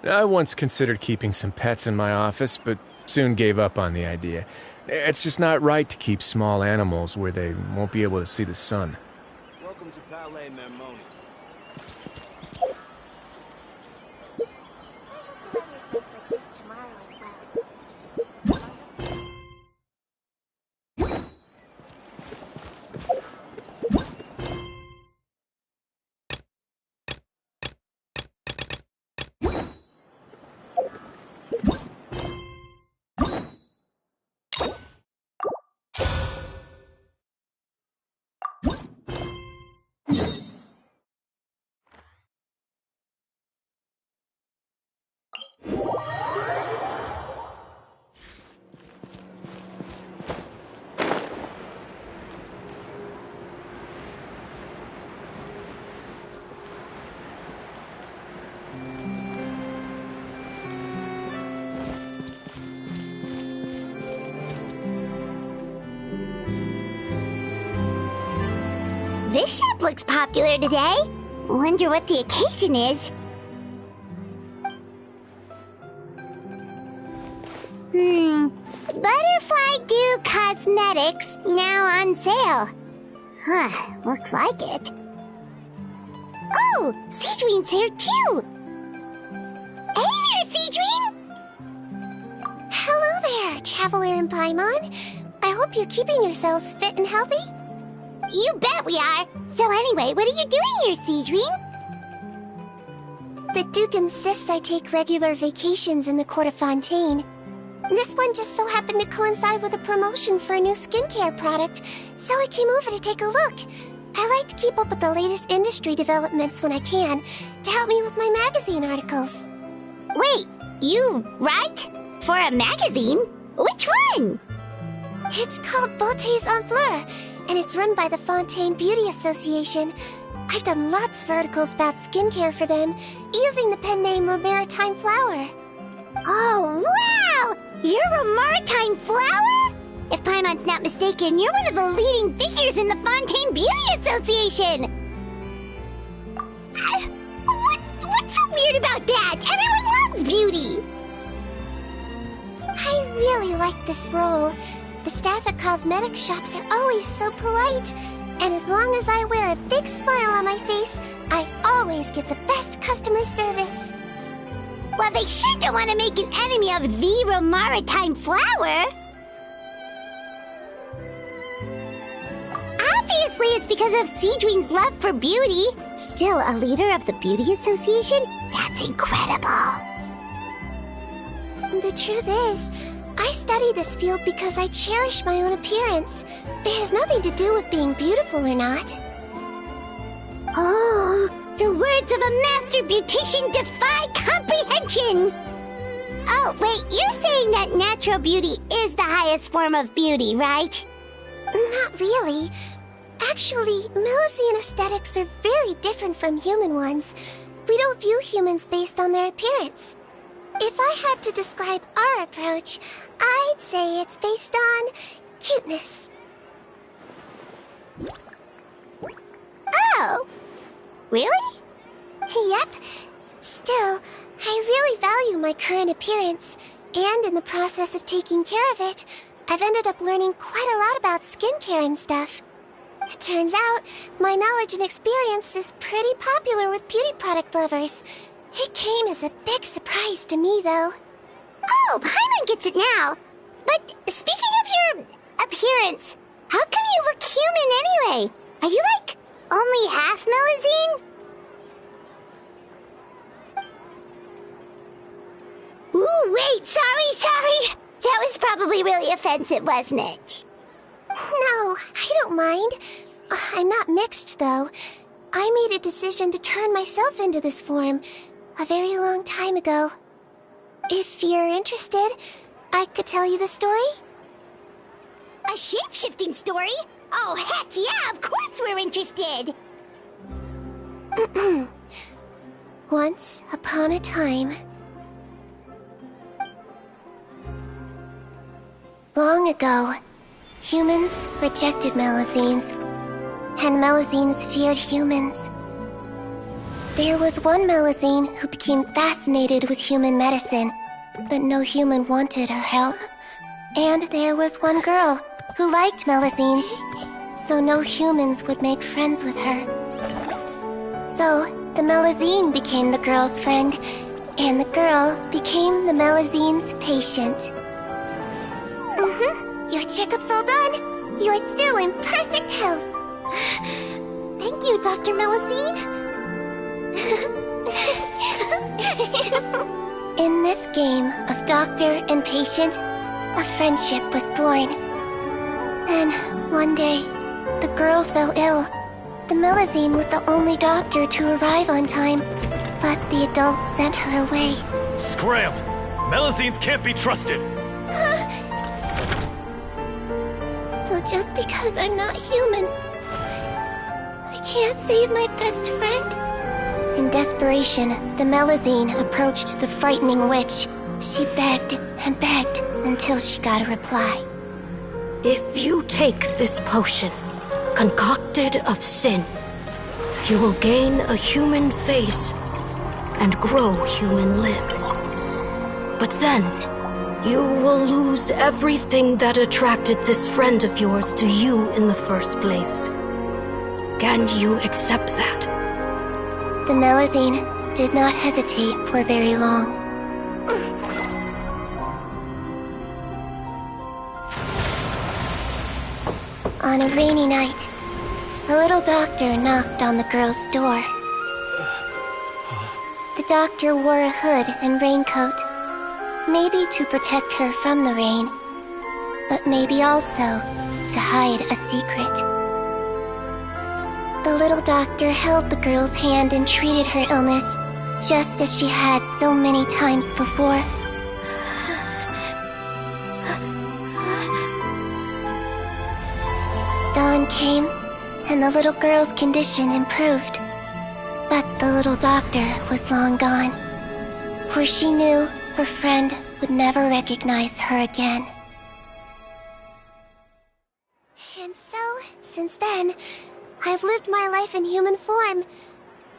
I once considered keeping some pets in my office, but soon gave up on the idea. It's just not right to keep small animals where they won't be able to see the sun. Welcome to Palais Mermoni. This shop looks popular today. Wonder what the occasion is. Butterfly Dew Cosmetics now on sale. Huh, looks like it. Oh, Sigewinne's here too. Hey there, Sigewinne! Hello there, Traveler and Paimon. I hope you're keeping yourselves fit and healthy. You bet we are. So anyway, what are you doing here, Sigewinne? The Duke insists I take regular vacations in the Court of Fontaine. This one just so happened to coincide with a promotion for a new skincare product, so I came over to take a look. I like to keep up with the latest industry developments when I can, to help me with my magazine articles. Wait, you write? For a magazine? Which one? It's called Beautés en Fleur, and it's run by the Fontaine Beauty Association. I've done lots of articles about skincare for them, using the pen name Maritime Flower. Oh, wow! You're a Maritime Flower? If Paimon's not mistaken, you're one of the leading figures in the Fontaine Beauty Association! What's so weird about that? Everyone loves beauty! I really like this role. The staff at cosmetic shops are always so polite, and as long as I wear a big smile on my face, I always get the best customer service. Well, they sure don't want to make an enemy of the Maritime Flower. Obviously, it's because of Sigewinne's love for beauty. Still, a leader of the Beauty Association? That's incredible. The truth is, I study this field because I cherish my own appearance. It has nothing to do with being beautiful or not. Oh, the words of a master beautician defy comprehension! Oh, wait, you're saying that natural beauty is the highest form of beauty, right? Not really. Actually, Melusine aesthetics are very different from human ones. We don't view humans based on their appearance. If I had to describe our approach, I'd say it's based on cuteness. Oh! Really? Yep. Still, I really value my current appearance, and in the process of taking care of it, I've ended up learning quite a lot about skincare and stuff. It turns out, my knowledge and experience is pretty popular with beauty product lovers. It came as a big surprise to me, though. Oh, Paimon gets it now. But speaking of your appearance, how come you look human anyway? Are you, like, only half Melusine? Ooh, wait, sorry. That was probably really offensive, wasn't it? No, I don't mind. I'm not mixed, though. I made a decision to turn myself into this form a very long time ago. If you're interested, I could tell you the story. A shape-shifting story? Oh, heck yeah, of course we're interested! Once upon a time. Long ago, humans rejected Melusines, and Melusines feared humans. There was one Melusine who became fascinated with human medicine, but no human wanted her help. And there was one girl who liked Melusines, so no humans would make friends with her. So, the Melusine became the girl's friend, and the girl became the Melusine's patient. Your checkup's all done. You're still in perfect health. Thank you, Dr. Melusine. In this game of doctor and patient, a friendship was born. Then, one day, the girl fell ill. The Melusine was the only doctor to arrive on time, but the adults sent her away. Scram! Melusines can't be trusted! So just because I'm not human, I can't save my best friend? In desperation, the Melusine approached the frightening witch. She begged and begged until she got a reply. If you take this potion, concocted of sin, you will gain a human face and grow human limbs. But then, you will lose everything that attracted this friend of yours to you in the first place. Can you accept that? The Melusine did not hesitate for very long. On a rainy night, a little doctor knocked on the girl's door. The doctor wore a hood and raincoat, maybe to protect her from the rain, but maybe also to hide a secret. The little doctor held the girl's hand and treated her illness, just as she had so many times before. Dawn came, and the little girl's condition improved. But the little doctor was long gone, for she knew her friend would never recognize her again. And so, since then, I've lived my life in human form.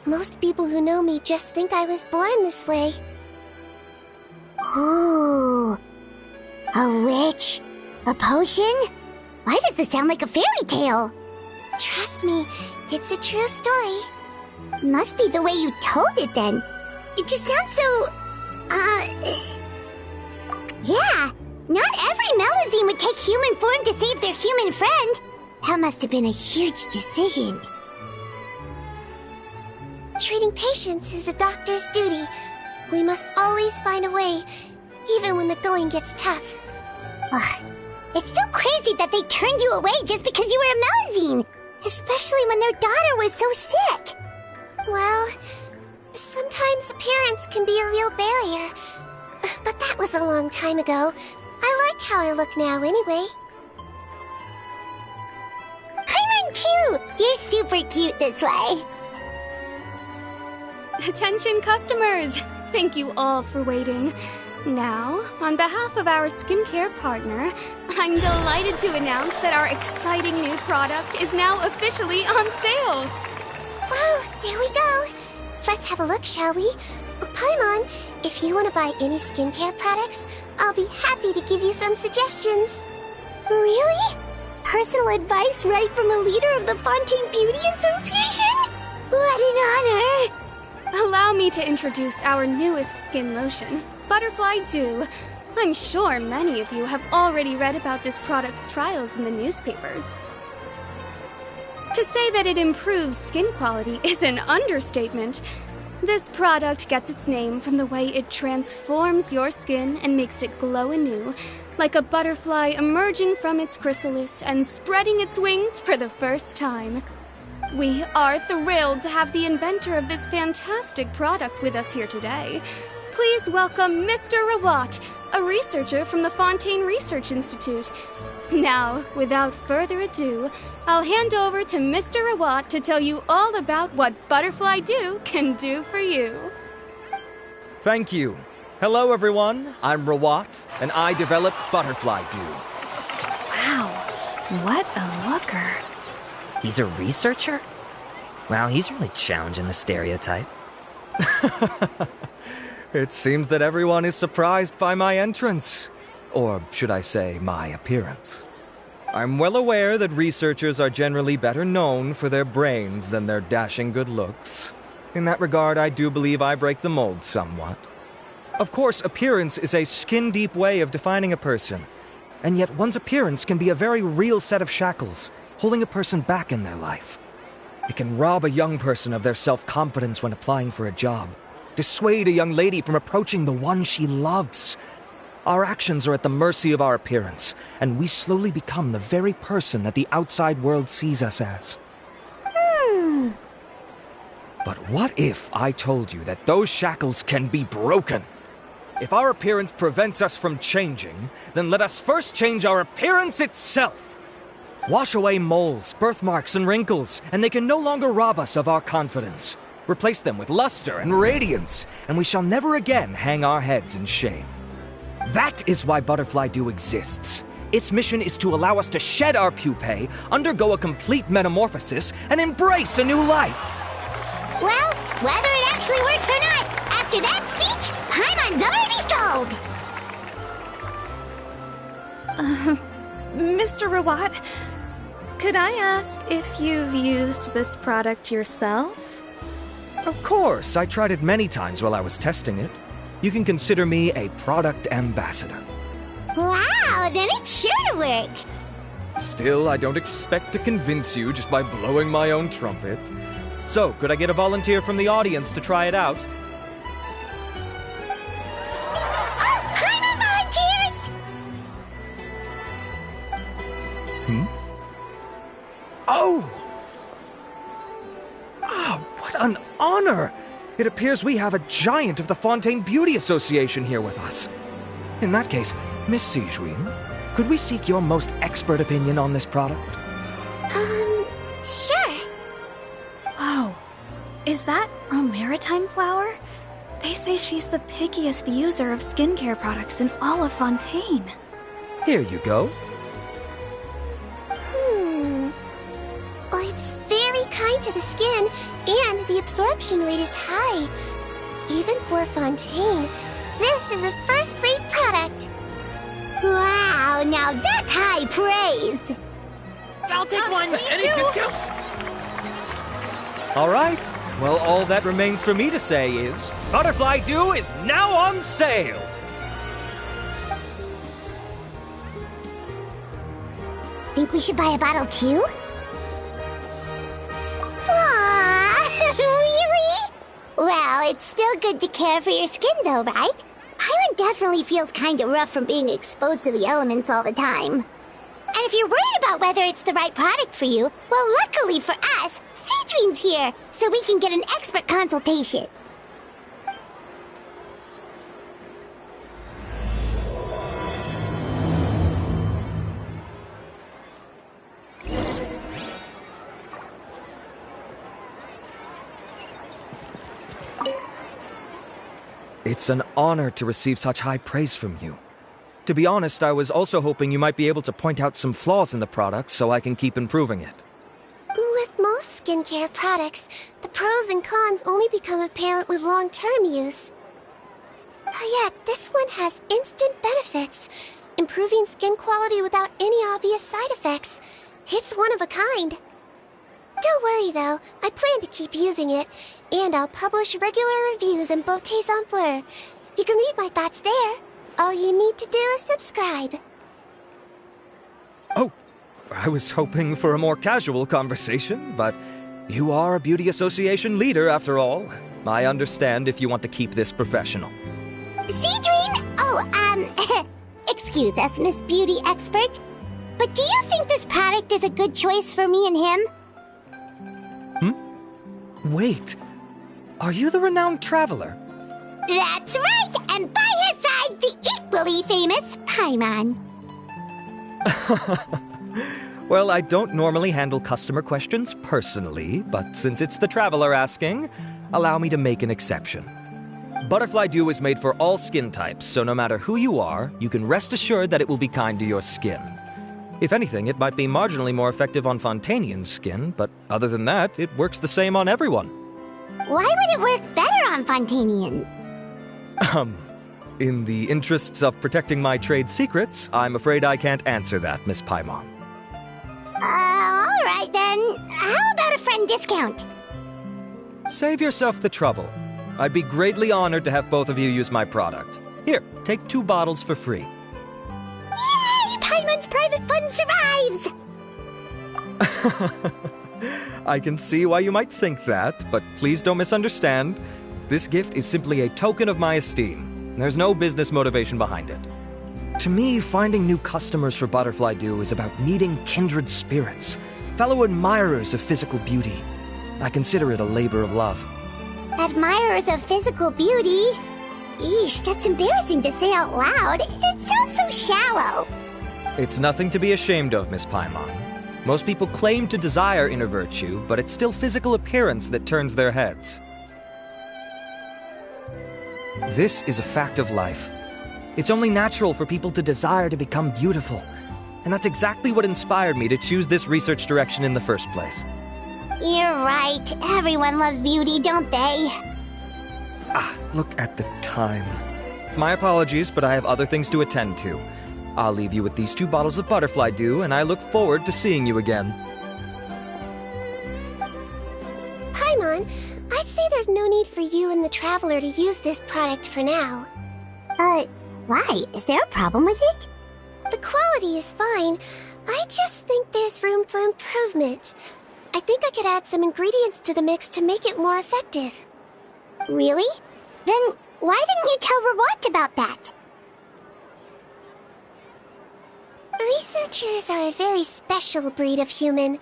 Most people who know me just think I was born this way. Ooh. A witch? A potion? Why does this sound like a fairy tale? Trust me, it's a true story. Must be the way you told it then. It just sounds so... Yeah, not every Melusine would take human form to save their human friend. That must have been a huge decision. Treating patients is a doctor's duty. We must always find a way, even when the going gets tough. Ugh. It's so crazy that they turned you away just because you were a Melusine, especially when their daughter was so sick. Well, sometimes appearance can be a real barrier. But that was a long time ago. I like how I look now anyway. Paimon too! You're super cute this way. Attention customers! Thank you all for waiting. Now, on behalf of our skincare partner, I'm delighted to announce that our exciting new product is now officially on sale! Well, there we go. Let's have a look, shall we? Oh, Paimon, if you want to buy any skincare products, I'll be happy to give you some suggestions. Really? Personal advice right from a leader of the Fontaine Beauty Association? What an honor! Allow me to introduce our newest skin lotion, Butterfly Dew. I'm sure many of you have already read about this product's trials in the newspapers. To say that it improves skin quality is an understatement. This product gets its name from the way it transforms your skin and makes it glow anew, like a butterfly emerging from its chrysalis and spreading its wings for the first time. We are thrilled to have the inventor of this fantastic product with us here today. Please welcome Mr. Rawat, a researcher from the Fontaine Research Institute. Now, without further ado, I'll hand over to Mr. Rawat to tell you all about what Butterfly Dew can do for you. Thank you. Hello, everyone. I'm Rawat, and I developed Butterfly Dew. Wow, what a looker. He's a researcher? Wow, he's really challenging the stereotype. It seems that everyone is surprised by my entrance. Or should I say, my appearance. I'm well aware that researchers are generally better known for their brains than their dashing good looks. In that regard, I do believe I break the mold somewhat. Of course, appearance is a skin-deep way of defining a person. And yet one's appearance can be a very real set of shackles, holding a person back in their life. It can rob a young person of their self-confidence when applying for a job, dissuade a young lady from approaching the one she loves. Our actions are at the mercy of our appearance, and we slowly become the very person that the outside world sees us as. But what if I told you that those shackles can be broken? If our appearance prevents us from changing, then let us first change our appearance itself. Wash away moles, birthmarks, and wrinkles, and they can no longer rob us of our confidence. Replace them with luster and radiance, and we shall never again hang our heads in shame. That is why Butterfly Dew exists. Its mission is to allow us to shed our pupae, undergo a complete metamorphosis, and embrace a new life. Well, whether it actually works or not, after that speech, Paimon's already sold! Mr. Rawat, could I ask if you've used this product yourself? Of course, I tried it many times while I was testing it. You can consider me a product ambassador. Wow, then it's sure to work! Still, I don't expect to convince you just by blowing my own trumpet. So, could I get a volunteer from the audience to try it out? Oh, Paimon volunteers! Oh! Ah, what an honor! It appears we have a giant of the Fontaine Beauty Association here with us. In that case, Miss Sigewinne, could we seek your most expert opinion on this product? Sure. Whoa. Is that Romaritime flower? They say she's the pickiest user of skincare products in all of Fontaine. Here you go. Well, it's very kind to the skin, and the absorption rate is high. Even for Fontaine, this is a first-rate product. Wow, now that's high praise! I'll take one. Any discounts? All right. Well, all that remains for me to say is, Butterfly Dew is now on sale! Think we should buy a bottle too? Aww, really? Well, it's still good to care for your skin though, right? Paimon definitely feels kinda rough from being exposed to the elements all the time. And if you're worried about whether it's the right product for you, well, luckily for us, Sigewinne's here, so we can get an expert consultation. It's an honor to receive such high praise from you. To be honest, I was also hoping you might be able to point out some flaws in the product so I can keep improving it. With most skincare products, the pros and cons only become apparent with long-term use. Yet, this one has instant benefits, improving skin quality without any obvious side effects. It's one of a kind. Don't worry though, I plan to keep using it, and I'll publish regular reviews in Beautés en Fleur. You can read my thoughts there. All you need to do is subscribe. Oh, I was hoping for a more casual conversation, but you are a beauty association leader after all. I understand if you want to keep this professional. Sigewinne? Oh, excuse us, Miss Beauty Expert. But do you think this product is a good choice for me and him? Wait, are you the renowned traveler? That's right, and by his side, the equally famous Paimon. Well, I don't normally handle customer questions personally, but since it's the traveler asking, allow me to make an exception. Butterfly Dew is made for all skin types, so no matter who you are, you can rest assured that it will be kind to your skin. If anything, it might be marginally more effective on Fontainian's skin, but other than that, it works the same on everyone. Why would it work better non-Fontanians? In the interests of protecting my trade secrets, I'm afraid I can't answer that, Miss Paimon. Alright then. How about a friend discount? Save yourself the trouble. I'd be greatly honored to have both of you use my product. Here, take 2 bottles for free. Yay! Paimon's private fund survives! I can see why you might think that, but please don't misunderstand. This gift is simply a token of my esteem. There's no business motivation behind it. To me, finding new customers for Butterfly Dew is about meeting kindred spirits, fellow admirers of physical beauty. I consider it a labor of love. Admirers of physical beauty? Eesh, that's embarrassing to say out loud. It sounds so shallow. It's nothing to be ashamed of, Miss Paimon. Most people claim to desire inner virtue, but it's still physical appearance that turns their heads. This is a fact of life. It's only natural for people to desire to become beautiful. And that's exactly what inspired me to choose this research direction in the first place. You're right. Everyone loves beauty, don't they? Look at the time. My apologies, but I have other things to attend to. I'll leave you with these 2 bottles of Butterfly Dew, and I look forward to seeing you again. Paimon, I'd say there's no need for you and the Traveler to use this product for now. Why? Is there a problem with it? The quality is fine. I just think there's room for improvement. I think I could add some ingredients to the mix to make it more effective. Really? Then why didn't you tell Rawat about that? Researchers are a very special breed of human.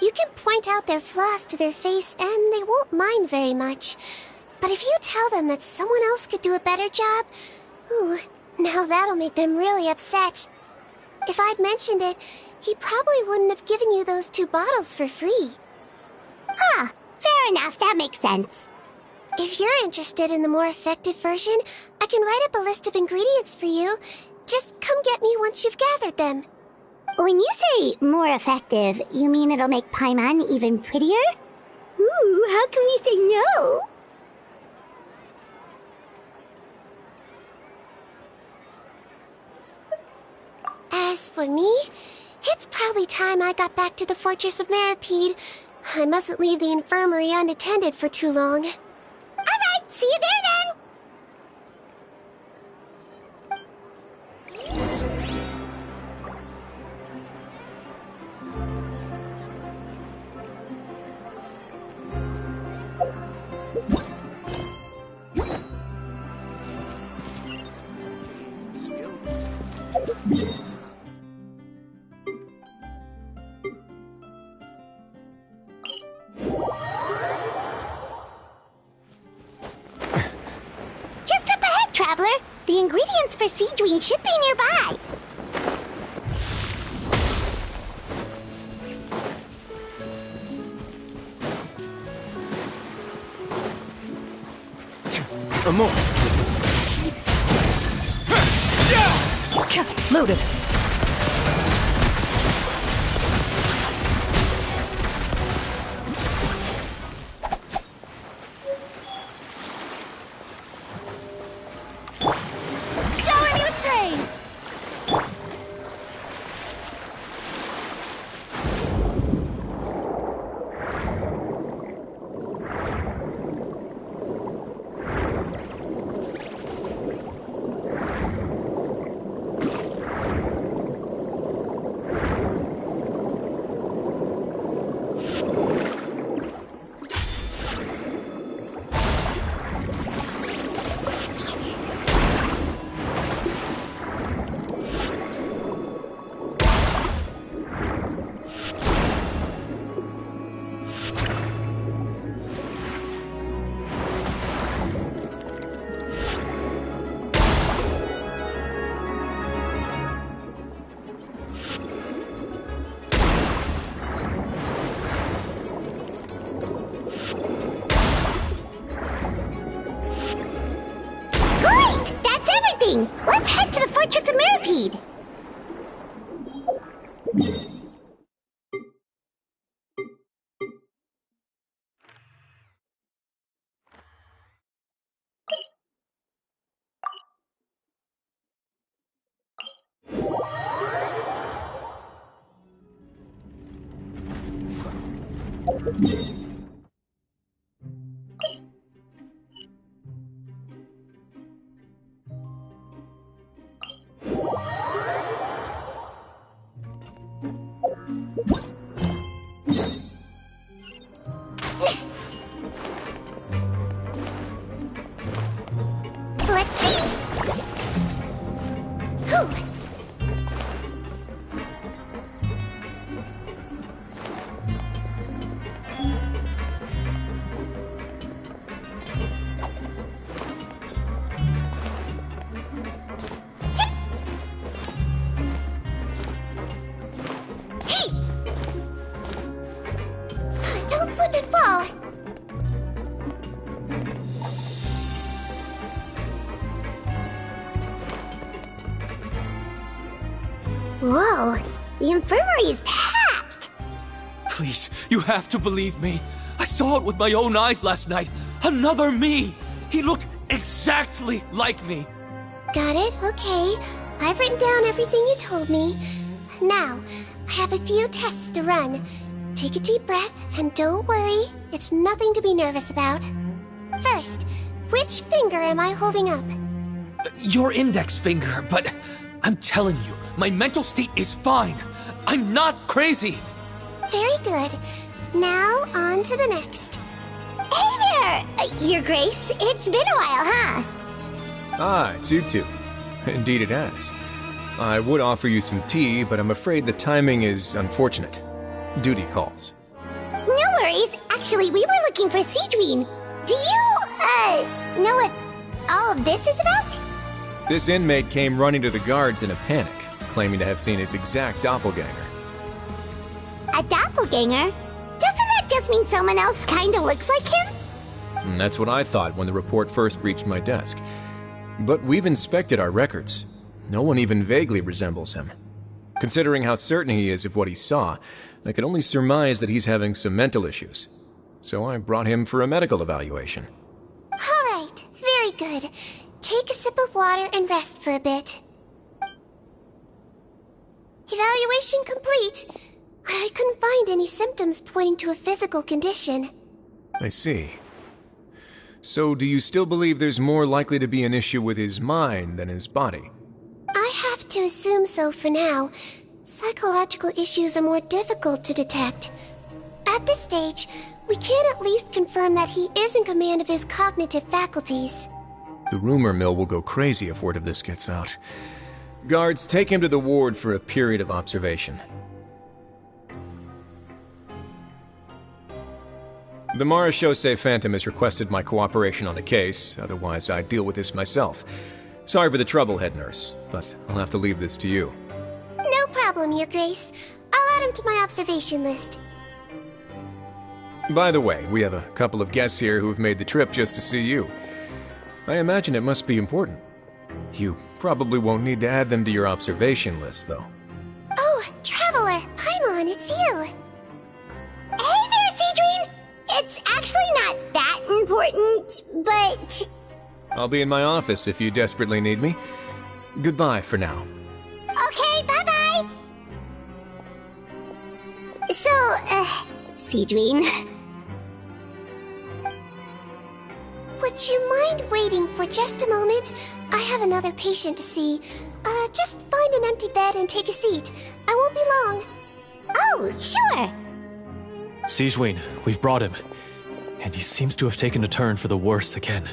You can point out their flaws to their face and they won't mind very much. But if you tell them that someone else could do a better job, ooh, now that'll make them really upset. If I'd mentioned it, he probably wouldn't have given you those 2 bottles for free. Fair enough, that makes sense. If you're interested in the more effective version, I can write up a list of ingredients for you. Just come get me once you've gathered them. When you say more effective, you mean it'll make Paimon even prettier? Ooh, how can we say no? As for me, it's probably time I got back to the Fortress of Meripede. I mustn't leave the infirmary unattended for too long. Alright, see you there then! Just up ahead, Traveler. The ingredients for Sigewinne should be nearby. Amor, Loaded. Shower me with praise! Let's head to the Fortress of Meripede! Let's see. Whew. Hey! Don't slip and fall. Whoa, the infirmary is packed! Please, you have to believe me. I saw it with my own eyes last night. Another me! He looked exactly like me. Got it? Okay. I've written down everything you told me. Now, I have a few tests to run. Take a deep breath, and don't worry. It's nothing to be nervous about. First, which finger am I holding up? Your index finger, but I'm telling you, my mental state is fine. I'm not crazy. Very good. Now, on to the next. Hey there! Your Grace, it's been a while, huh? Ah, it's you two. Indeed it has. I would offer you some tea, but I'm afraid the timing is unfortunate. Duty calls. No worries. Actually, we were looking for Sigewinne. Do you, know what all of this is about? This inmate came running to the guards in a panic, claiming to have seen his exact doppelganger. A doppelganger? Doesn't that just mean someone else kinda looks like him? And that's what I thought when the report first reached my desk. But we've inspected our records. No one even vaguely resembles him. Considering how certain he is of what he saw, I can only surmise that he's having some mental issues. So I brought him for a medical evaluation. All right, very good. Take a sip of water and rest for a bit. Evaluation complete. I couldn't find any symptoms pointing to a physical condition. I see. So do you still believe there's more likely to be an issue with his mind than his body? I have to assume so for now. Psychological issues are more difficult to detect. At this stage, we can at least confirm that he is in command of his cognitive faculties. The rumor mill will go crazy if word of this gets out. Guards, take him to the ward for a period of observation. The Marechaussee Phantom has requested my cooperation on the case, otherwise I'd deal with this myself. Sorry for the trouble, head nurse, but I'll have to leave this to you. No problem, Your Grace. I'll add him to my observation list. By the way, we have a couple of guests here who have made the trip just to see you. I imagine it must be important. You probably won't need to add them to your observation list, though. Oh, Traveler! Paimon, it's you! Hey there, Sigewinne! It's actually not that important, but... I'll be in my office if you desperately need me. Goodbye for now. Okay, bye-bye! So, Sigewinne... Would you mind waiting for just a moment? I have another patient to see. Just find an empty bed and take a seat. I won't be long. Oh, sure! Sigewinne, we've brought him. And he seems to have taken a turn for the worse again.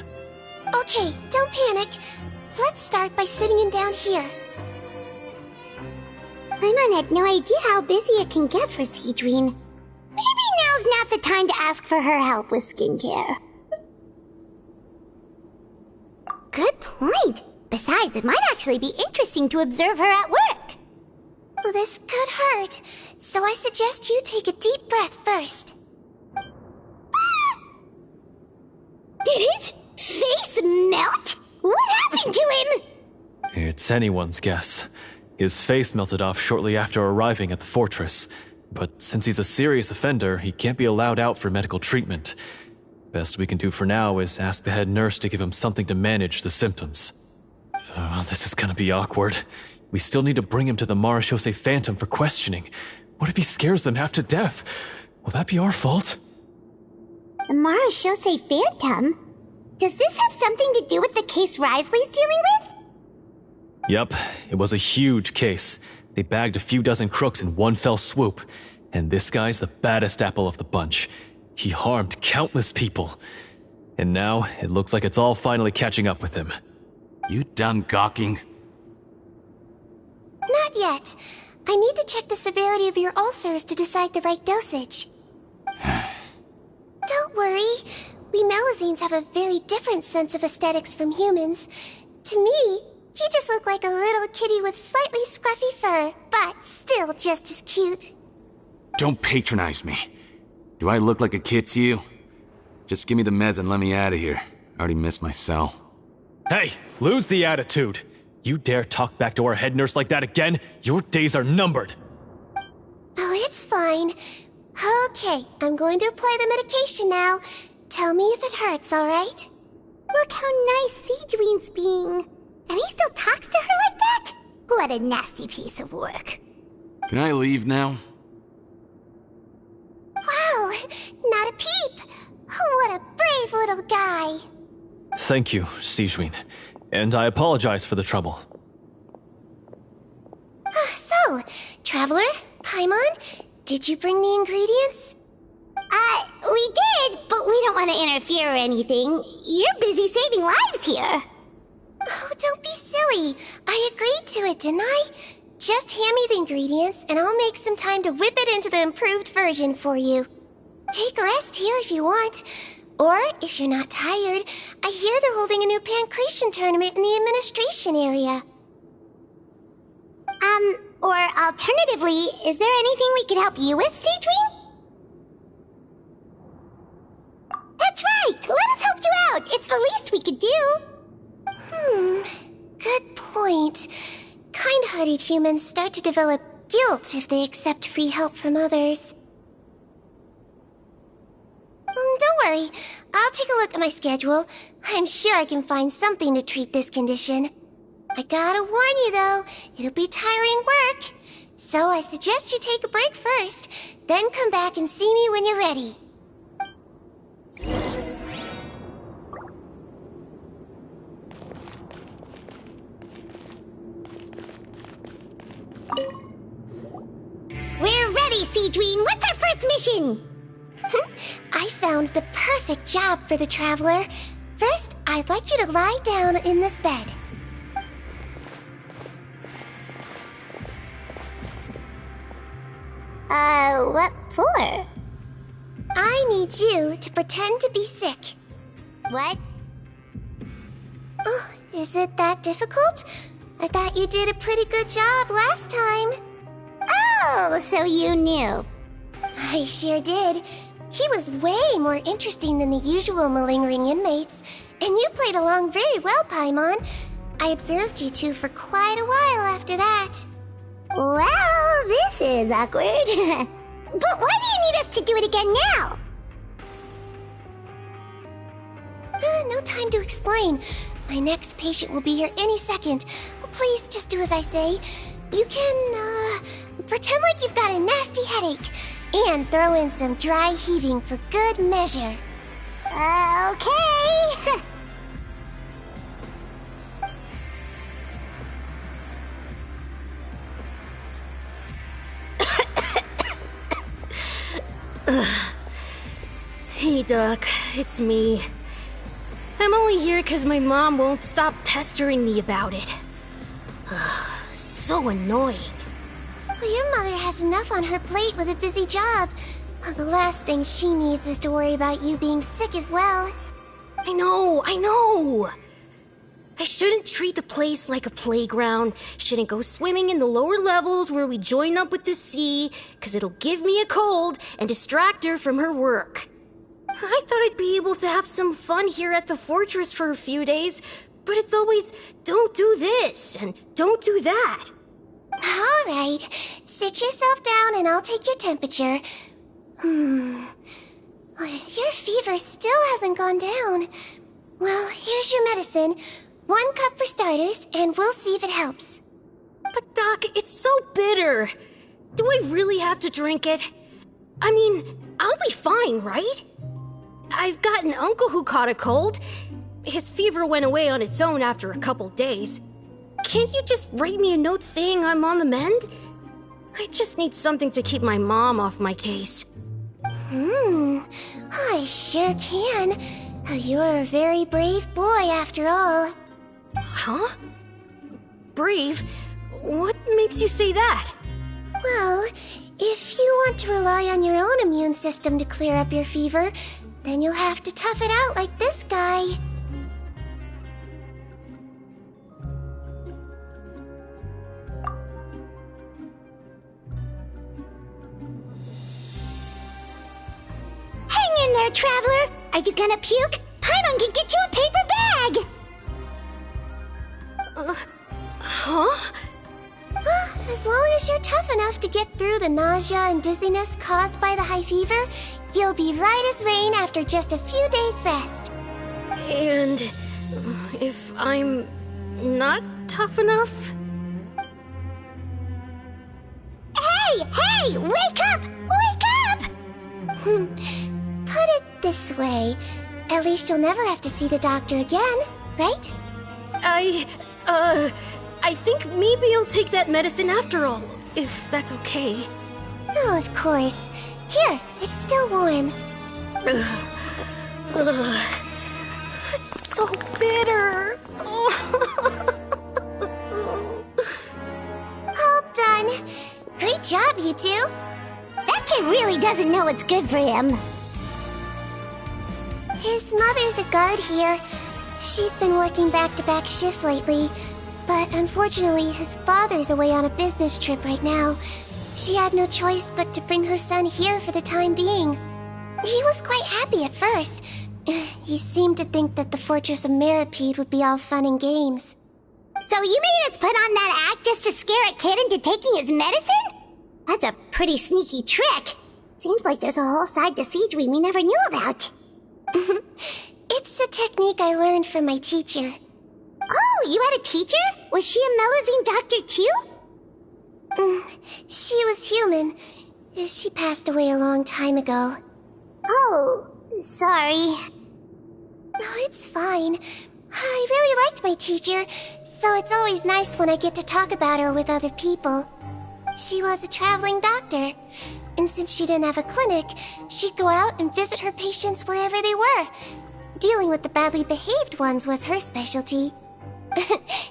Okay, don't panic. Let's start by sitting him down here. Paimon had no idea how busy it can get for Sigewinne. Maybe now's not the time to ask for her help with skincare. Good point. Besides, it might actually be interesting to observe her at work. Well, this could hurt, so I suggest you take a deep breath first. Did his face melt? What happened to him? It's anyone's guess. His face melted off shortly after arriving at the fortress. But since he's a serious offender, he can't be allowed out for medical treatment. Best we can do for now is ask the head nurse to give him something to manage the symptoms. Oh, this is gonna be awkward. We still need to bring him to the Marechaussee Phantom for questioning. What if he scares them half to death? Will that be our fault? The Marashose Phantom? Does this have something to do with the case Risley's dealing with? Yep, it was a huge case. They bagged a few dozen crooks in one fell swoop. And this guy's the baddest apple of the bunch. He harmed countless people. And now, it looks like it's all finally catching up with him. You done gawking? Not yet. I need to check the severity of your ulcers to decide the right dosage. Don't worry. We Melazines have a very different sense of aesthetics from humans. To me, you just look like a little kitty with slightly scruffy fur, but still just as cute. Don't patronize me. Do I look like a kid to you? Just give me the meds and let me out of here. I already missed my cell. Hey, lose the attitude. You dare talk back to our head nurse like that again, your days are numbered. Oh, it's fine. Okay, I'm going to apply the medication now. Tell me if it hurts, alright? Look how nice Sigewinne's being. And he still talks to her like that? What a nasty piece of work. Can I leave now? Wow, not a peep. What a brave little guy. Thank you, Sigewinne. And I apologize for the trouble. So, Traveler, Paimon, did you bring the ingredients? We did, but we don't want to interfere or anything. You're busy saving lives here. Oh, don't be silly. I agreed to it, didn't I? Just hand me the ingredients, and I'll make some time to whip it into the improved version for you. Take a rest here if you want. Or, if you're not tired, I hear they're holding a new pancreation tournament in the administration area. Or alternatively, is there anything we could help you with, Sigewinne? That's right! Let us help you out! It's the least we could do! Good point. Kind-hearted humans start to develop guilt if they accept free help from others. Don't worry. I'll take a look at my schedule. I'm sure I can find something to treat this condition. I gotta warn you, though, it'll be tiring work. So I suggest you take a break first, then come back and see me when you're ready. We're ready, Sigewinne! What's our first mission? I found the perfect job for the Traveler. First, I'd like you to lie down in this bed. What for? I need you to pretend to be sick. What? Oh, is it that difficult? I thought you did a pretty good job last time. Oh, so you knew. I sure did. He was way more interesting than the usual malingering inmates, and you played along very well, Paimon. I observed you two for quite a while after that. Well, this is awkward. But why do you need us to do it again now? No time to explain. My next patient will be here any second. Please just do as I say. You can, pretend like you've got a nasty headache. And throw in some dry heaving for good measure. Okay. Hey, Doc. It's me. I'm only here because my mom won't stop pestering me about it. So annoying. Well, your mother has enough on her plate with a busy job. Well, the last thing she needs is to worry about you being sick as well. I know. I shouldn't treat the place like a playground. Shouldn't go swimming in the lower levels where we join up with the sea, because it'll give me a cold and distract her from her work. I thought I'd be able to have some fun here at the fortress for a few days, but it's always, don't do this and don't do that. All right, sit yourself down and I'll take your temperature. Your fever still hasn't gone down. Well, here's your medicine. 1 cup for starters, and we'll see if it helps. But Doc, it's so bitter. Do I really have to drink it? I mean, I'll be fine, right? I've got an uncle who caught a cold. His fever went away on its own after a couple days. Can't you just write me a note saying I'm on the mend? I just need something to keep my mom off my case. I sure can. You're a very brave boy, after all. Huh? Brave? What makes you say that? Well, if you want to rely on your own immune system to clear up your fever, then you'll have to tough it out like this guy. Hang in there, traveler! Are you gonna puke? Paimon can get you a paper bag! Huh? As long as you're tough enough to get through the nausea and dizziness caused by the high fever, you'll be right as rain after just a few days' rest. And if I'm not tough enough? Hey! Wake up! Wake up! Put it this way. At least you'll never have to see the doctor again, right? I think maybe I'll take that medicine after all, if that's okay. Oh, of course. Here, it's still warm. It's so bitter. All done. Great job, you two. That kid really doesn't know what's good for him. His mother's a guard here. She's been working back-to-back shifts lately, but unfortunately his father's away on a business trip right now. She had no choice but to bring her son here for the time being. He was quite happy at first. He seemed to think that the Fortress of Meripede would be all fun and games. So you made us put on that act just to scare a kid into taking his medicine? That's a pretty sneaky trick. Seems like there's a whole side to Sigewinne we never knew about. It's a technique I learned from my teacher. Oh, you had a teacher? Was she a Mellowsine doctor too? She was human. She passed away a long time ago. Oh, sorry. No, it's fine. I really liked my teacher, so it's always nice when I get to talk about her with other people. She was a traveling doctor, and since she didn't have a clinic, she'd go out and visit her patients wherever they were. Dealing with the badly behaved ones was her specialty.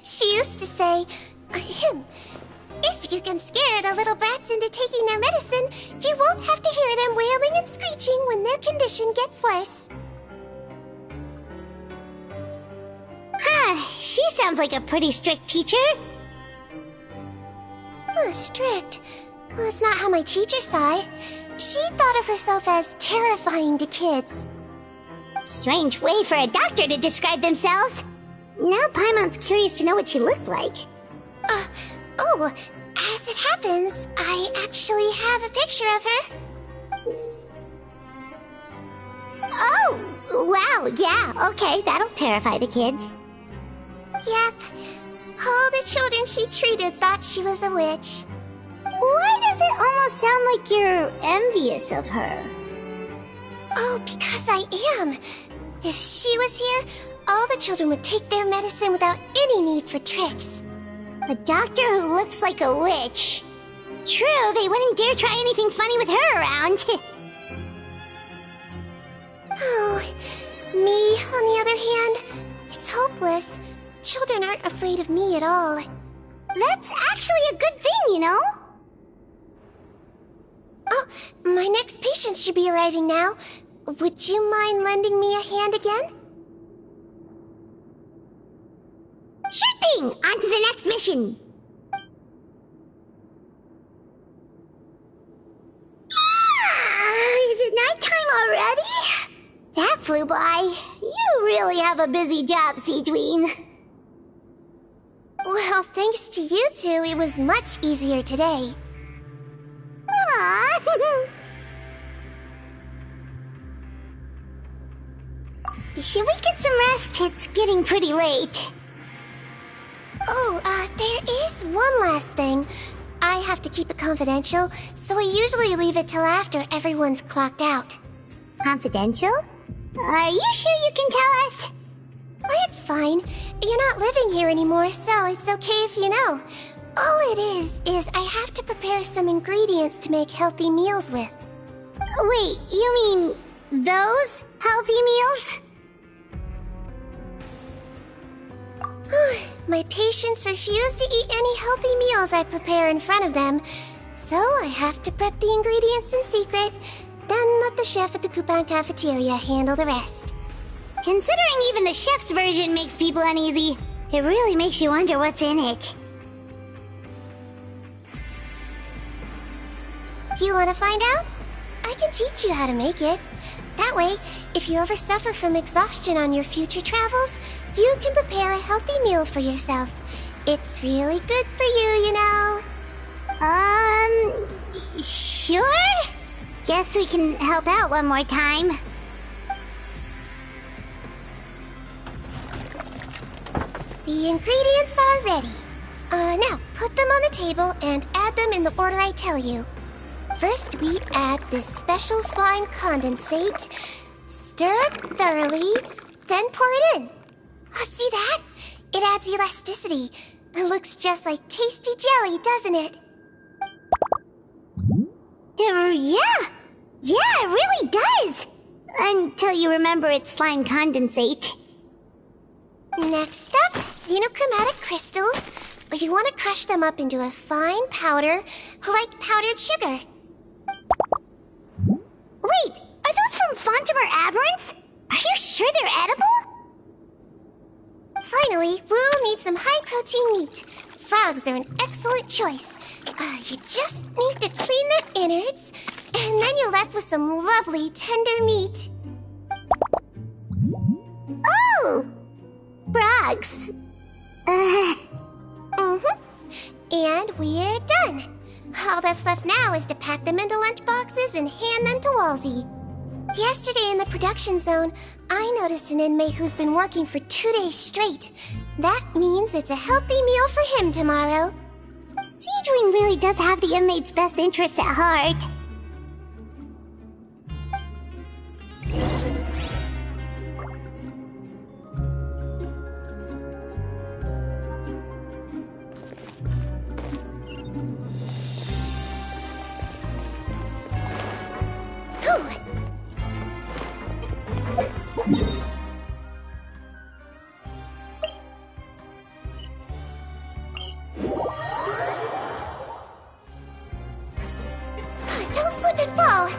She used to say, if you can scare the little brats into taking their medicine, you won't have to hear them wailing and screeching when their condition gets worse. She sounds like a pretty strict teacher. Strict? Well, that's not how my teacher saw it. She thought of herself as terrifying to kids. Strange way for a doctor to describe themselves. Now Paimon's curious to know what she looked like. As it happens, I actually have a picture of her. Oh, wow, yeah, okay, that'll terrify the kids. Yep. All the children she treated thought she was a witch. Why does it almost sound like you're envious of her? Oh, because I am. If she was here, all the children would take their medicine without any need for tricks. A doctor who looks like a witch. True, they wouldn't dare try anything funny with her around. Oh, me, on the other hand, it's hopeless. Children aren't afraid of me at all. That's actually a good thing, you know? Oh, my next patient should be arriving now. Would you mind lending me a hand again? Sure thing! On to the next mission! Is it nighttime already? That flew by. You really have a busy job, Sigewinne. Well, thanks to you two, it was much easier today. Aww. Should we get some rest? It's getting pretty late. Oh, there is one last thing. I have to keep it confidential, so I usually leave it till after everyone's clocked out. Confidential? Are you sure you can tell us? It's fine. You're not living here anymore, so it's okay if you know. All it is I have to prepare some ingredients to make healthy meals with. Wait, you mean those healthy meals? My patients refuse to eat any healthy meals I prepare in front of them, so I have to prep the ingredients in secret, then let the chef at the Coupon cafeteria handle the rest. Considering even the chef's version makes people uneasy, it really makes you wonder what's in it. You want to find out? I can teach you how to make it. That way, if you ever suffer from exhaustion on your future travels, you can prepare a healthy meal for yourself. It's really good for you, you know. Sure? Guess we can help out one more time. The ingredients are ready. Now, put them on the table and add them in the order I tell you. First, we add this special slime condensate, stir it thoroughly, then pour it in. See that? It adds elasticity. It looks just like tasty jelly, doesn't it? Yeah, it really does. Until you remember it's slime condensate. Next up, xenochromatic crystals. You want to crush them up into a fine powder, like powdered sugar. Wait, are those from Fontimer Aberrants? Are you sure they're edible? Finally, we'll need some high-protein meat. Frogs are an excellent choice. You just need to clean their innards, and then you're left with some lovely, tender meat. Oh! Frogs. And we're done. All that's left now is to pack them into lunch boxes and hand them to Walsey. Yesterday in the production zone, I noticed an inmate who's been working for 2 days straight. That means it's a healthy meal for him tomorrow. Sigewinne really does have the inmate's best interests at heart. Don't slip and fall!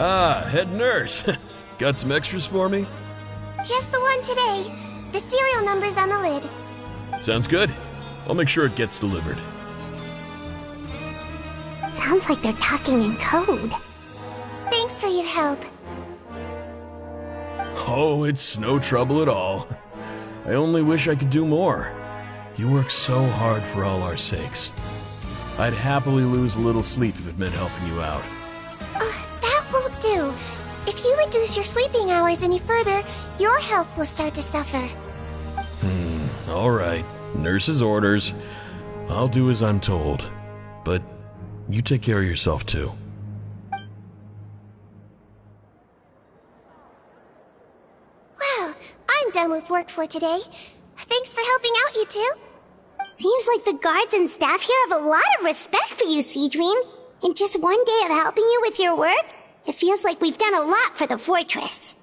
Ah, head nurse. Got some extras for me? Just the one today. The serial number's on the lid. Sounds good. I'll make sure it gets delivered. Sounds like they're talking in code. Thanks for your help. Oh, it's no trouble at all. I only wish I could do more. You work so hard for all our sakes. I'd happily lose a little sleep if it meant helping you out. That won't do. If you reduce your sleeping hours any further, your health will start to suffer. All right. Nurse's orders. I'll do as I'm told. But you take care of yourself, too. Well, I'm done with work for today. Thanks for helping out, you two. Seems like the guards and staff here have a lot of respect for you, Sigewinne. In just one day of helping you with your work, it feels like we've done a lot for the fortress.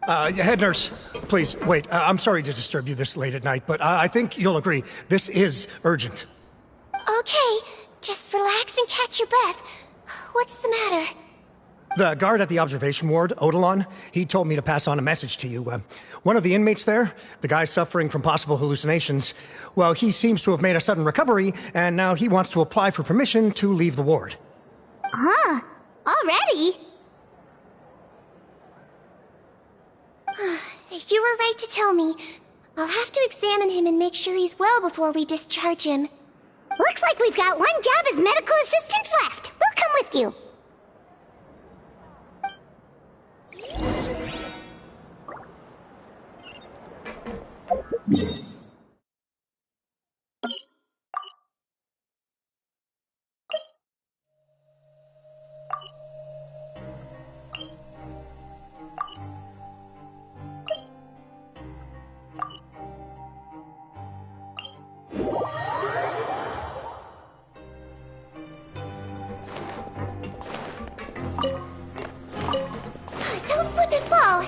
Head nurse, please, wait. I'm sorry to disturb you this late at night, but I think you'll agree, this is urgent. Okay, just relax and catch your breath. What's the matter? The guard at the observation ward, Odilon, he told me to pass on a message to you. One of the inmates there, the guy suffering from possible hallucinations, well, he seems to have made a sudden recovery, and now he wants to apply for permission to leave the ward. Huh? Already? You were right to tell me. I'll have to examine him and make sure he's well before we discharge him. Looks like we've got one job as medical assistants left. We'll come with you. Don't slip and fall!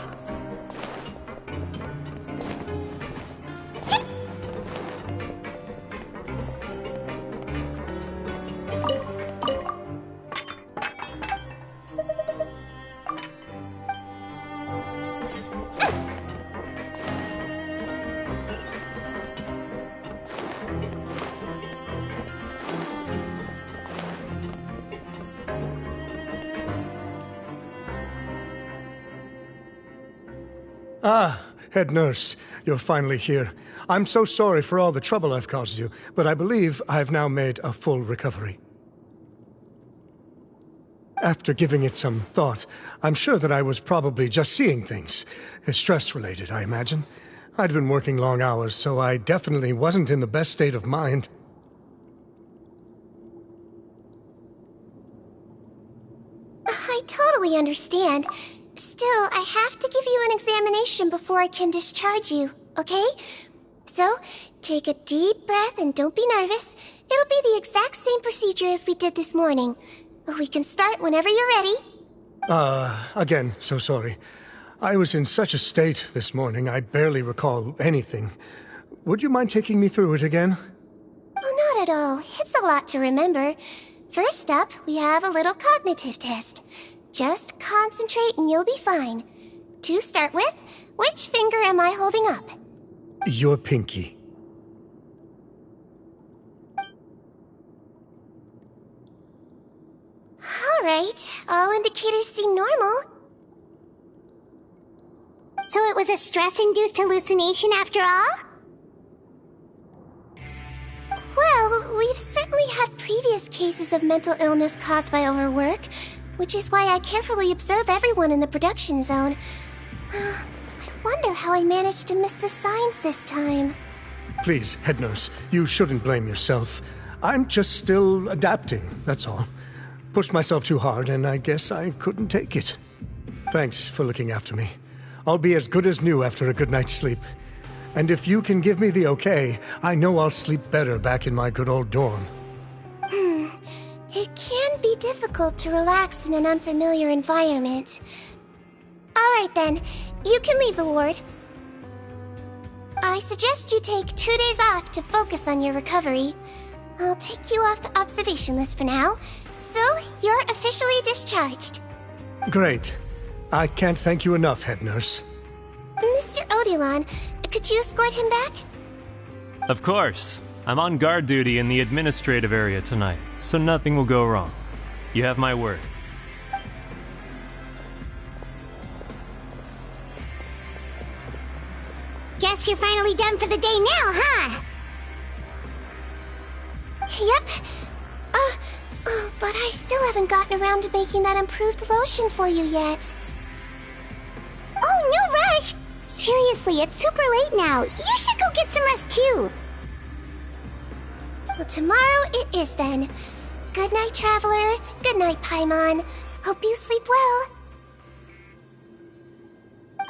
Ah, head nurse, you're finally here. I'm so sorry for all the trouble I've caused you, but I believe I've now made a full recovery. After giving it some thought, I'm sure that I was probably just seeing things. Stress-related, I imagine. I'd been working long hours, so I definitely wasn't in the best state of mind. I totally understand. Still, I have to give you an examination before I can discharge you, okay? So, take a deep breath and don't be nervous. It'll be the exact same procedure as we did this morning. We can start whenever you're ready. Again, so sorry. I was in such a state this morning, I barely recall anything. Would you mind taking me through it again? Oh, not at all. It's a lot to remember. First up, we have a little cognitive test. Just concentrate and you'll be fine. To start with, which finger am I holding up? Your pinky. All right, all indicators seem normal. So it was a stress-induced hallucination after all? Well, we've certainly had previous cases of mental illness caused by overwork, which is why I carefully observe everyone in the production zone. I wonder how I managed to miss the signs this time. Please, head nurse, you shouldn't blame yourself. I'm just still adapting, that's all. Pushed myself too hard, and I guess I couldn't take it. Thanks for looking after me. I'll be as good as new after a good night's sleep. And if you can give me the okay, I know I'll sleep better back in my good old dorm. It can be difficult to relax in an unfamiliar environment. Alright then, you can leave the ward. I suggest you take 2 days off to focus on your recovery. I'll take you off the observation list for now, so you're officially discharged. Great. I can't thank you enough, head nurse. Mr. Odilon, could you escort him back? Of course. I'm on guard duty in the administrative area tonight, so nothing will go wrong. You have my word. Guess you're finally done for the day now, huh? Yep. But I still haven't gotten around to making that improved lotion for you yet. Oh, no rush! Seriously, it's super late now. You should go get some rest too. Well, tomorrow it is then. Good night, Traveler. Good night, Paimon. Hope you sleep well.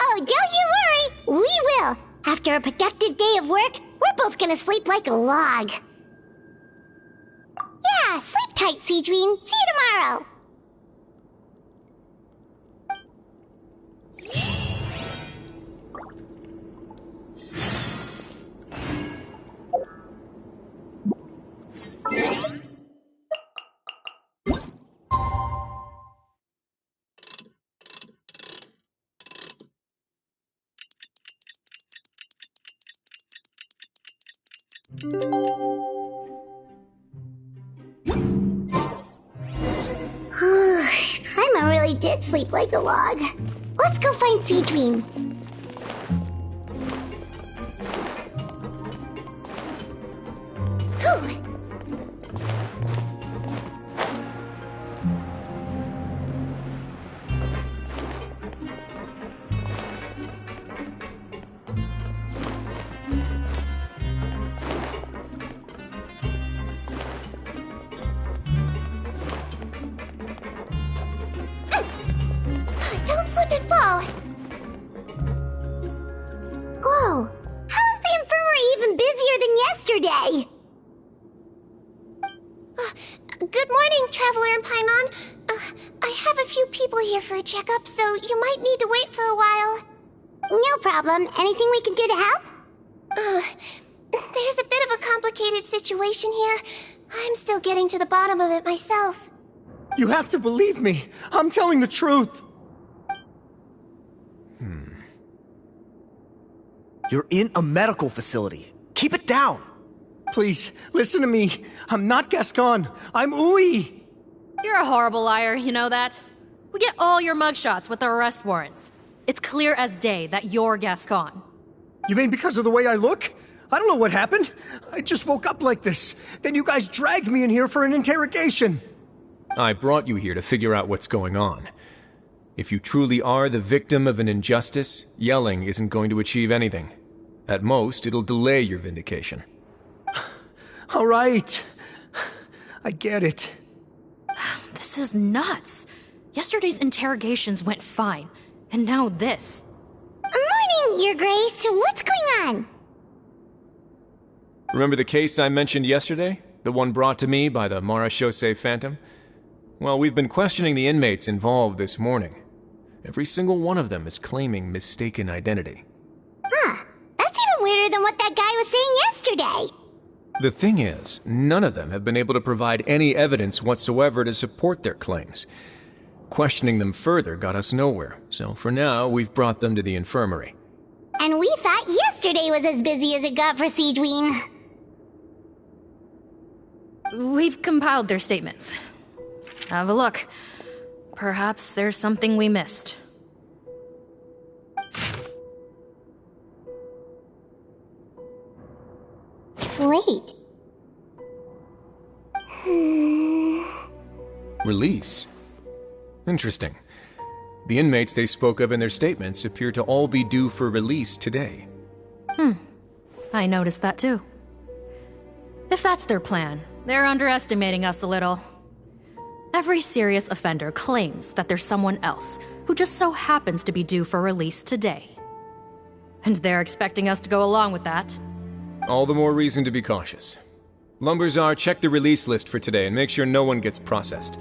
Oh, don't you worry. We will. After a productive day of work, we're both gonna sleep like a log. Yeah, sleep tight, Sigewinne. See you tomorrow. Paimon really did sleep like a log. Let's go find Sigewinne. Odilon. I have a few people here for a checkup, so you might need to wait for a while. No problem. Anything we can do to help? There's a bit of a complicated situation here. I'm still getting to the bottom of it myself. You have to believe me. I'm telling the truth. You're in a medical facility. Keep it down. Please, listen to me. I'm not Gascon. I'm Uwe. You're a horrible liar, you know that? We get all your mugshots with the arrest warrants. It's clear as day that you're Gascon. You mean because of the way I look? I don't know what happened. I just woke up like this. Then you guys dragged me in here for an interrogation. I brought you here to figure out what's going on. If you truly are the victim of an injustice, yelling isn't going to achieve anything. At most, it'll delay your vindication. All right. I get it. This is nuts. Yesterday's interrogations went fine, and now this. Morning, Your Grace. What's going on? Remember the case I mentioned yesterday? The one brought to me by the Marechaussee Phantom? Well, we've been questioning the inmates involved this morning. Every single one of them is claiming mistaken identity. Huh. That's even weirder than what that guy was saying yesterday. The thing is, none of them have been able to provide any evidence whatsoever to support their claims. Questioning them further got us nowhere, so for now, we've brought them to the infirmary. And we thought yesterday was as busy as it got for Sigewinne. We've compiled their statements. Have a look. Perhaps there's something we missed. Wait. Release? Interesting. The inmates they spoke of in their statements appear to all be due for release today. I noticed that too. If that's their plan, they're underestimating us a little. Every serious offender claims that there's someone else who just so happens to be due for release today. And they're expecting us to go along with that. All the more reason to be cautious. Lumberzar, check the release list for today and make sure no one gets processed.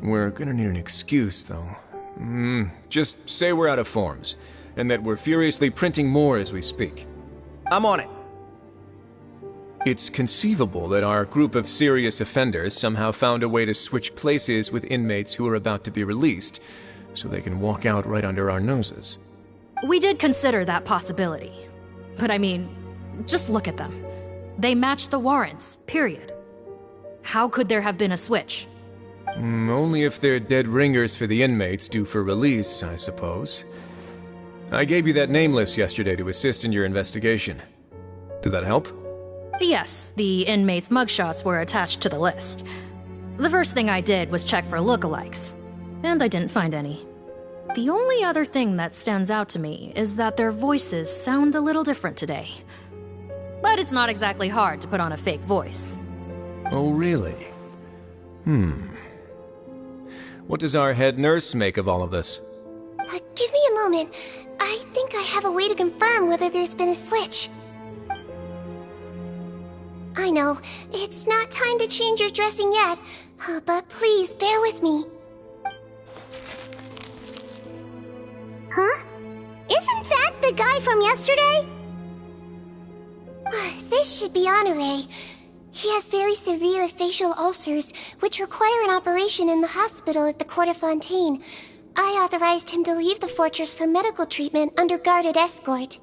We're gonna need an excuse, though. Just say we're out of forms, and that we're furiously printing more as we speak. I'm on it. It's conceivable that our group of serious offenders somehow found a way to switch places with inmates who are about to be released, so they can walk out right under our noses. We did consider that possibility. But I mean, just look at them. They match the warrants, period. How could there have been a switch? Only if they're dead ringers for the inmates due for release, I suppose. I gave you that name list yesterday to assist in your investigation. Did that help? Yes, the inmates' mugshots were attached to the list. The first thing I did was check for lookalikes, and I didn't find any. The only other thing that stands out to me is that their voices sound a little different today. But it's not exactly hard to put on a fake voice. Oh, really? What does our head nurse make of all of this? Give me a moment. I think I have a way to confirm whether there's been a switch. I know, it's not time to change your dressing yet, but please bear with me. Huh? Isn't that the guy from yesterday? This should be Honore. He has very severe facial ulcers, which require an operation in the hospital at the Court of Fontaine. I authorized him to leave the fortress for medical treatment under guarded escort.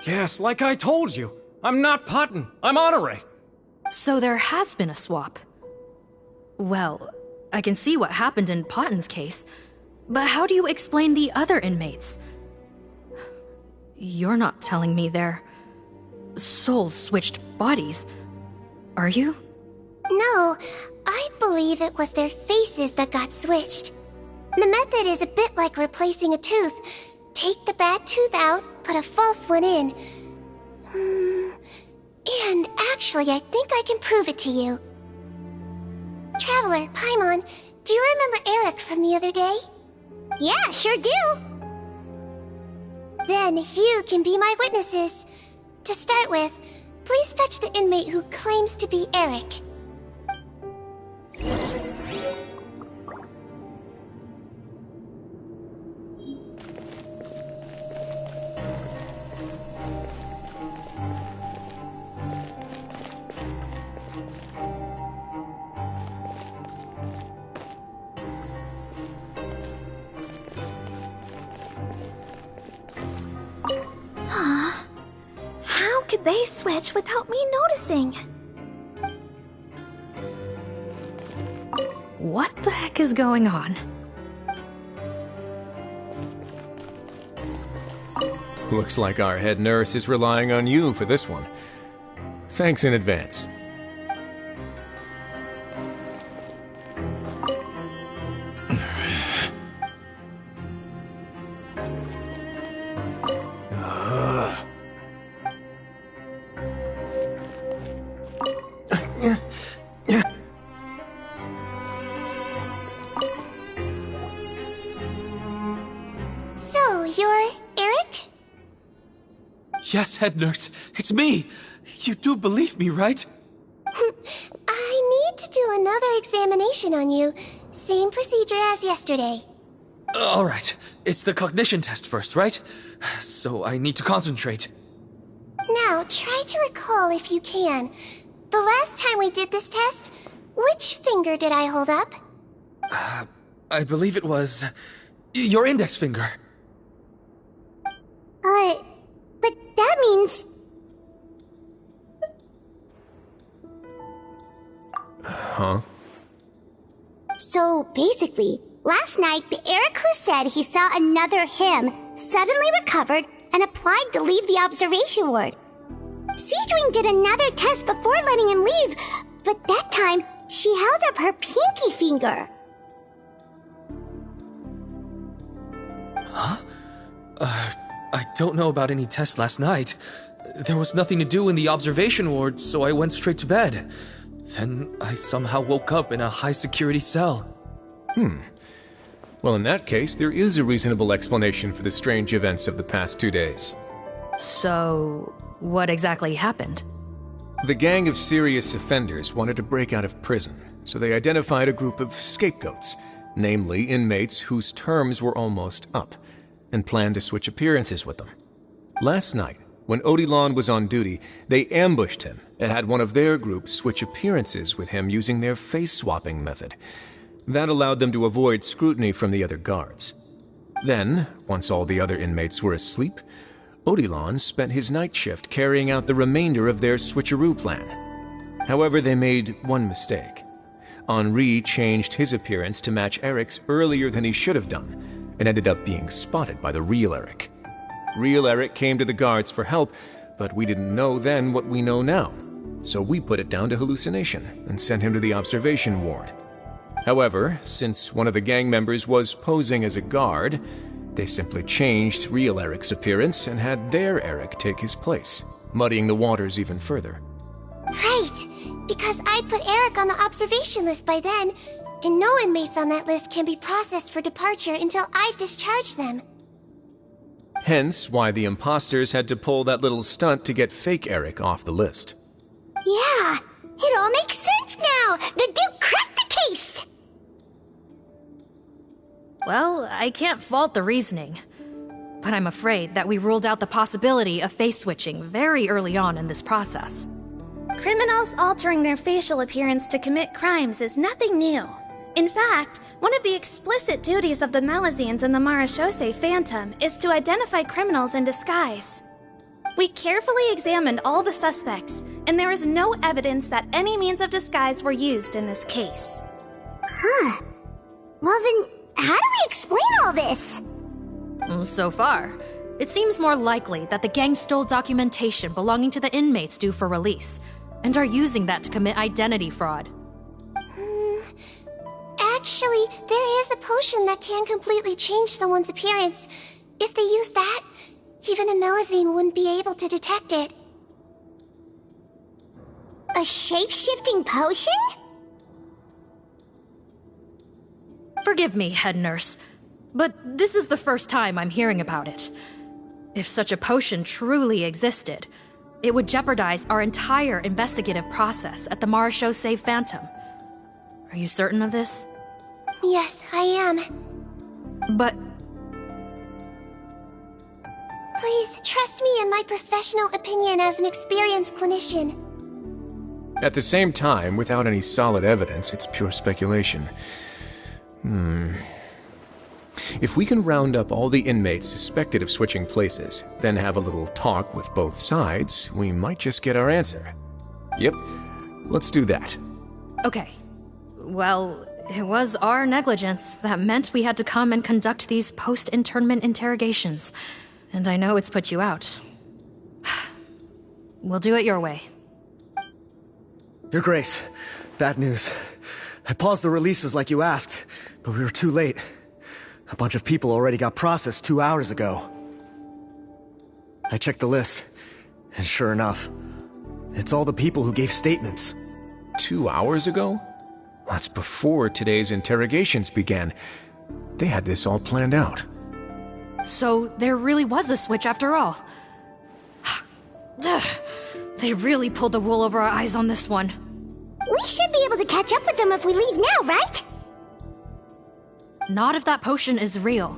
Yes, like I told you. I'm not Potton. I'm Honore. So there has been a swap. Well, I can see what happened in Potton's case, but how do you explain the other inmates? You're not telling me their souls switched bodies, are you? No, I believe it was their faces that got switched. The method is a bit like replacing a tooth. Take the bad tooth out, put a false one in. And actually, I think I can prove it to you. Traveler, Paimon, do you remember Eric from the other day? Yeah, sure do. Then you can be my witnesses. To start with, please fetch the inmate who claims to be Eric. they switch without me noticing? What the heck is going on? Looks like our head nurse is relying on you for this one. Thanks in advance. So, you're Eric? Yes, head nurse, it's me. You do believe me, right? I need to do another examination on you. Same procedure as yesterday. All right, it's the cognition test first, right? So I need to concentrate. Now, try to recall if you can. The last time we did this test, which finger did I hold up? I believe it was your index finger. But that means... Huh? So, basically, last night, the Eric who said he saw another him suddenly recovered and applied to leave the observation ward. Sigewinne did another test before letting him leave, but that time, she held up her pinky finger. Huh? I don't know about any test last night. There was nothing to do in the observation ward, so I went straight to bed. Then I somehow woke up in a high-security cell. Well, in that case, there is a reasonable explanation for the strange events of the past 2 days. So, what exactly happened? The gang of serious offenders wanted to break out of prison, so they identified a group of scapegoats, namely inmates whose terms were almost up, and planned to switch appearances with them. Last night, when Odilon was on duty, they ambushed him and had one of their group switch appearances with him using their face-swapping method. That allowed them to avoid scrutiny from the other guards. Then, once all the other inmates were asleep, Odilon spent his night shift carrying out the remainder of their switcheroo plan. However, they made one mistake. Henri changed his appearance to match Eric's earlier than he should have done, and ended up being spotted by the real Eric. Real Eric came to the guards for help, but we didn't know then what we know now, so we put it down to hallucination and sent him to the observation ward. However, since one of the gang members was posing as a guard, they simply changed real Eric's appearance and had their Eric take his place, muddying the waters even further. Right, because I put Eric on the observation list by then, and no inmates on that list can be processed for departure until I've discharged them. Hence why the imposters had to pull that little stunt to get fake Eric off the list. Yeah, it all makes sense now! The Duke cracked the case! Well, I can't fault the reasoning. But I'm afraid that we ruled out the possibility of face switching very early on in this process. Criminals altering their facial appearance to commit crimes is nothing new. In fact, one of the explicit duties of the Malazines in the Marechaussee Phantom is to identify criminals in disguise. We carefully examined all the suspects, and there is no evidence that any means of disguise were used in this case. Huh. Well then, how do we explain all this? So far, it seems more likely that the gang stole documentation belonging to the inmates due for release, and are using that to commit identity fraud. Actually, there is a potion that can completely change someone's appearance. If they use that, even a Malazine wouldn't be able to detect it. A shape-shifting potion? Forgive me, head nurse, but this is the first time I'm hearing about it. If such a potion truly existed, it would jeopardize our entire investigative process at the Marechaussee Phantom. Are you certain of this? Yes, I am. But... Please, trust me in my professional opinion as an experienced clinician. At the same time, without any solid evidence, it's pure speculation. If we can round up all the inmates suspected of switching places, then have a little talk with both sides, we might just get our answer. Yep, let's do that. Okay. Well, it was our negligence that meant we had to come and conduct these post-internment interrogations. And I know it's put you out. We'll do it your way. Your Grace, bad news. I paused the releases like you asked, but we were too late. A bunch of people already got processed 2 hours ago. I checked the list, and sure enough, it's all the people who gave statements. 2 hours ago? That's before today's interrogations began. They had this all planned out. So there really was a switch after all. They really pulled the wool over our eyes on this one. We should be able to catch up with them if we leave now, right? Not if that potion is real.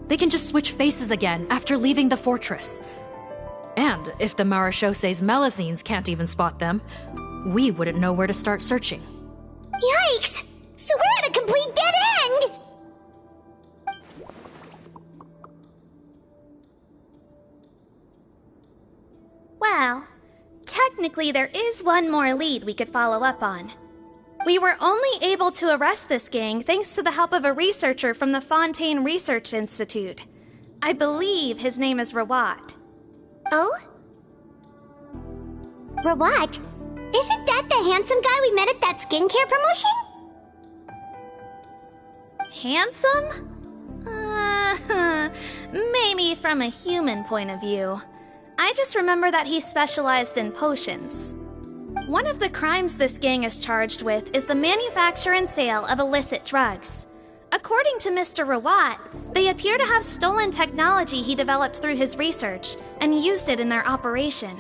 They can just switch faces again after leaving the fortress. And if the Marechaussées Melusines can't even spot them, we wouldn't know where to start searching. Yikes! So we're at a complete dead end! Well, technically there is one more lead we could follow up on. We were only able to arrest this gang thanks to the help of a researcher from the Fontaine Research Institute. I believe his name is Rawat. Oh? Rawat? Isn't that the handsome guy we met at that skincare promotion? Handsome? Maybe from a human point of view. I just remember that he specialized in potions. One of the crimes this gang is charged with is the manufacture and sale of illicit drugs. According to Mr. Rawat, they appear to have stolen technology he developed through his research and used it in their operation.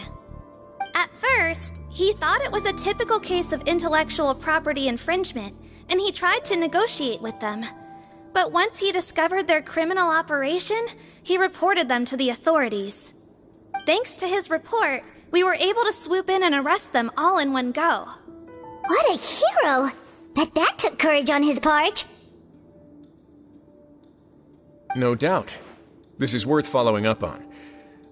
At first, he thought it was a typical case of intellectual property infringement, and he tried to negotiate with them. But once he discovered their criminal operation, he reported them to the authorities. Thanks to his report, we were able to swoop in and arrest them all in one go. What a hero! Bet that took courage on his part. No doubt. This is worth following up on.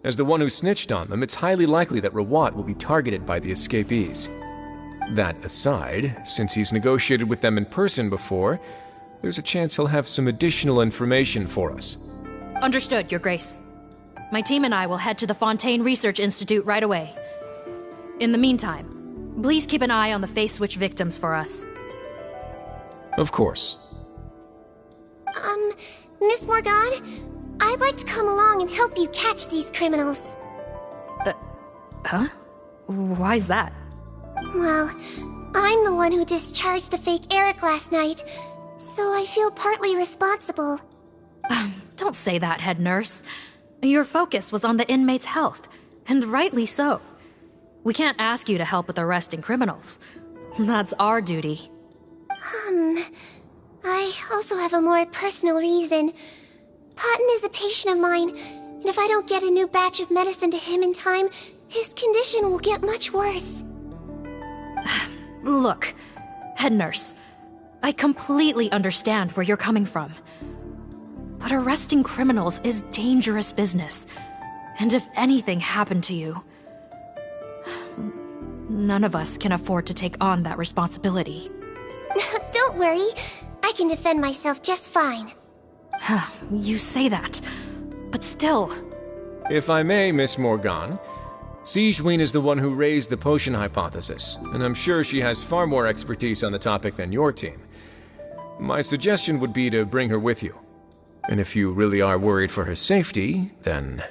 As the one who snitched on them, it's highly likely that Rawat will be targeted by the escapees. That aside, since he's negotiated with them in person before, there's a chance he'll have some additional information for us. Understood, Your Grace. My team and I will head to the Fontaine Research Institute right away. In the meantime, please keep an eye on the face switch victims for us. Of course. Miss Morgan, I'd like to come along and help you catch these criminals. Huh? Why's that? Well, I'm the one who discharged the fake Eric last night, so I feel partly responsible. Don't say that, head nurse. Your focus was on the inmate's health, and rightly so. We can't ask you to help with arresting criminals. That's our duty. I also have a more personal reason. Potton is a patient of mine, and if I don't get a new batch of medicine to him in time, his condition will get much worse. Look, head nurse, I completely understand where you're coming from. But arresting criminals is dangerous business. And if anything happened to you, none of us can afford to take on that responsibility. Don't worry, I can defend myself just fine. You say that, but still. If I may, Miss Morgan, Sigewinne is the one who raised the potion hypothesis, and I'm sure she has far more expertise on the topic than your team. My suggestion would be to bring her with you. And if you really are worried for her safety, then...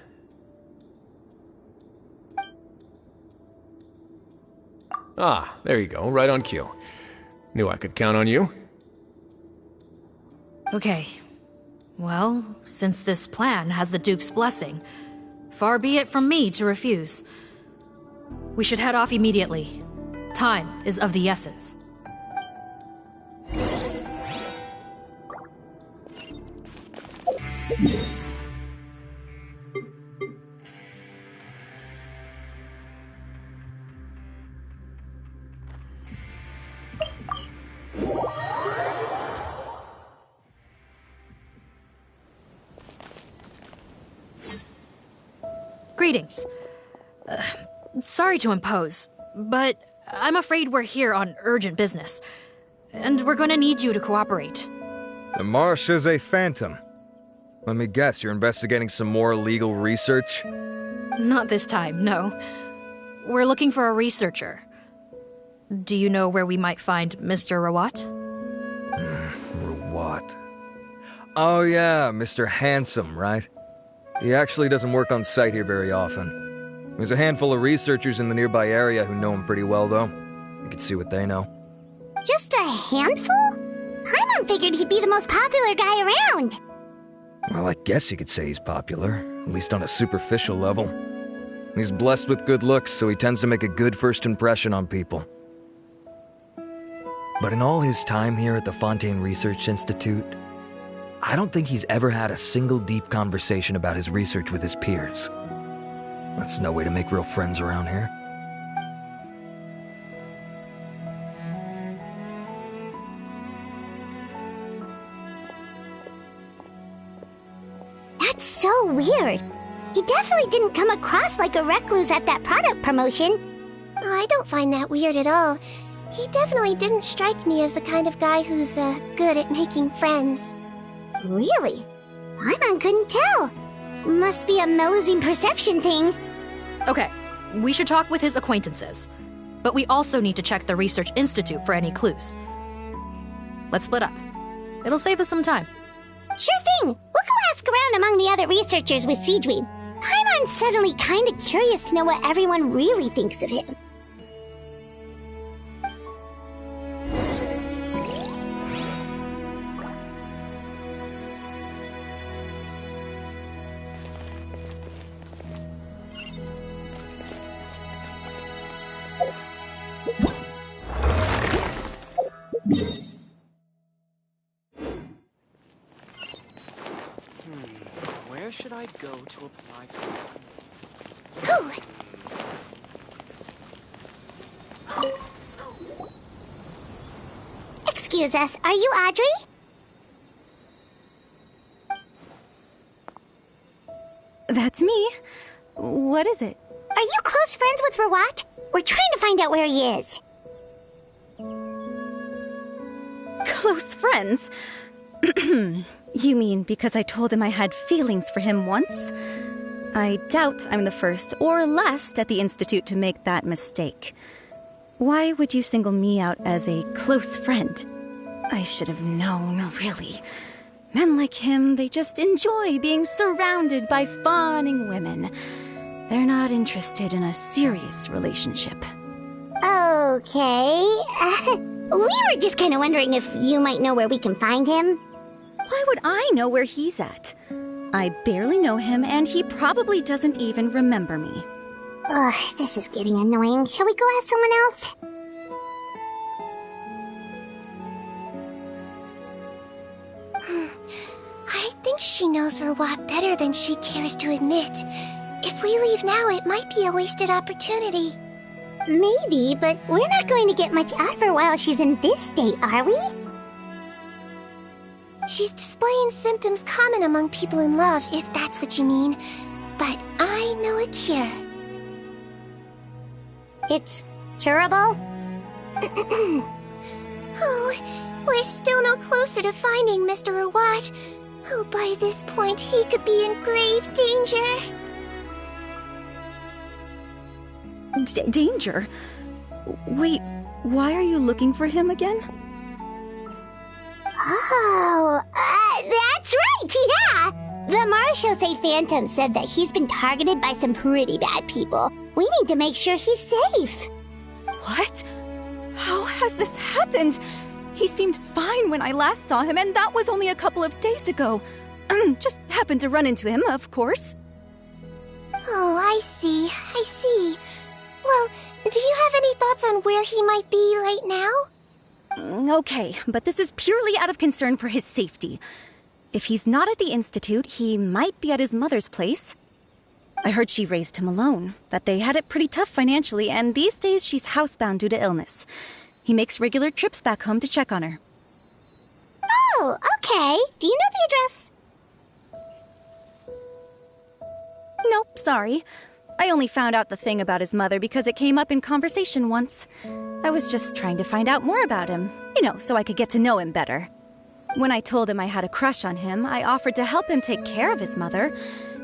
Ah, there you go, right on cue. Knew I could count on you. Okay. Well, since this plan has the Duke's blessing, far be it from me to refuse. We should head off immediately. Time is of the essence. Greetings. Sorry to impose, but I'm afraid we're here on urgent business, and we're gonna need you to cooperate. The Marechaussee Phantom. Let me guess, you're investigating some more legal research? Not this time, no. We're looking for a researcher. Do you know where we might find Mr. Rawat? Rawat. Oh yeah, Mr. Handsome, right? He actually doesn't work on site here very often. There's a handful of researchers in the nearby area who know him pretty well, though. You can see what they know. Just a handful? Paimon figured he'd be the most popular guy around. Well, I guess you could say he's popular, at least on a superficial level. He's blessed with good looks, so he tends to make a good first impression on people. But in all his time here at the Fontaine Research Institute, I don't think he's ever had a single deep conversation about his research with his peers. That's no way to make real friends around here. That's so weird. He definitely didn't come across like a recluse at that product promotion. Oh, I don't find that weird at all. He definitely didn't strike me as the kind of guy who's, good at making friends. Really? Paimon couldn't tell. Must be a Melusine perception thing. Okay, we should talk with his acquaintances. But we also need to check the Research Institute for any clues. Let's split up. It'll save us some time. Sure thing. We'll go ask around among the other researchers with Sigewinne. Paimon's suddenly kind of curious to know what everyone really thinks of him. Where should I go to apply for? Excuse us, are you Audrey? That's me. What is it? Are you close friends with Rawat? We're trying to find out where he is. Close friends? You mean because I told him I had feelings for him once? I doubt I'm the first or last at the Institute to make that mistake. Why would you single me out as a close friend? I should have known, really. Men like him, they just enjoy being surrounded by fawning women. They're not interested in a serious relationship. Okay. We were just kind of wondering if you might know where we can find him. Why would I know where he's at? I barely know him, and he probably doesn't even remember me. Ugh, this is getting annoying. Shall we go ask someone else? I think she knows Rawat better than she cares to admit. If we leave now, it might be a wasted opportunity. Maybe, but we're not going to get much out of her while she's in this state, are we? She's displaying symptoms common among people in love, if that's what you mean. But I know a cure. It's curable? Oh, we're still no closer to finding Mr. Rawat. Oh, by this point, he could be in grave danger. Danger? Wait, why are you looking for him again? Oh, that's right, yeah! The Marechaussee Phantom said that he's been targeted by some pretty bad people. We need to make sure he's safe. What? How has this happened? He seemed fine when I last saw him, and that was only a couple of days ago. Just happened to run into him, of course. Oh, I see. Well, do you have any thoughts on where he might be right now? Okay, but this is purely out of concern for his safety. If he's not at the Institute, he might be at his mother's place. I heard she raised him alone, that they had it pretty tough financially, and these days she's housebound due to illness. He makes regular trips back home to check on her. Oh, okay. Do you know the address? Nope, sorry. I only found out the thing about his mother because it came up in conversation once. I was just trying to find out more about him, so I could get to know him better. When I told him I had a crush on him, I offered to help him take care of his mother.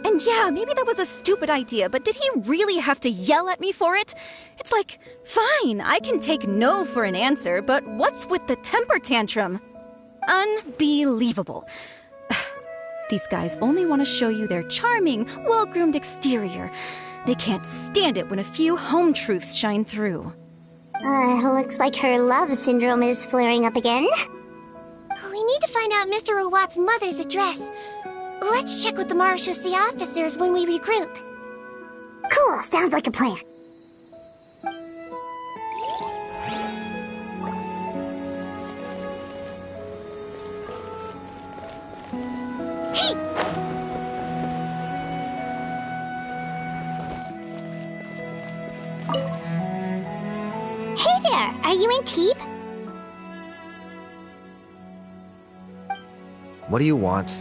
And yeah, maybe that was a stupid idea, but did he really have to yell at me for it? It's like, fine, I can take no for an answer, but what's with the temper tantrum? Unbelievable. These guys only want to show you their charming, well-groomed exterior. They can't stand it when a few home truths shine through. Looks like her love syndrome is flaring up again. We need to find out Mr. Rawat's mother's address. Let's check with the Marechaussee officers when we regroup. Cool, sounds like a plan. Hey! Hey there, are you in Teep? What do you want?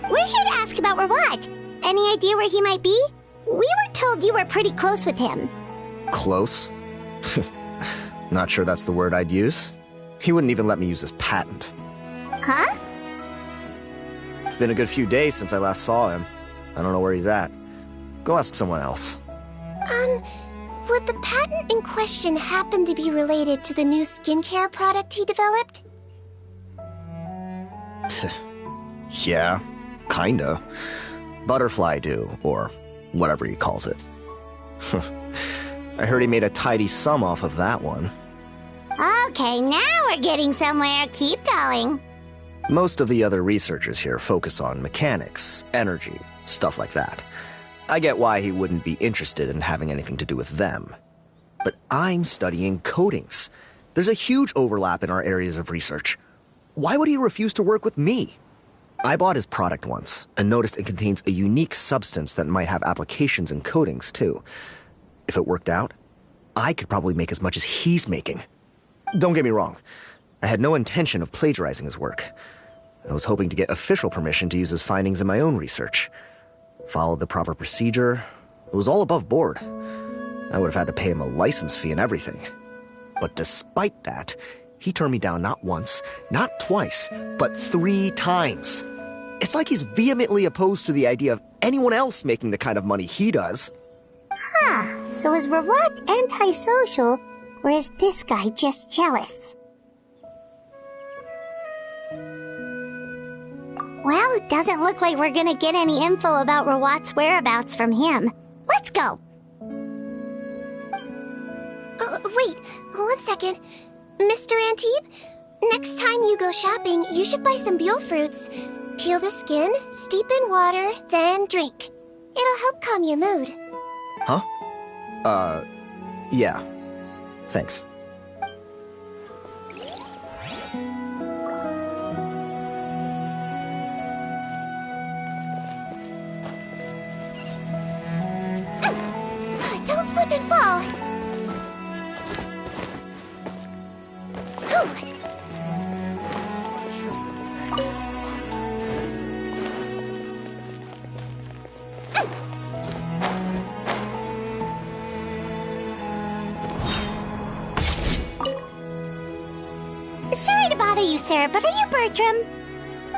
We're here to ask about Rawat. Any idea where he might be? We were told you were pretty close with him. Close? Not sure that's the word I'd use. He wouldn't even let me use his patent. Huh? It's been a good few days since I last saw him. I don't know where he's at. Go ask someone else. Would the patent in question happen to be related to the new skincare product he developed? Yeah, kinda. Butterfly do, or whatever he calls it. I heard he made a tidy sum off of that one. Okay, now we're getting somewhere. Keep going. Most of the other researchers here focus on mechanics, energy, stuff like that. I get why he wouldn't be interested in having anything to do with them. But I'm studying coatings. There's a huge overlap in our areas of research. Why would he refuse to work with me? I bought his product once, and noticed it contains a unique substance that might have applications in coatings, too. If it worked out, I could probably make as much as he's making. Don't get me wrong. I had no intention of plagiarizing his work. I was hoping to get official permission to use his findings in my own research. Followed the proper procedure. It was all above board. I would have had to pay him a license fee and everything. But despite that, he turned me down not once, not twice, but 3 times. It's like he's vehemently opposed to the idea of anyone else making the kind of money he does. Huh, so is Rawat antisocial, or is this guy just jealous? Well, it doesn't look like we're gonna get any info about Rawat's whereabouts from him. Let's go! Wait, 1 second. Mr. Antibes, next time you go shopping, you should buy some Buell fruits. Peel the skin, steep in water, then drink. It'll help calm your mood. Huh? Yeah. Thanks. Don't slip and fall. Sorry to bother you, sir, but are you Bertram?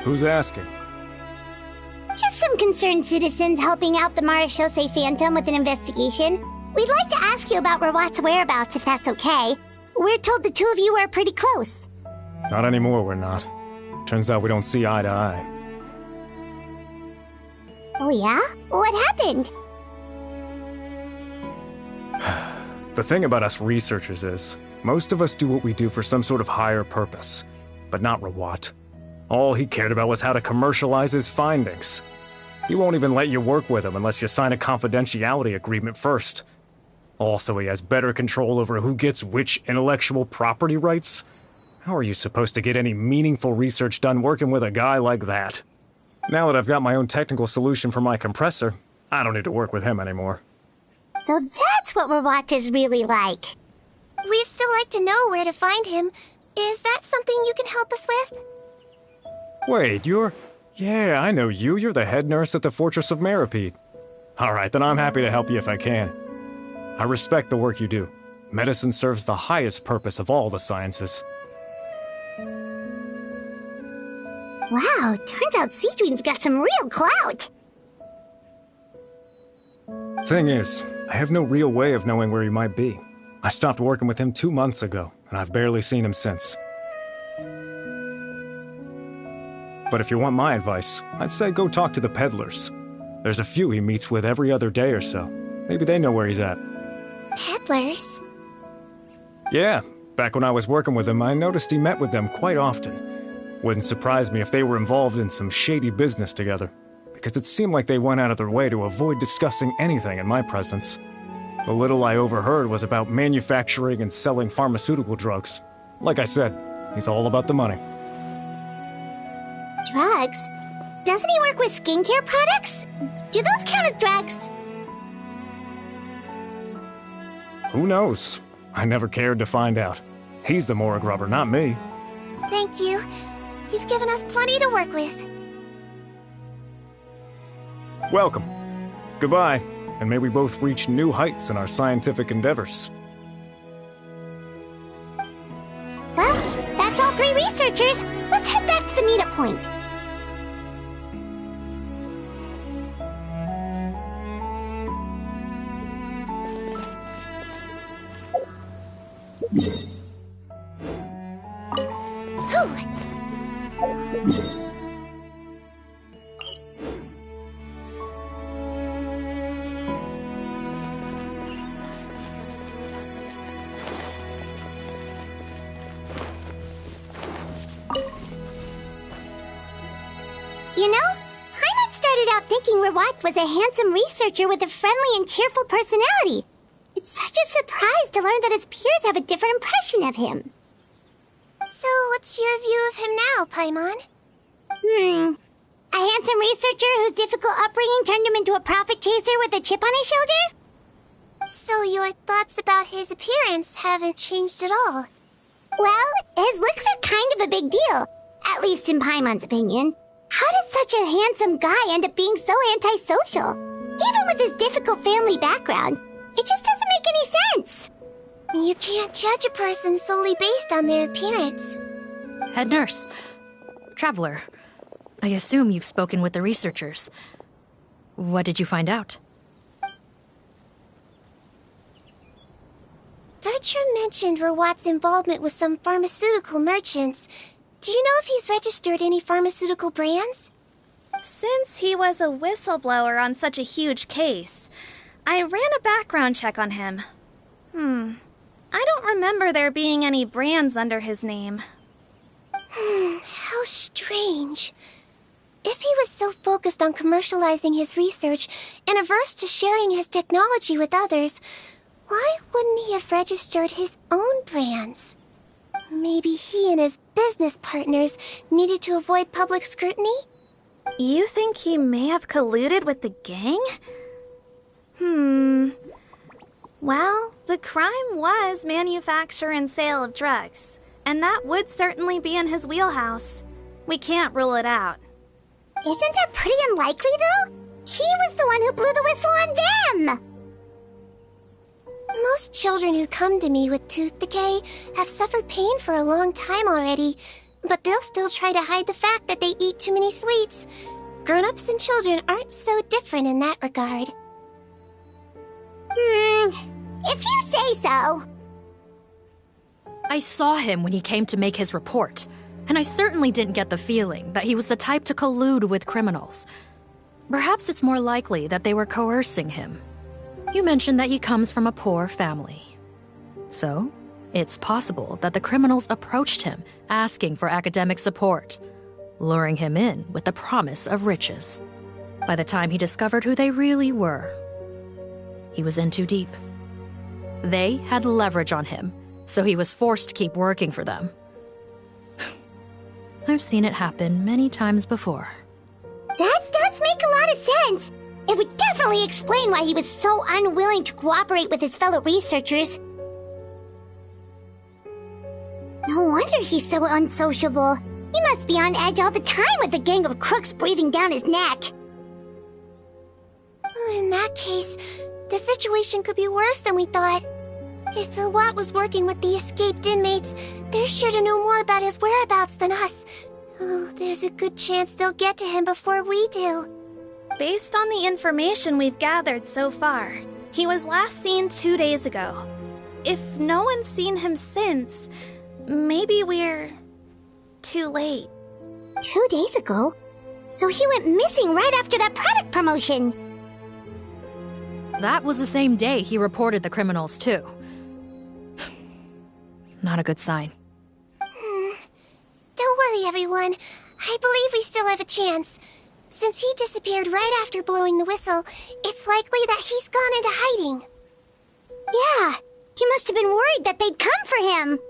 Who's asking? Just some concerned citizens helping out the Marechaussee Phantom with an investigation. We'd like to ask you about Rawat's whereabouts, if that's okay. We're told the two of you are pretty close. Not anymore, we're not. Turns out we don't see eye to eye. Oh yeah? What happened? The thing about us researchers is, most of us do what we do for some sort of higher purpose. But not Rawat. All he cared about was how to commercialize his findings. He won't even let you work with him unless you sign a confidentiality agreement first. Also, he has better control over who gets which intellectual property rights. How are you supposed to get any meaningful research done working with a guy like that? Now that I've got my own technical solution for my compressor, I don't need to work with him anymore. So that's what Rawat is really like. We'd still like to know where to find him. Is that something you can help us with? Wait, you're... Yeah, I know you. You're the head nurse at the Fortress of Meripede. Alright, then I'm happy to help you if I can. I respect the work you do. Medicine serves the highest purpose of all the sciences. Wow, turns out Sigewinne's got some real clout. Thing is, I have no real way of knowing where he might be. I stopped working with him 2 months ago, and I've barely seen him since. But if you want my advice, I'd say go talk to the peddlers. There's a few he meets with every other day or so. Maybe they know where he's at. Peddlers? Yeah, back when I was working with him, I noticed he met with them quite often. Wouldn't surprise me if they were involved in some shady business together, because it seemed like they went out of their way to avoid discussing anything in my presence. The little I overheard was about manufacturing and selling pharmaceutical drugs. Like I said, he's all about the money. Drugs? Doesn't he work with skincare products? Do those count as drugs? Who knows? I never cared to find out. He's the morgue rubber, not me. Thank you. You've given us plenty to work with. Welcome. Goodbye, and may we both reach new heights in our scientific endeavors. Well, that's all 3 researchers. Let's head back to the meetup point. You know, Paimon started out thinking Rawat was a handsome researcher with a friendly and cheerful personality. It's such a surprise to learn that his peers have a different impression of him. So, what's your view of him now, Paimon? A handsome researcher whose difficult upbringing turned him into a profit chaser with a chip on his shoulder? So your thoughts about his appearance haven't changed at all? Well, his looks are kind of a big deal, at least in Paimon's opinion. How did such a handsome guy end up being so antisocial? Even with his difficult family background, it just doesn't make any sense. You can't judge a person solely based on their appearance. Head nurse. Traveler. I assume you've spoken with the researchers. What did you find out? Bertram mentioned Rawat's involvement with some pharmaceutical merchants. Do you know if he's registered any pharmaceutical brands? Since he was a whistleblower on such a huge case, I ran a background check on him. I don't remember there being any brands under his name. How strange. If he was so focused on commercializing his research and averse to sharing his technology with others, why wouldn't he have registered his own brands? Maybe he and his business partners needed to avoid public scrutiny? You think he may have colluded with the gang? Well, the crime was manufacture and sale of drugs, and that would certainly be in his wheelhouse. We can't rule it out. Isn't that pretty unlikely, though? He was the one who blew the whistle on them! Most children who come to me with tooth decay have suffered pain for a long time already, but they'll still try to hide the fact that they eat too many sweets. Grown-ups and children aren't so different in that regard. If you say so. I saw him when he came to make his report, and I certainly didn't get the feeling that he was the type to collude with criminals. Perhaps it's more likely that they were coercing him. You mentioned that he comes from a poor family. So, it's possible that the criminals approached him asking for academic support, luring him in with the promise of riches. By the time he discovered who they really were, he was in too deep. They had leverage on him, so he was forced to keep working for them. I've seen it happen many times before. That does make a lot of sense. It would definitely explain why he was so unwilling to cooperate with his fellow researchers. No wonder he's so unsociable. He must be on edge all the time with a gang of crooks breathing down his neck. In that case, the situation could be worse than we thought. If Rawat was working with the escaped inmates, they're sure to know more about his whereabouts than us. Oh, there's a good chance they'll get to him before we do. Based on the information we've gathered so far, he was last seen 2 days ago. If no one's seen him since, maybe we're too late. 2 days ago? So he went missing right after that product promotion. That was the same day he reported the criminals, too. Not a good sign. Don't worry, everyone. I believe we still have a chance. Since he disappeared right after blowing the whistle, it's likely that he's gone into hiding. Yeah, he must have been worried that they'd come for him.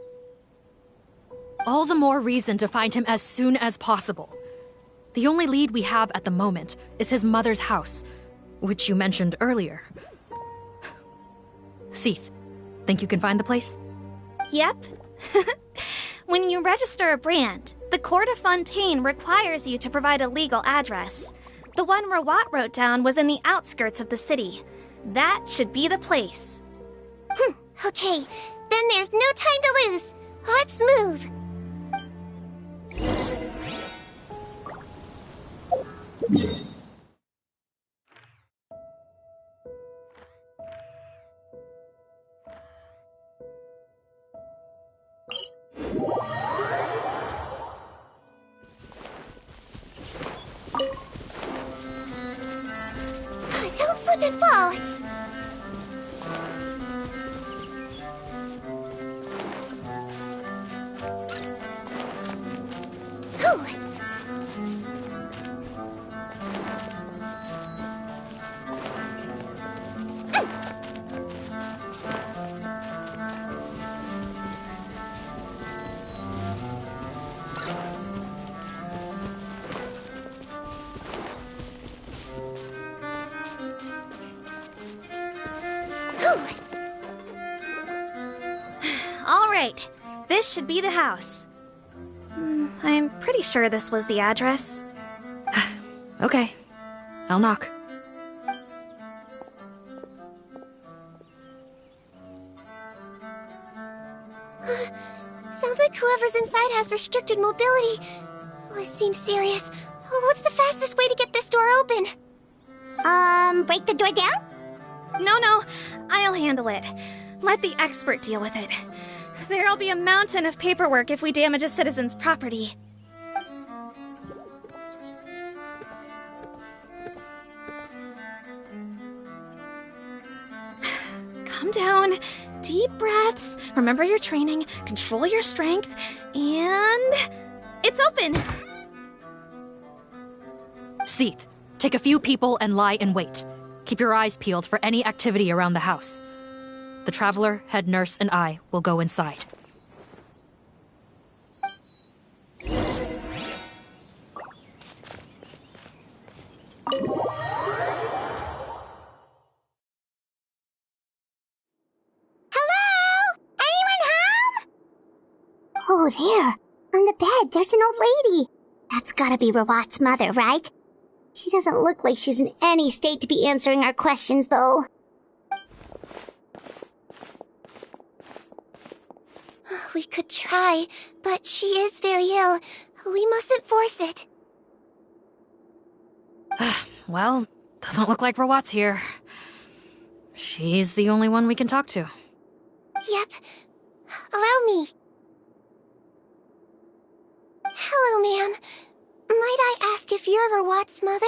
All the more reason to find him as soon as possible. The only lead we have at the moment is his mother's house, which you mentioned earlier. Seath, think you can find the place? Yep. When you register a brand, the Court of Fontaine requires you to provide a legal address. The one Rawat wrote down was in the outskirts of the city. That should be the place. Okay, then there's no time to lose. Let's move. Don't slip and fall. All right, this should be the house. I'm pretty sure this was the address. Okay, I'll knock. Sounds like whoever's inside has restricted mobility. Oh, it seems serious. Oh, what's the fastest way to get this door open? Break the door down? No, I'll handle it. Let the expert deal with it. There'll be a mountain of paperwork if we damage a citizen's property. Calm down. Deep breaths. Remember your training. Control your strength. And... it's open! Seath, take a few people and lie in wait. Keep your eyes peeled for any activity around the house. The Traveler, head nurse, and I will go inside. Oh, there. On the bed, there's an old lady. That's gotta be Rawat's mother, right? She doesn't look like she's in any state to be answering our questions, though. We could try, but she is very ill. We mustn't force it. Well, doesn't look like Rawat's here. She's the only one we can talk to. Yep. Allow me. Hello, ma'am. Might I ask if you're Rawat's mother?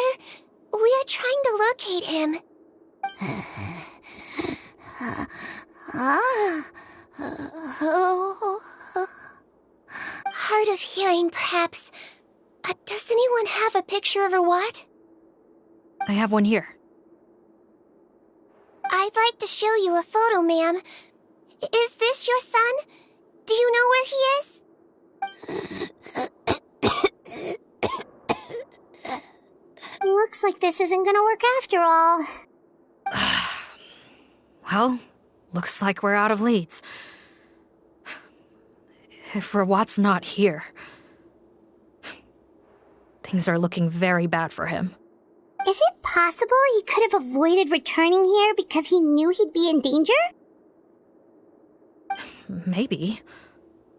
We are trying to locate him. Hard of hearing, perhaps. Does anyone have a picture of Rawat? I have one here. I'd like to show you a photo, ma'am. Is this your son? Do you know where he is? Looks like this isn't gonna work after all. Well, looks like we're out of leads. If Rawat's not here, things are looking very bad for him. Is it possible he could have avoided returning here because he knew he'd be in danger? Maybe.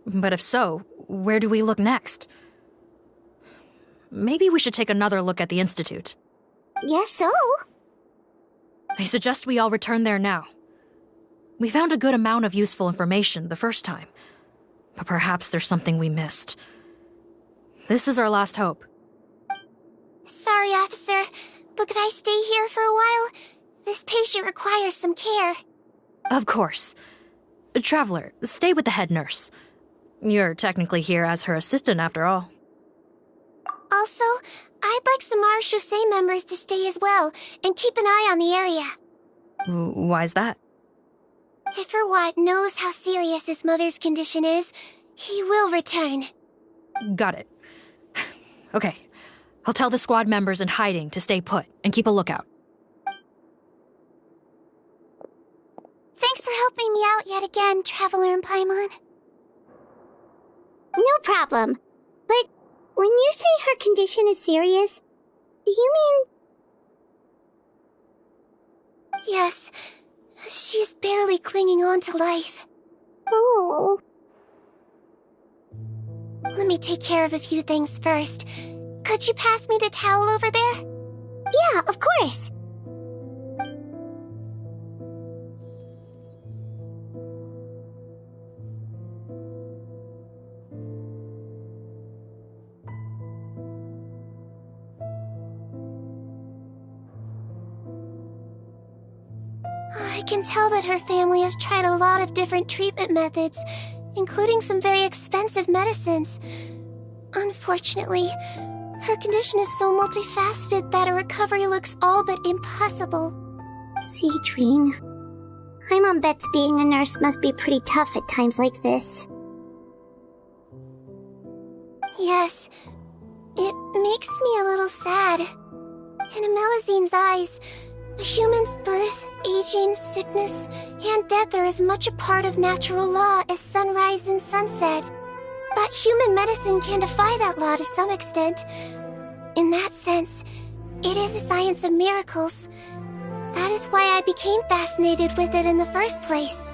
But if so, where do we look next? Maybe we should take another look at the Institute. Yes, so. I suggest we all return there now. We found a good amount of useful information the first time, but perhaps there's something we missed. This is our last hope. Sorry, officer, but could I stay here for a while? This patient requires some care. Of course. Traveler, stay with the head nurse. You're technically here as her assistant after all. Also, I'd like some Marechaussee members to stay as well, and keep an eye on the area. Why's that? If Rawat knows how serious his mother's condition is, he will return. Got it. Okay. I'll tell the squad members in hiding to stay put and keep a lookout. Thanks for helping me out yet again, Traveler and Paimon. No problem. But when you say her condition is serious, do you mean... Yes. She's barely clinging on to life. Oh. Let me take care of a few things first. Could you pass me the towel over there? Yeah, of course. I can tell that her family has tried a lot of different treatment methods, including some very expensive medicines. Unfortunately, her condition is so multifaceted that a recovery looks all but impossible. Sigewinne. My mom bets being a nurse must be pretty tough at times like this. Yes, it makes me a little sad. In Amelazine's eyes, a human's birth, aging, sickness, and death are as much a part of natural law as sunrise and sunset. But human medicine can defy that law to some extent. In that sense, it is a science of miracles. That is why I became fascinated with it in the first place.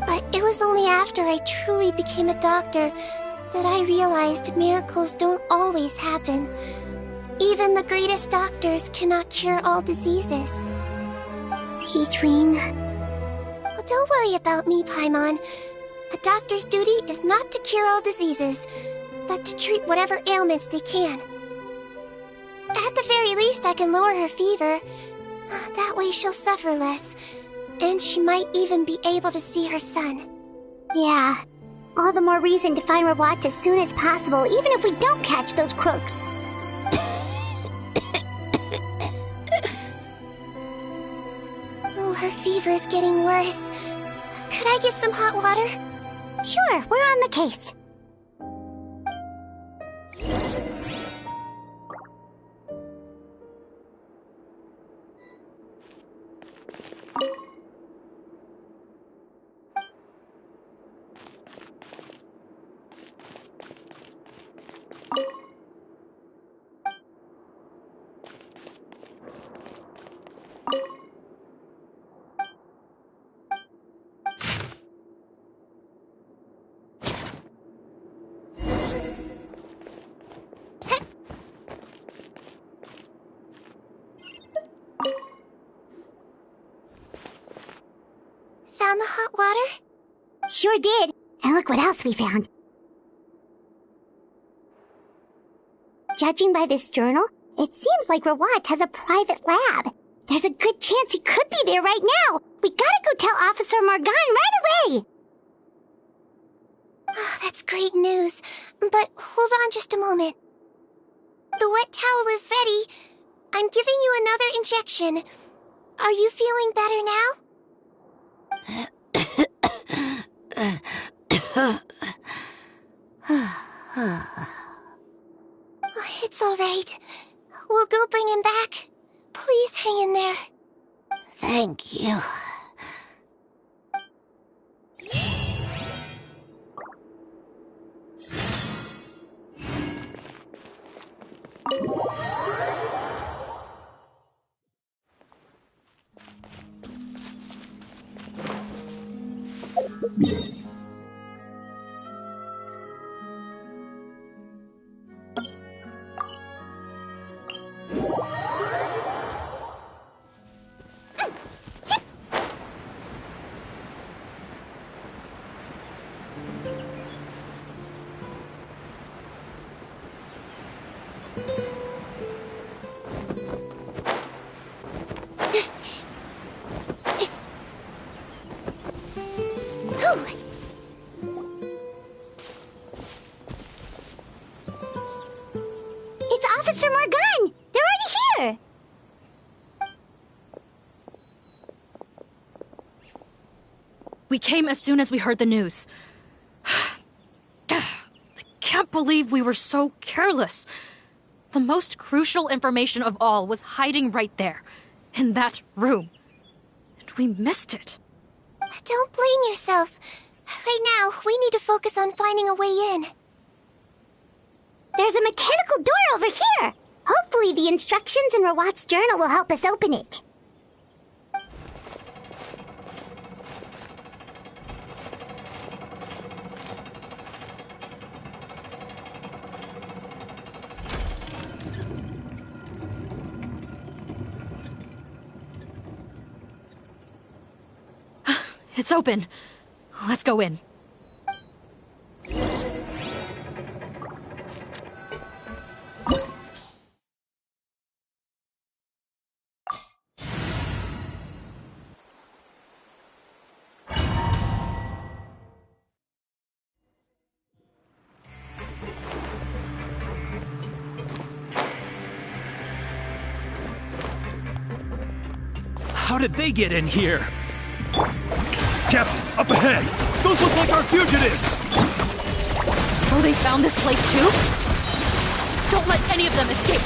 But it was only after I truly became a doctor that I realized miracles don't always happen. Even the greatest doctors cannot cure all diseases. Sigewinne. Well, don't worry about me, Paimon. A doctor's duty is not to cure all diseases, but to treat whatever ailments they can. At the very least, I can lower her fever. That way she'll suffer less, and she might even be able to see her son. Yeah. All the more reason to find Rawat as soon as possible, even if we don't catch those crooks. Oh, her fever is getting worse. Could I get some hot water? Sure, we're on the case. Found the hot water? Sure did. And look what else we found. Judging by this journal, it seems like Rawat has a private lab. There's a good chance he could be there right now. We gotta go tell Officer Morgan right away. Oh, that's great news. But hold on just a moment. The wet towel is ready. I'm giving you another injection. Are you feeling better now? It's all right. We'll go bring him back. Please hang in there. Thank you. It's Officer Morgan! They're already here! We came as soon as we heard the news. I can't believe we were so careless. The most crucial information of all was hiding right there, in that room. And we missed it. Don't blame yourself. Right now, we need to focus on finding a way in. There's a mechanical door over here! Hopefully the instructions in Rawat's journal will help us open it. It's open. Let's go in. How did they get in here? Captain, up ahead! Those look like our fugitives! So they found this place too? Don't let any of them escape!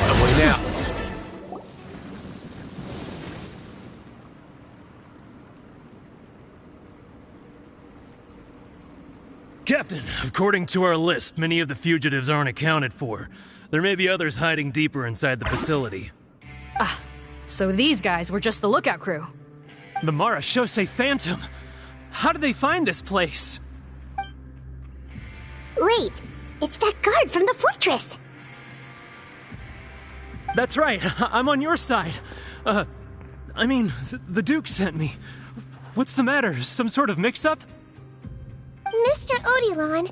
I'm way now. Captain, according to our list, many of the fugitives aren't accounted for. There may be others hiding deeper inside the facility. Ah, so these guys were just the lookout crew. The Marashose Phantom! How did they find this place? Wait, it's that guard from the fortress! That's right, I'm on your side. The Duke sent me. What's the matter? Some sort of mix-up? Mr. Odilon,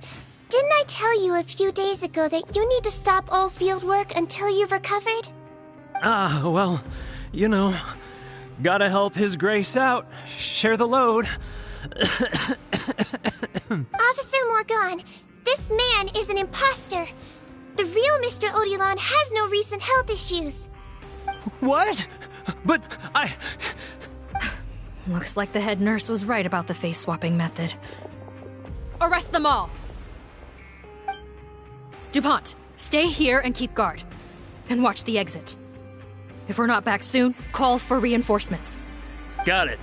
didn't I tell you a few days ago that you need to stop all field work until you've recovered? Well, you know, gotta help His Grace out. Share the load. Officer Morgan, this man is an imposter. The real Mr. Odilon has no recent health issues. What? But I... Looks like the head nurse was right about the face-swapping method. Arrest them all! DuPont, stay here and keep guard. And watch the exit. If we're not back soon, call for reinforcements. Got it.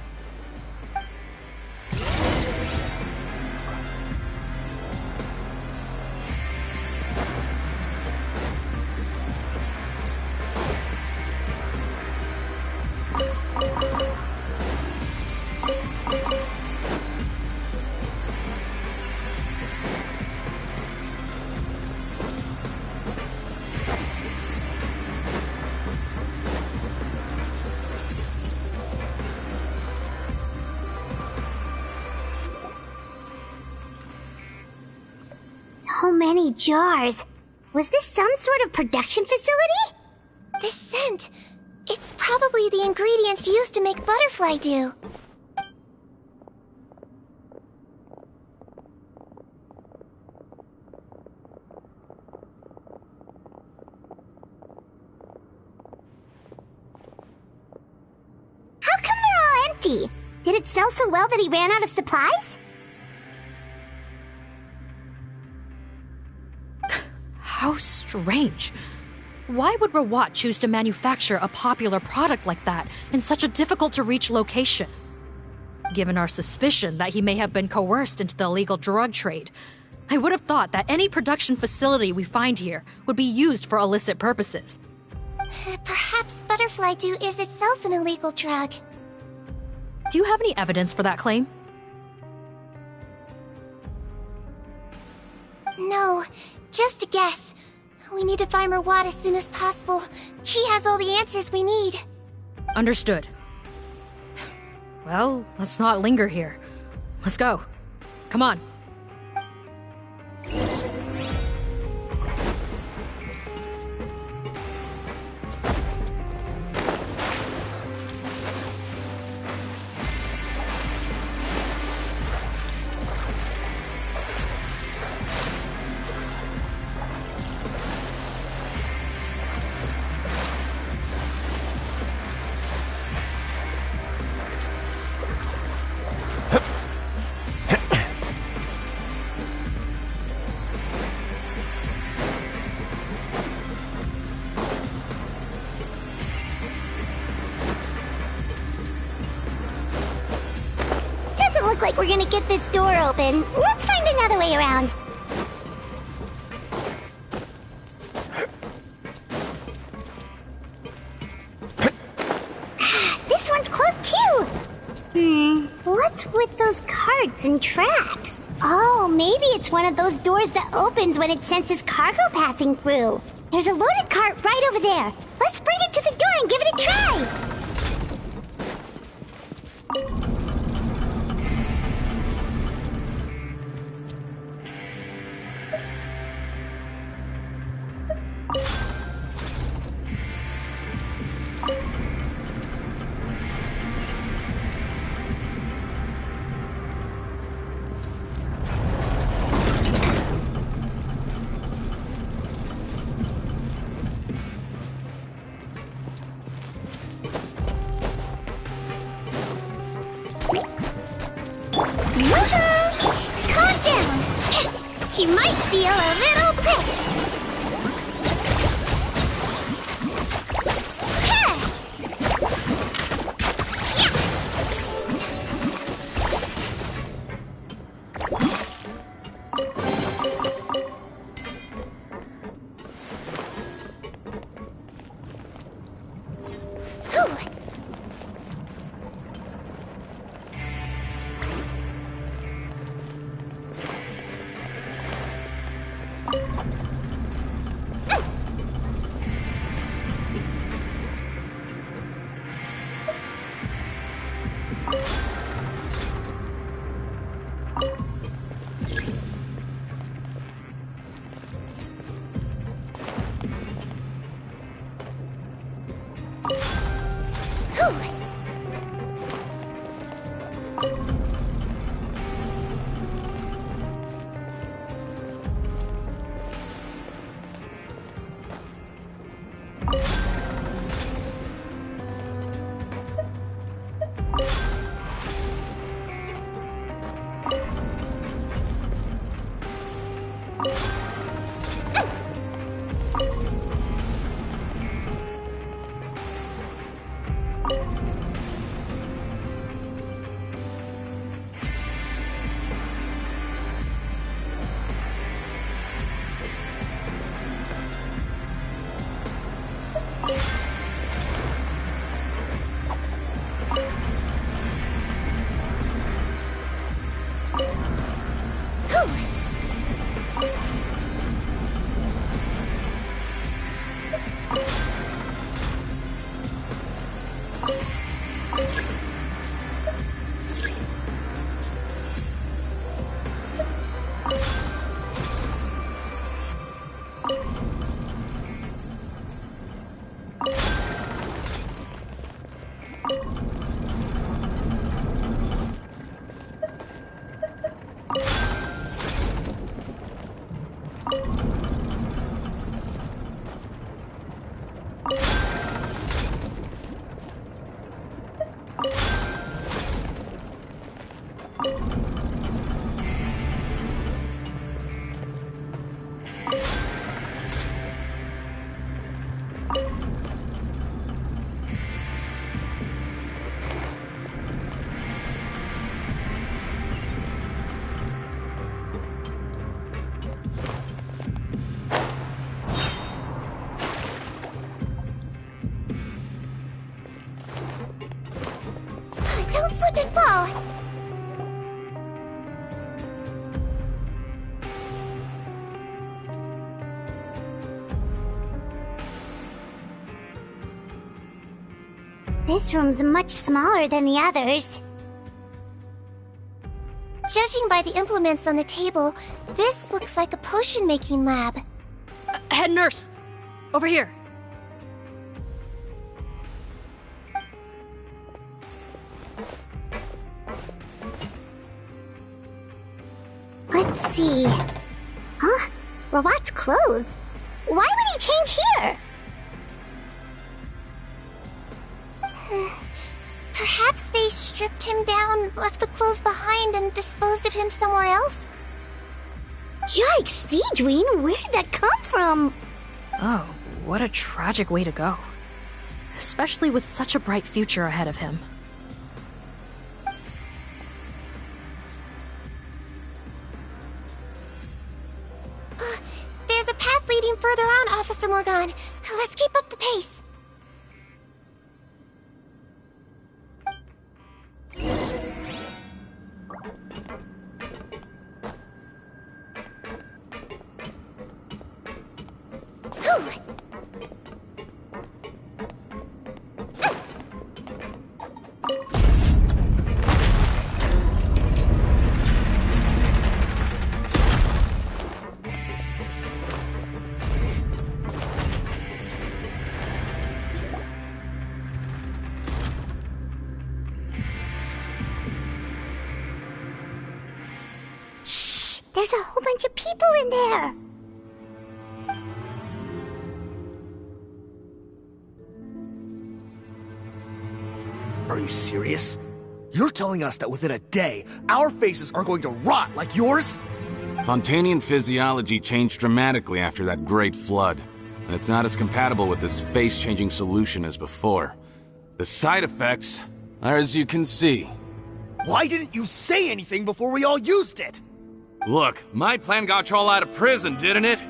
So many jars. Was this some sort of production facility? This scent. It's probably the ingredients used to make butterfly dew. How come they're all empty? Did it sell so well that he ran out of supplies? How strange. Why would Rawat choose to manufacture a popular product like that in such a difficult-to-reach location? Given our suspicion that he may have been coerced into the illegal drug trade, I would have thought that any production facility we find here would be used for illicit purposes. Perhaps butterfly dew is itself an illegal drug. Do you have any evidence for that claim? No, just a guess. We need to find Merwad as soon as possible. He has all the answers we need. Understood. Well, let's not linger here. Let's go. Come on. Look like we're gonna get this door open. Let's find another way around. This one's closed too. What's with those carts and tracks? Oh, maybe it's one of those doors that opens when it senses cargo passing through. There's a loaded cart right over there. Let's bring it to the door and give it a try. Calm down. He might feel a little prick. go! This room's much smaller than the others. Judging by the implements on the table, this looks like a potion-making lab. Head nurse! Over here. Let's see. Huh? Robot's clothes? Why would he change here? Perhaps they stripped him down, left the clothes behind, and disposed of him somewhere else? Yikes, Sigewinne, where did that come from? Oh, what a tragic way to go. Especially with such a bright future ahead of him. There's a path leading further on, Officer Morgan. Let's keep up the pace. There's a whole bunch of people in there. Are you serious? You're telling us that within a day, our faces are going to rot like yours? Fontanian physiology changed dramatically after that great flood, and it's not as compatible with this face-changing solution as before. The side effects are as you can see. Why didn't you say anything before we all used it? Look, my plan got you all out of prison, didn't it?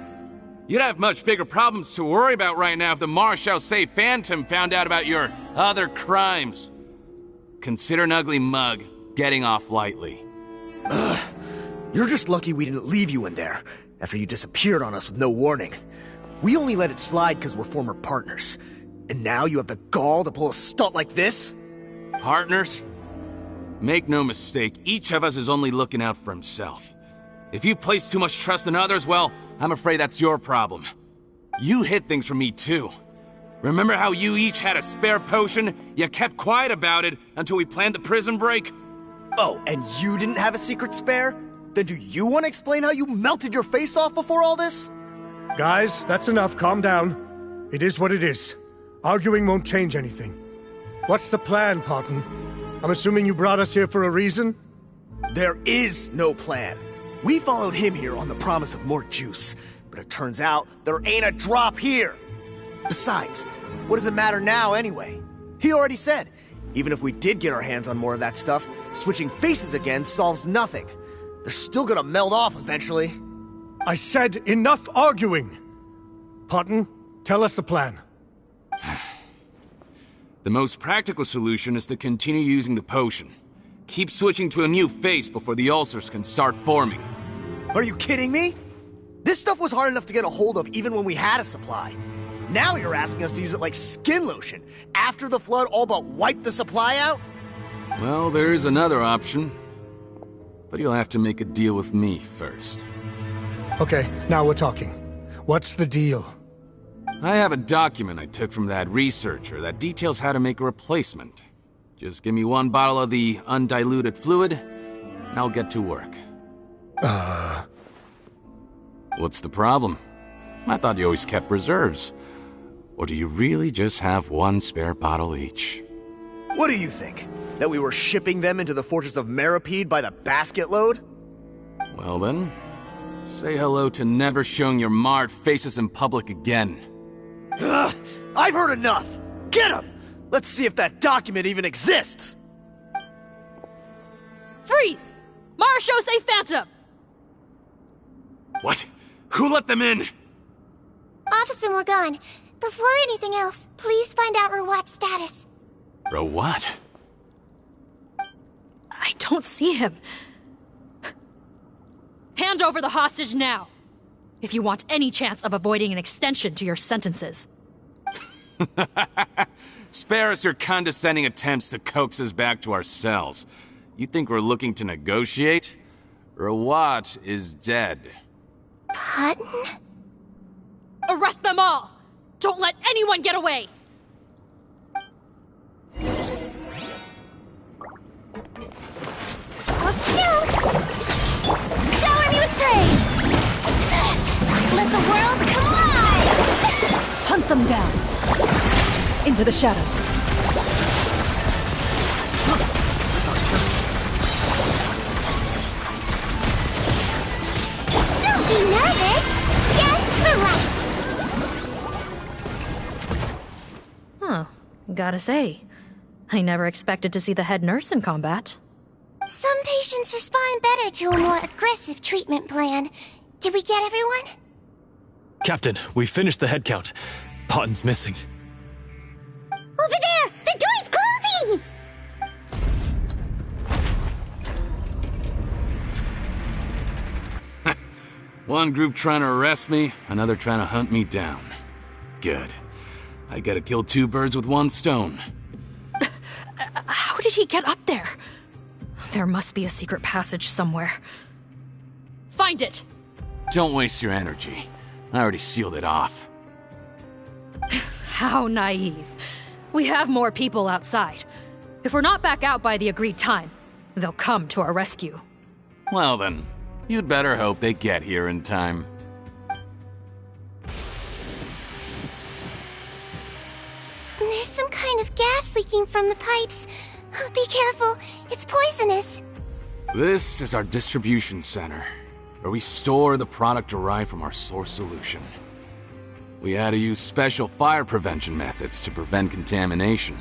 You'd have much bigger problems to worry about right now if the Marechaussee Phantom found out about your other crimes. Consider an ugly mug getting off lightly. Ugh. You're just lucky we didn't leave you in there after you disappeared on us with no warning. We only let it slide because we're former partners. And now you have the gall to pull a stunt like this? Partners? Make no mistake, each of us is only looking out for himself. If you place too much trust in others, well, I'm afraid that's your problem. You hid things from me too. Remember how you each had a spare potion? You kept quiet about it until we planned the prison break? Oh, and you didn't have a secret spare? Then do you want to explain how you melted your face off before all this? Guys, that's enough. Calm down. It is what it is. Arguing won't change anything. What's the plan, Parton? I'm assuming you brought us here for a reason? There is no plan. We followed him here on the promise of more juice, but it turns out there ain't a drop here. Besides, what does it matter now anyway? He already said, even if we did get our hands on more of that stuff, switching faces again solves nothing. They're still gonna melt off eventually. I said enough arguing! Parton, tell us the plan. The most practical solution is to continue using the potion. Keep switching to a new face before the ulcers can start forming. Are you kidding me? This stuff was hard enough to get a hold of even when we had a supply. Now you're asking us to use it like skin lotion, after the flood all but wiped the supply out? Well, there is another option. But you'll have to make a deal with me first. Okay, now we're talking. What's the deal? I have a document I took from that researcher that details how to make a replacement. Just give me one bottle of the undiluted fluid, and I'll get to work. What's the problem? I thought you always kept reserves. Or do you really just have one spare bottle each? What do you think? That we were shipping them into the fortress of Meripede by the basket load? Well then, say hello to never showing your marred faces in public again. Ugh, I've heard enough! Get him! Let's see if that document even exists! Freeze! Marechaussee Phantom! What? Who let them in? Officer Morgan, before anything else, please find out Rawat's status. Rawat? don't see him. Hand over the hostage now, if you want any chance of avoiding an extension to your sentences. Spare us your condescending attempts to coax us back to our cells. You think we're looking to negotiate? Rawat is dead. Patton? Arrest them all! Don't let anyone get away! Hold still! Shower me with praise! Let the world come alive! Hunt them down! Into the shadows. Don't be nervous! Just relax! Huh. Gotta say, I never expected to see the head nurse in combat. Some patients respond better to a more aggressive treatment plan. Did we get everyone? Captain, we finished the head count. Potten's missing. Over there! The door's closing! One group trying to arrest me, another trying to hunt me down. Good. I gotta kill two birds with one stone. How did he get up there? There must be a secret passage somewhere. Find it! Don't waste your energy. I already sealed it off. How naive. We have more people outside. If we're not back out by the agreed time, they'll come to our rescue. Well then, you'd better hope they get here in time. There's some kind of gas leaking from the pipes. Be careful, it's poisonous. This is our distribution center, where we store the product derived from our source solution. We had to use special fire prevention methods to prevent contamination.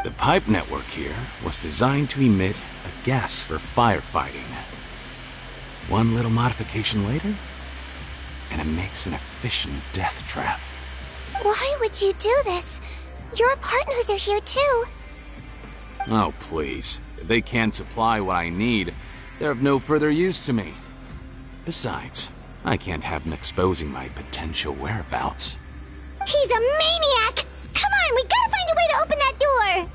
The pipe network here was designed to emit a gas for firefighting. One little modification later, and it makes an efficient death trap. Why would you do this? Your partners are here too. Oh, please. If they can't supply what I need, they're of no further use to me. Besides, I can't have them exposing my potential whereabouts. He's a maniac! Come on, we gotta find a way to open that door!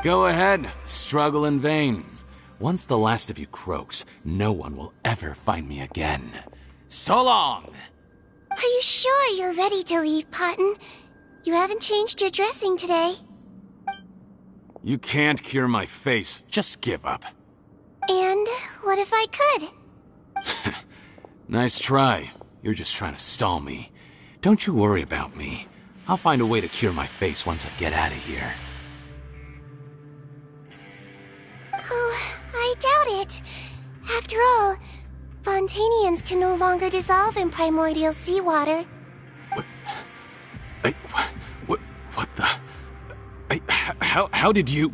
Go ahead, struggle in vain. Once the last of you croaks, no one will ever find me again. So long! Are you sure you're ready to leave, Patton? You haven't changed your dressing today. You can't cure my face, just give up. And what if I could? Nice try. You're just trying to stall me. Don't you worry about me. I'll find a way to cure my face once I get out of here. Oh, I doubt it. After all, Fontanians can no longer dissolve in primordial seawater. What the... How did you...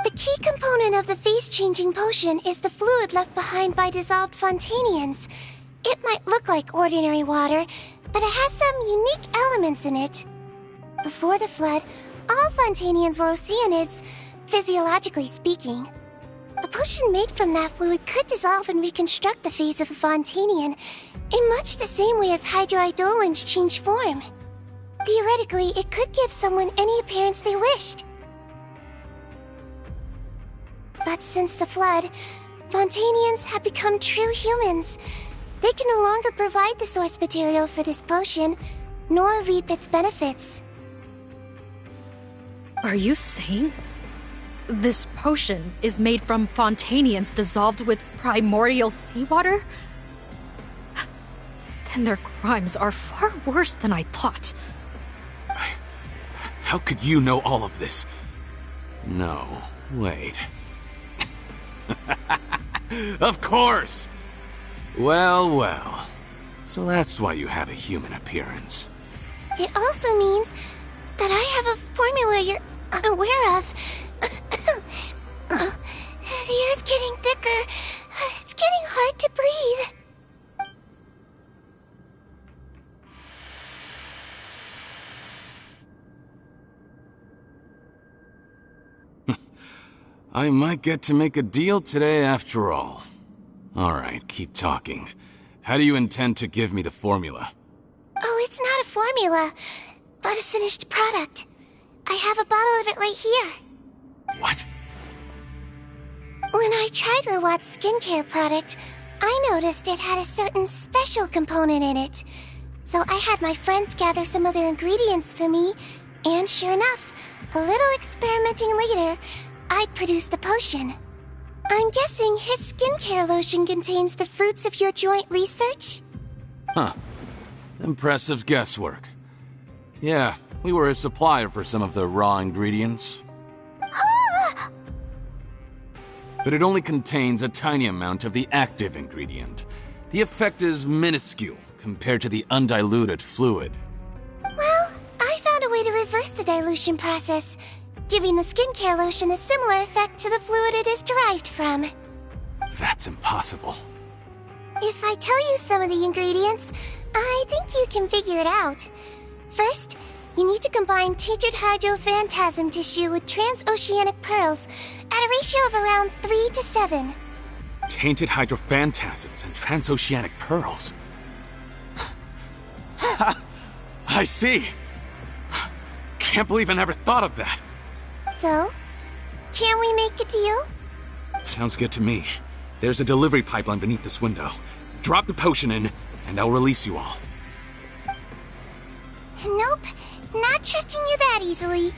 The key component of the face-changing potion is the fluid left behind by dissolved Fontanians. It might look like ordinary water, but it has some unique elements in it. Before the flood, all Fontanians were oceanids, physiologically speaking. A potion made from that fluid could dissolve and reconstruct the face of a Fontanian in much the same way as hydroidolins change form. Theoretically, it could give someone any appearance they wished. But since the flood, Fontanians have become true humans. They can no longer provide the source material for this potion, nor reap its benefits. Are you saying this potion is made from Fontanians dissolved with primordial seawater? Then their crimes are far worse than I thought. How could you know all of this? No, wait. Of course! Well. So that's why you have a human appearance. It also means that I have a formula you're unaware of. The air's getting thicker. It's getting hard to breathe. I might get to make a deal today after all. Alright, keep talking. How do you intend to give me the formula? Oh, it's not a formula, but a finished product. I have a bottle of it right here. What? When I tried Rawat's skincare product, I noticed it had a certain special component in it. So I had my friends gather some other ingredients for me, and sure enough, a little experimenting later, I produced the potion. I'm guessing his skincare lotion contains the fruits of your joint research? Huh. Impressive guesswork. Yeah, we were a supplier for some of the raw ingredients. But it only contains a tiny amount of the active ingredient. The effect is minuscule compared to the undiluted fluid. Well, I found a way to reverse the dilution process, giving the skincare lotion a similar effect to the fluid it is derived from. That's impossible. If I tell you some of the ingredients, I think you can figure it out. First, you need to combine tainted hydrophantasm tissue with transoceanic pearls at a ratio of around 3 to 7. Tainted hydrophantasms and transoceanic pearls. I see. Can't believe I never thought of that. So, can we make a deal? Sounds good to me. There's a delivery pipeline beneath this window. Drop the potion in, and I'll release you all. Nope, not trusting you that easily.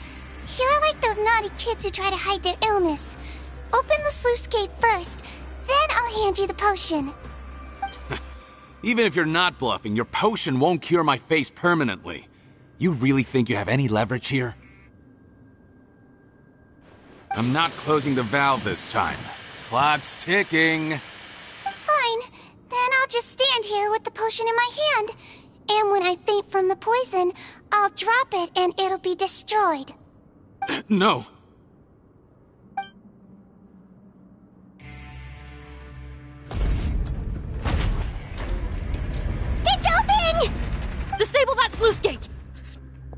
You're like those naughty kids who try to hide their illness. Open the sluice gate first, then I'll hand you the potion. Even if you're not bluffing, your potion won't cure my face permanently. You really think you have any leverage here? I'm not closing the valve this time. Clock's ticking. Fine, then I'll just stand here with the potion in my hand. And when I faint from the poison, I'll drop it and it'll be destroyed. No. It's open! Disable that sluice gate!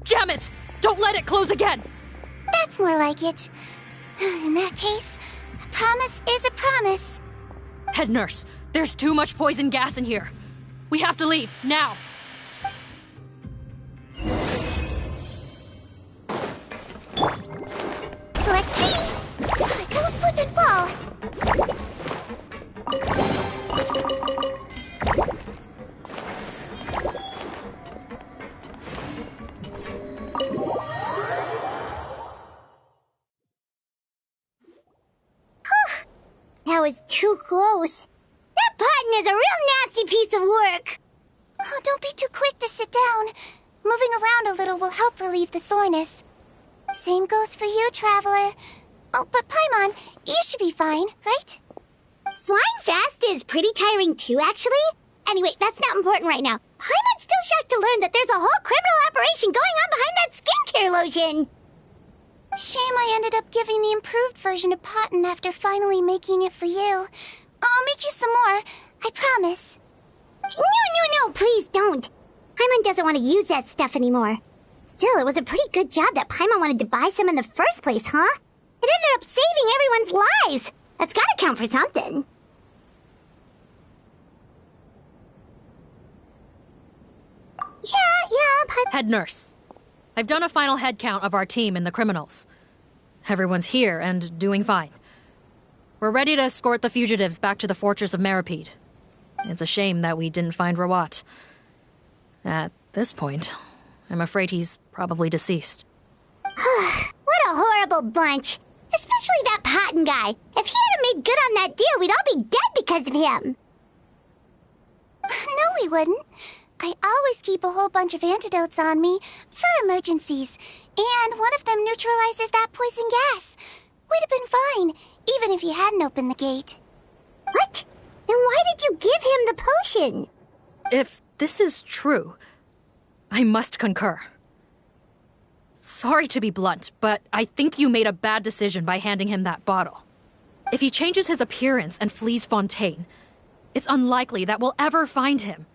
Jam it! Don't let it close again! That's more like it. In that case, a promise is a promise. Head nurse, there's too much poison gas in here. We have to leave, now! Let's see! Don't slip and fall! That was too close. That button is a real nasty piece of work. Oh, don't be too quick to sit down. Moving around a little will help relieve the soreness. Same goes for you, Traveler. Oh, but Paimon, you should be fine, right? Flying fast is pretty tiring too, actually. Anyway, that's not important right now. Paimon's still shocked to learn that there's a whole criminal operation going on behind that skincare lotion. Shame I ended up giving the improved version to Potton after finally making it for you. I'll make you some more, I promise. No, please don't. Paimon doesn't want to use that stuff anymore. Still, it was a pretty good job that Paimon wanted to buy some in the first place, huh? It ended up saving everyone's lives. That's gotta count for something. Yeah, Head nurse, I've done a final head count of our team and the criminals. Everyone's here and doing fine. We're ready to escort the fugitives back to the fortress of Meripede. It's a shame that we didn't find Rawat. At this point, I'm afraid he's probably deceased. What a horrible bunch. Especially that Potton guy. If he hadn't made good on that deal, we'd all be dead because of him. No, we wouldn't. I always keep a whole bunch of antidotes on me for emergencies, and one of them neutralizes that poison gas. We'd have been fine, even if you hadn't opened the gate. What? Then why did you give him the potion? If this is true, I must concur. Sorry to be blunt, but I think you made a bad decision by handing him that bottle. If he changes his appearance and flees Fontaine, it's unlikely that we'll ever find him.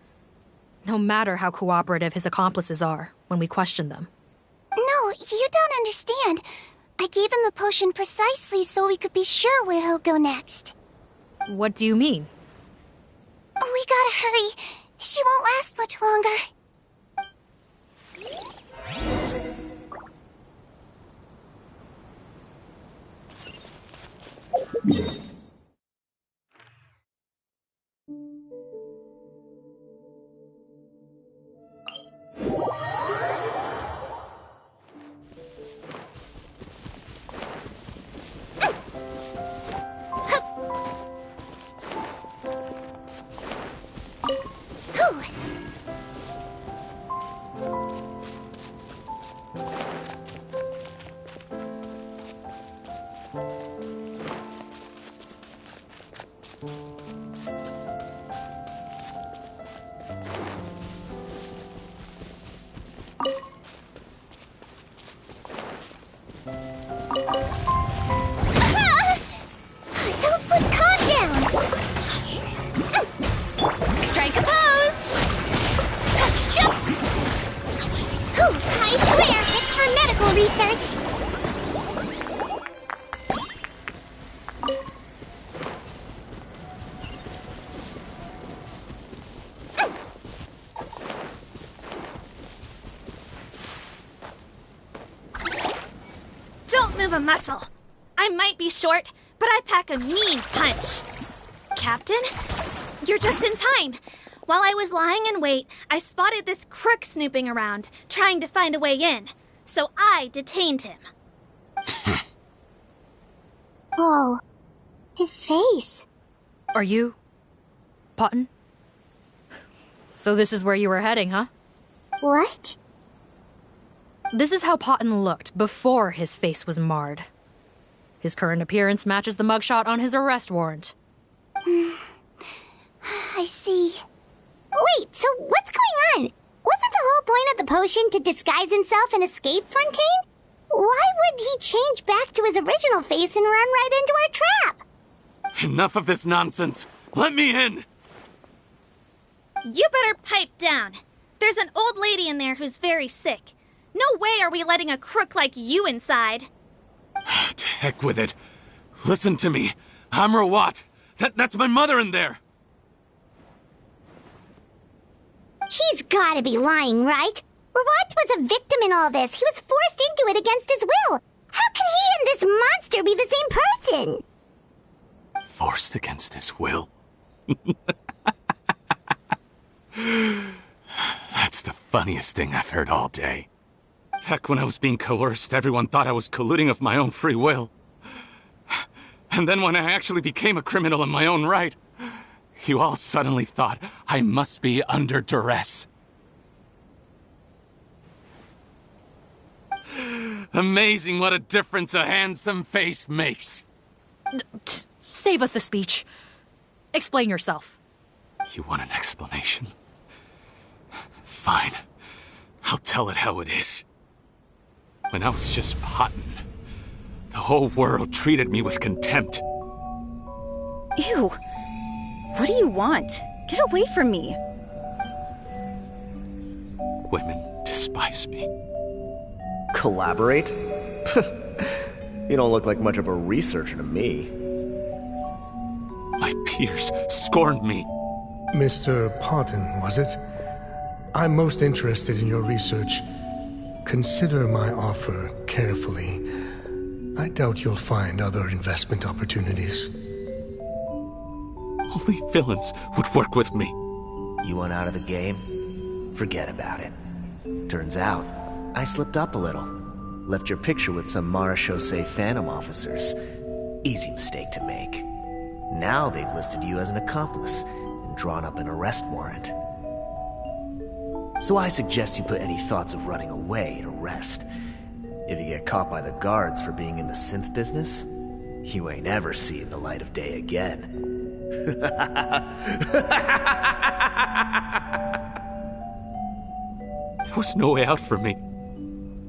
No matter how cooperative his accomplices are when we question them. No, you don't understand. I gave him the potion precisely so we could be sure where he'll go next. What do you mean? We gotta hurry. She won't last much longer. Don't slip Con down! Strike a pose! I swear it's for medical research! Don't move a muscle. I might be short, but I pack a mean punch. Captain, you're just in time. While I was lying in wait, I spotted this crook snooping around, trying to find a way in. So I detained him. Whoa. His face. Are you... Potton? So this is where you were heading, huh? What? This is how Potton looked before his face was marred. His current appearance matches the mugshot on his arrest warrant. I see. Wait, so what's going on? Wasn't the whole point of the potion to disguise himself and escape Fontaine? Why would he change back to his original face and run right into our trap? Enough of this nonsense. Let me in! You better pipe down. There's an old lady in there who's very sick. No way are we letting a crook like you inside. To heck with it. Listen to me. I'm Rawat. That's my mother in there. He's gotta be lying, right? Rawat was a victim in all this. He was forced into it against his will. How can he and this monster be the same person? Forced against his will? That's the funniest thing I've heard all day. Back when I was being coerced, everyone thought I was colluding of my own free will. And then when I actually became a criminal in my own right, you all suddenly thought I must be under duress. Amazing what a difference a handsome face makes. Save us the speech. Explain yourself. You want an explanation? Fine. I'll tell it how it is. When I was just Potton, the whole world treated me with contempt. Ew. What do you want? Get away from me. Women despise me. Collaborate? You don't look like much of a researcher to me. My peers scorned me. Mr. Potton, was it? I'm most interested in your research. Consider my offer carefully. I doubt you'll find other investment opportunities. Only villains would work with me. You want out of the game? Forget about it. Turns out, I slipped up a little. Left your picture with some Marechaussee Phantom officers. Easy mistake to make. Now they've listed you as an accomplice and drawn up an arrest warrant. So I suggest you put any thoughts of running away to rest. If you get caught by the guards for being in the synth business, you ain't ever seeing the light of day again. There was no way out for me.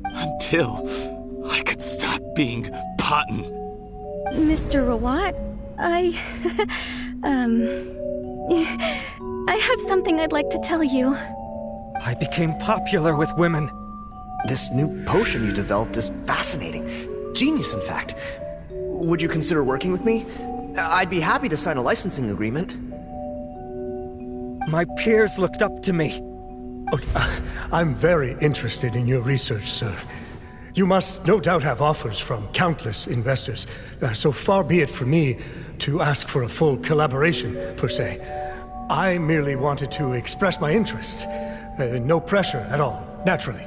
Until I could stop being Potton. Mr. Rawat, I have something I'd like to tell you. I became popular with women. This new potion you developed is fascinating. Genius, in fact. Would you consider working with me? I'd be happy to sign a licensing agreement. My peers looked up to me. I'm very interested in your research, sir. You must no doubt have offers from countless investors, so far be it from me to ask for a full collaboration, per se. I merely wanted to express my interest. No pressure at all, naturally.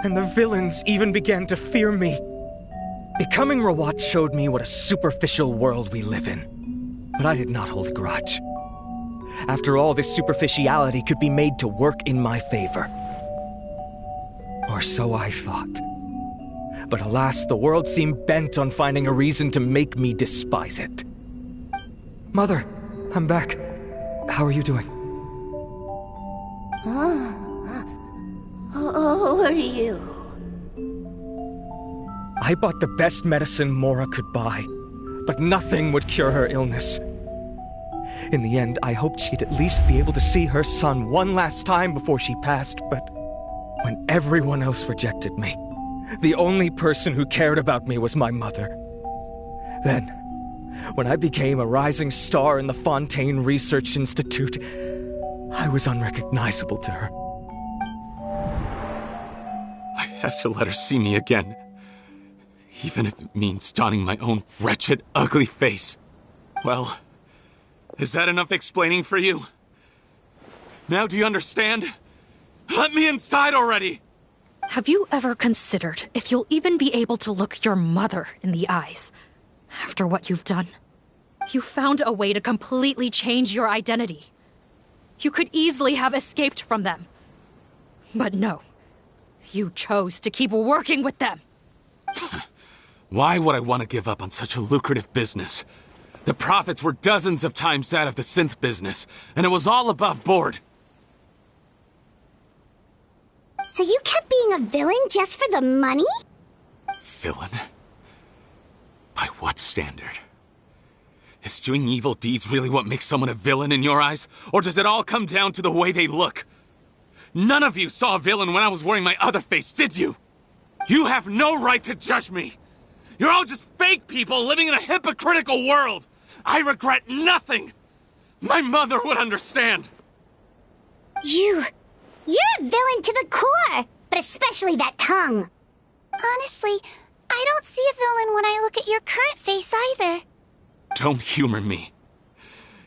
And the villains even began to fear me. Becoming Rawat showed me what a superficial world we live in. But I did not hold a grudge. After all, this superficiality could be made to work in my favor. Or so I thought. But alas, the world seemed bent on finding a reason to make me despise it. Mother, I'm back. How are you doing? Who are you? I bought the best medicine Mora could buy, but nothing would cure her illness. In the end, I hoped she'd at least be able to see her son one last time before she passed, but when everyone else rejected me, the only person who cared about me was my mother. Then, when I became a rising star in the Fontaine Research Institute, I was unrecognizable to her. I have to let her see me again. Even if it means donning my own wretched, ugly face. Well, is that enough explaining for you? Now do you understand? Let me inside already! Have you ever considered if you'll even be able to look your mother in the eyes after what you've done? You found a way to completely change your identity. You could easily have escaped from them. But no, you chose to keep working with them. Why would I want to give up on such a lucrative business? The profits were dozens of times that of the synth business, and it was all above board. So you kept being a villain just for the money? Villain? By what standard? Is doing evil deeds really what makes someone a villain in your eyes? Or does it all come down to the way they look? None of you saw a villain when I was wearing my other face, did you? You have no right to judge me! You're all just fake people living in a hypocritical world! I regret nothing! My mother would understand! You're a villain to the core! But especially that tongue! Honestly, I don't see a villain when I look at your current face either. Don't humor me.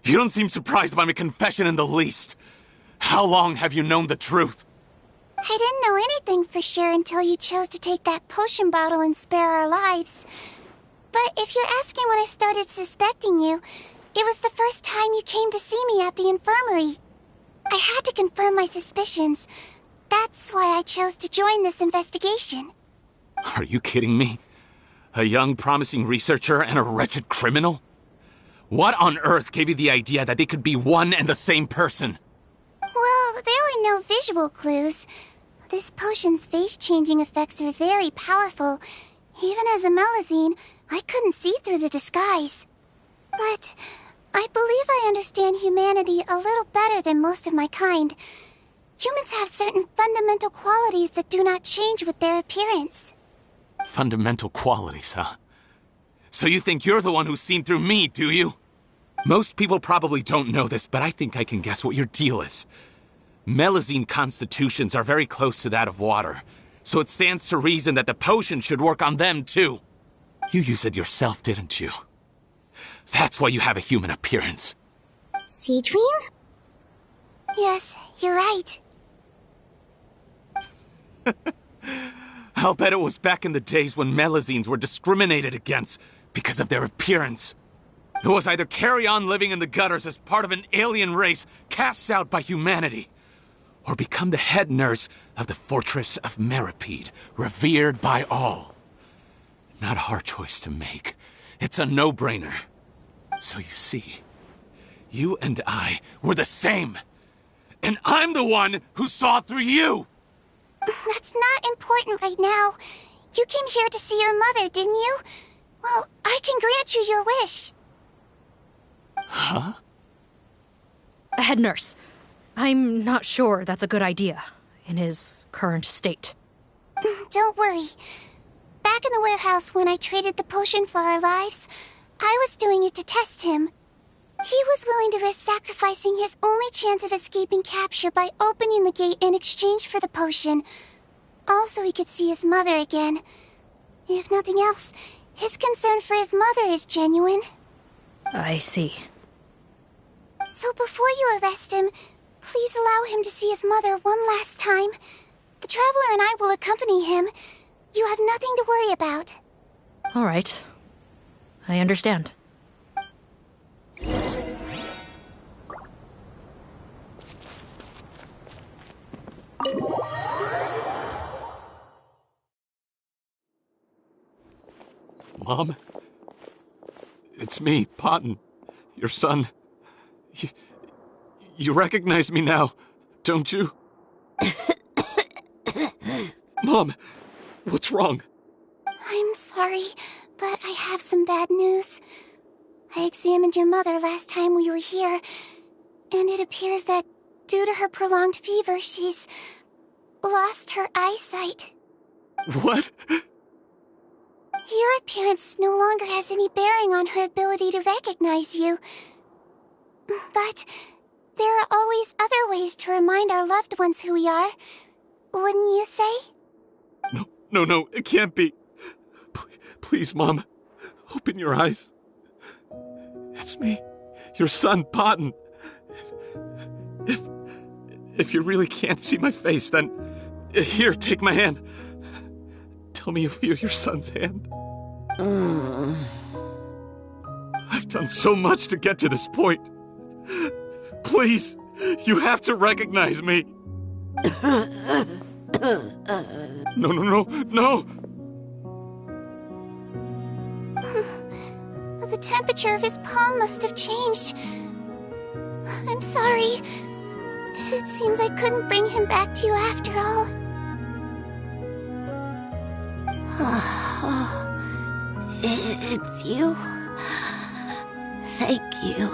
You don't seem surprised by my confession in the least. How long have you known the truth? I didn't know anything for sure until you chose to take that potion bottle and spare our lives. But if you're asking when I started suspecting you, it was the first time you came to see me at the infirmary. I had to confirm my suspicions. That's why I chose to join this investigation. Are you kidding me? A young, promising researcher and a wretched criminal? What on earth gave you the idea that they could be one and the same person? Well, there were no visual clues. This potion's face-changing effects are very powerful. Even as a Melazine, I couldn't see through the disguise. But I believe I understand humanity a little better than most of my kind. Humans have certain fundamental qualities that do not change with their appearance. Fundamental qualities, huh? So you think you're the one who's seen through me, do you? Most people probably don't know this, but I think I can guess what your deal is. Melazine constitutions are very close to that of water, so it stands to reason that the potion should work on them too. You use it yourself, didn't you? That's why you have a human appearance. Sigewinne? Yes, you're right. I'll bet it was back in the days when Melazines were discriminated against because of their appearance. It was either carry on living in the gutters as part of an alien race cast out by humanity, or become the head nurse of the fortress of Meripede, revered by all. Not a hard choice to make. It's a no-brainer. So you see, you and I were the same. And I'm the one who saw through you! That's not important right now. You came here to see your mother, didn't you? Well, I can grant you your wish. Huh? Head nurse, I'm not sure that's a good idea in his current state. Don't worry. back in the warehouse when I traded the potion for our lives, I was doing it to test him. He was willing to risk sacrificing his only chance of escaping capture by opening the gate in exchange for the potion. Also, he could see his mother again. If nothing else, his concern for his mother is genuine. I see. So before you arrest him, please allow him to see his mother one last time. The Traveler and I will accompany him. You have nothing to worry about. All right. I understand. Mom? It's me, Potton. Your son. You recognize me now, don't you? Mom, what's wrong? I'm sorry, but I have some bad news. I examined your mother last time we were here, and it appears that due to her prolonged fever, she's lost her eyesight. What? Your appearance no longer has any bearing on her ability to recognize you. But there are always other ways to remind our loved ones who we are. Wouldn't you say? No, it can't be. Please, Mom, open your eyes. It's me, your son, Potton. If you really can't see my face, then here, take my hand. Tell me you feel your son's hand. I've done so much to get to this point. Please, you have to recognize me. No. The temperature of his palm must have changed. I'm sorry. It seems I couldn't bring him back to you after all. It's you. Thank you.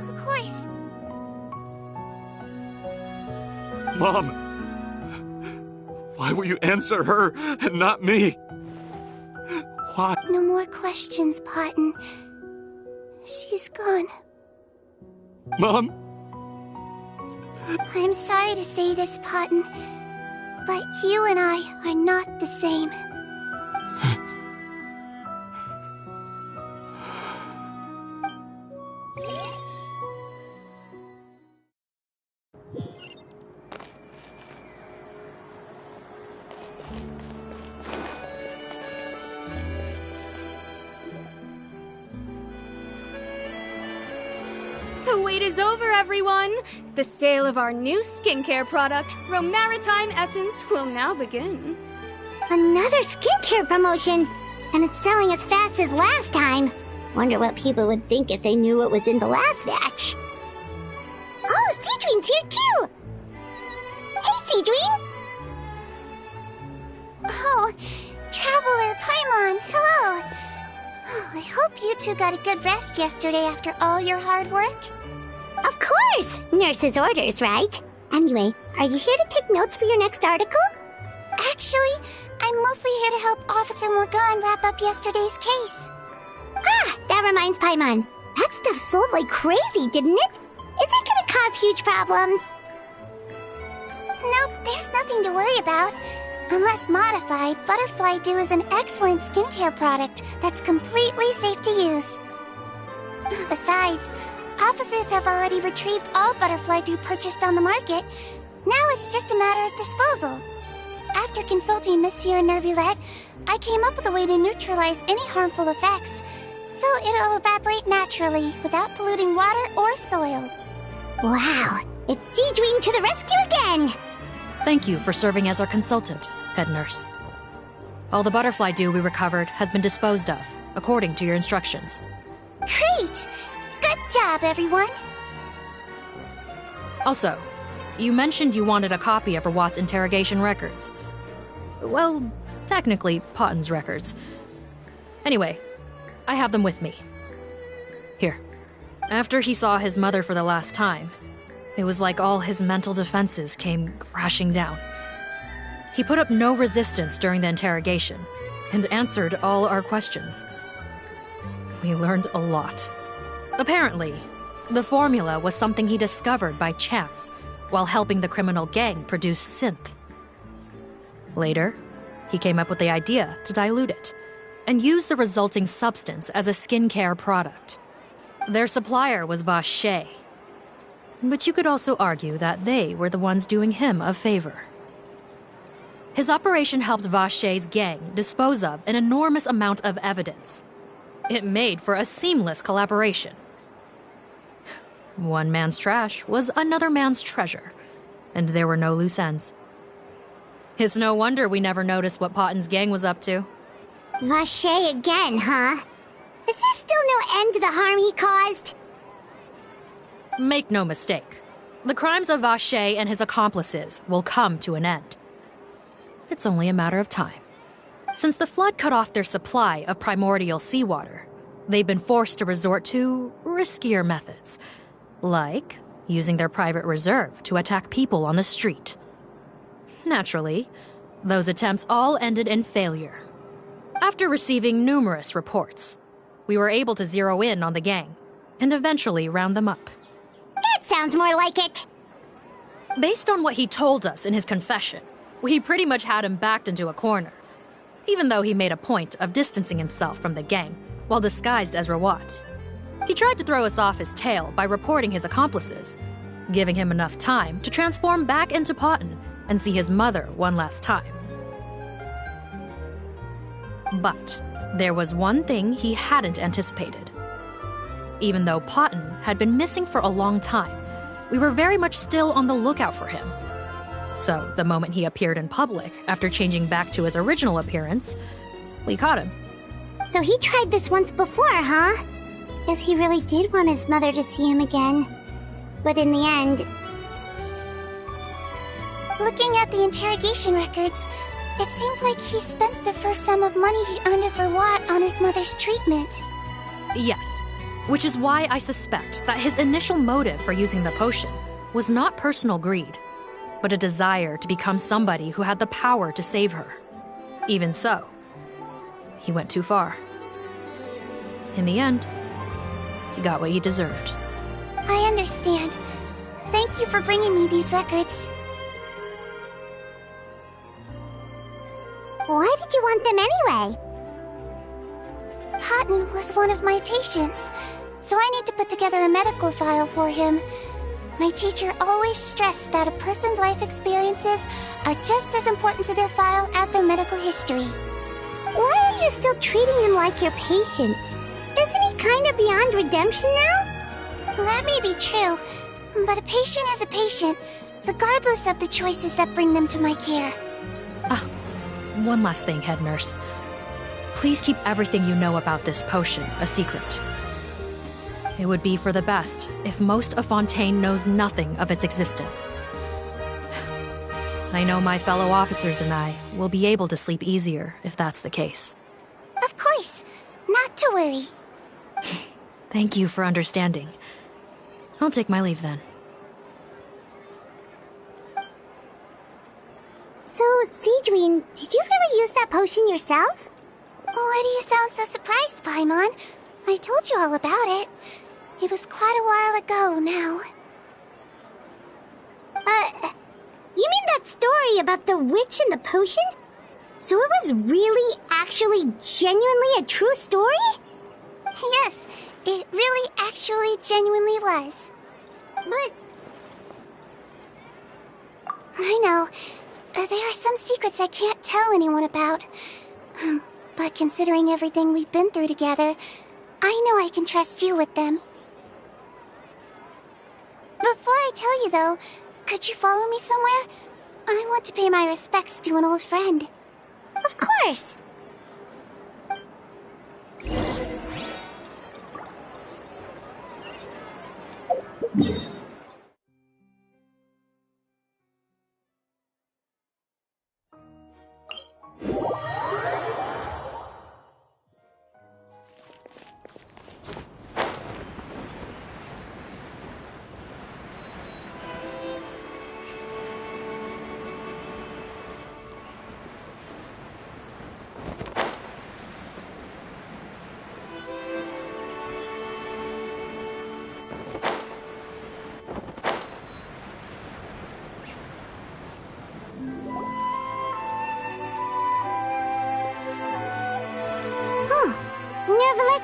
Of course. Mom, why will you answer her and not me? Why? No more questions, Potton. She's gone. Mom? I'm sorry to say this, Potton, but you and I are not the same. The wait is over, everyone! The sale of our new skincare product, Romaritime Essence, will now begin. Another skincare promotion! And it's selling as fast as last time. Wonder what people would think if they knew what was in the last batch. Oh, Sigewinne's here too! Hey, Sigewinne! Oh, Traveler Paimon, hello! Oh, I hope you two got a good rest yesterday after all your hard work. Of course! Nurse's orders, right? Anyway, are you here to take notes for your next article? Actually, I'm mostly here to help Officer Morgan wrap up yesterday's case. Ah, that reminds Paimon. That stuff sold like crazy, didn't it? Is it gonna cause huge problems? Nope, there's nothing to worry about. Unless modified, Butterfly Dew is an excellent skincare product that's completely safe to use. Besides, officers have already retrieved all Butterfly Dew purchased on the market. Now it's just a matter of disposal. After consulting Monsieur Nervulette, I came up with a way to neutralize any harmful effects, so it'll evaporate naturally without polluting water or soil. Wow, it's Sigewinne to the rescue again! Thank you for serving as our consultant, head nurse. All the butterfly dew we recovered has been disposed of, according to your instructions. Great! Good job, everyone! Also, you mentioned you wanted a copy of Rawat's interrogation records. Well, technically, Potton's records. Anyway, I have them with me. Here. After he saw his mother for the last time, It was like all his mental defenses came crashing down. He put up no resistance during the interrogation and answered all our questions. We learned a lot. Apparently, the formula was something he discovered by chance while helping the criminal gang produce synth. Later, he came up with the idea to dilute it and use the resulting substance as a skincare product. Their supplier was Vache, but you could also argue that they were the ones doing him a favor. His operation helped Vache's gang dispose of an enormous amount of evidence. It made for a seamless collaboration. One man's trash was another man's treasure, and there were no loose ends. It's no wonder we never noticed what Potten's gang was up to. Vache again, huh? Is there still no end to the harm he caused? Make no mistake. The crimes of Vache and his accomplices will come to an end. It's only a matter of time. Since the flood cut off their supply of primordial seawater, they've been forced to resort to riskier methods, like using their private reserve to attack people on the street. Naturally, those attempts all ended in failure. After receiving numerous reports, we were able to zero in on the gang and eventually round them up. That sounds more like it. Based on what he told us in his confession, we pretty much had him backed into a corner, even though he made a point of distancing himself from the gang while disguised as Rawat. He tried to throw us off his tail by reporting his accomplices, giving him enough time to transform back into Potten and see his mother one last time. But there was one thing he hadn't anticipated. Even though Potten had been missing for a long time, we were very much still on the lookout for him. So the moment he appeared in public after changing back to his original appearance, we caught him. So he tried this once before, huh? Guess he really did want his mother to see him again. But in the end... Looking at the interrogation records, it seems like he spent the first sum of money he earned as Rawat on his mother's treatment. Yes, which is why I suspect that his initial motive for using the potion was not personal greed, but a desire to become somebody who had the power to save her. Even so, he went too far. In the end, he got what he deserved. I understand. Thank you for bringing me these records. Why did you want them anyway? Potten was one of my patients, so I need to put together a medical file for him. My teacher always stressed that a person's life experiences are just as important to their file as their medical history. Why are you still treating him like your patient? Isn't he kind of beyond redemption now? That may be true, but a patient is a patient, regardless of the choices that bring them to my care. One last thing, head nurse. Please keep everything you know about this potion a secret. It would be for the best if most of Fontaine knows nothing of its existence. I know my fellow officers and I will be able to sleep easier if that's the case. Of course. Not to worry. Thank you for understanding. I'll take my leave then. So, Sigewinne, did you really use that potion yourself? Why do you sound so surprised, Paimon? I told you all about it. It was quite a while ago now. You mean that story about the witch and the potion? So it was really, actually, genuinely a true story? Yes, it really, actually, genuinely was. But... I know. There are some secrets I can't tell anyone about. But considering everything we've been through together, I know I can trust you with them. Before I tell you, though, could you follow me somewhere? I want to pay my respects to an old friend. Of course!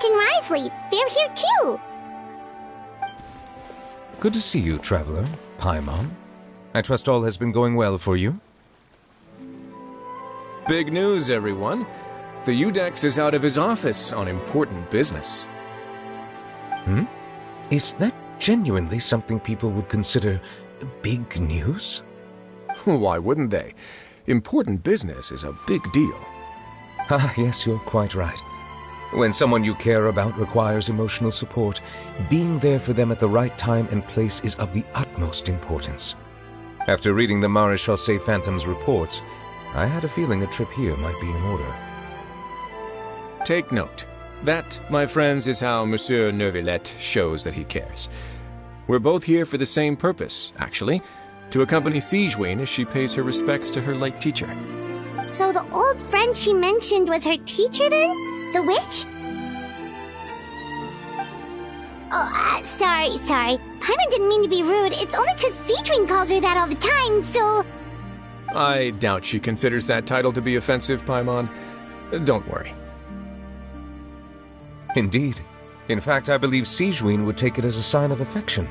Captain Risley. They're here too. Good to see you, Traveler. Paimon. I trust all has been going well for you? Big news, everyone. The Udex is out of his office on important business. Is that genuinely something people would consider big news? Why wouldn't they? Important business is a big deal. Ah, yes, you're quite right. When someone you care about requires emotional support, being there for them at the right time and place is of the utmost importance. After reading the Maréchal Phantom's reports, I had a feeling a trip here might be in order. Take note. That, my friends, is how Monsieur Neuvillette shows that he cares. We're both here for the same purpose, actually, to accompany Sigewinne as she pays her respects to her late teacher. So the old friend she mentioned was her teacher then? The witch? Oh, sorry. Paimon didn't mean to be rude. It's only because Sigewinne calls her that all the time, so... I doubt she considers that title to be offensive, Paimon. Don't worry. Indeed. In fact, I believe Sigewinne would take it as a sign of affection.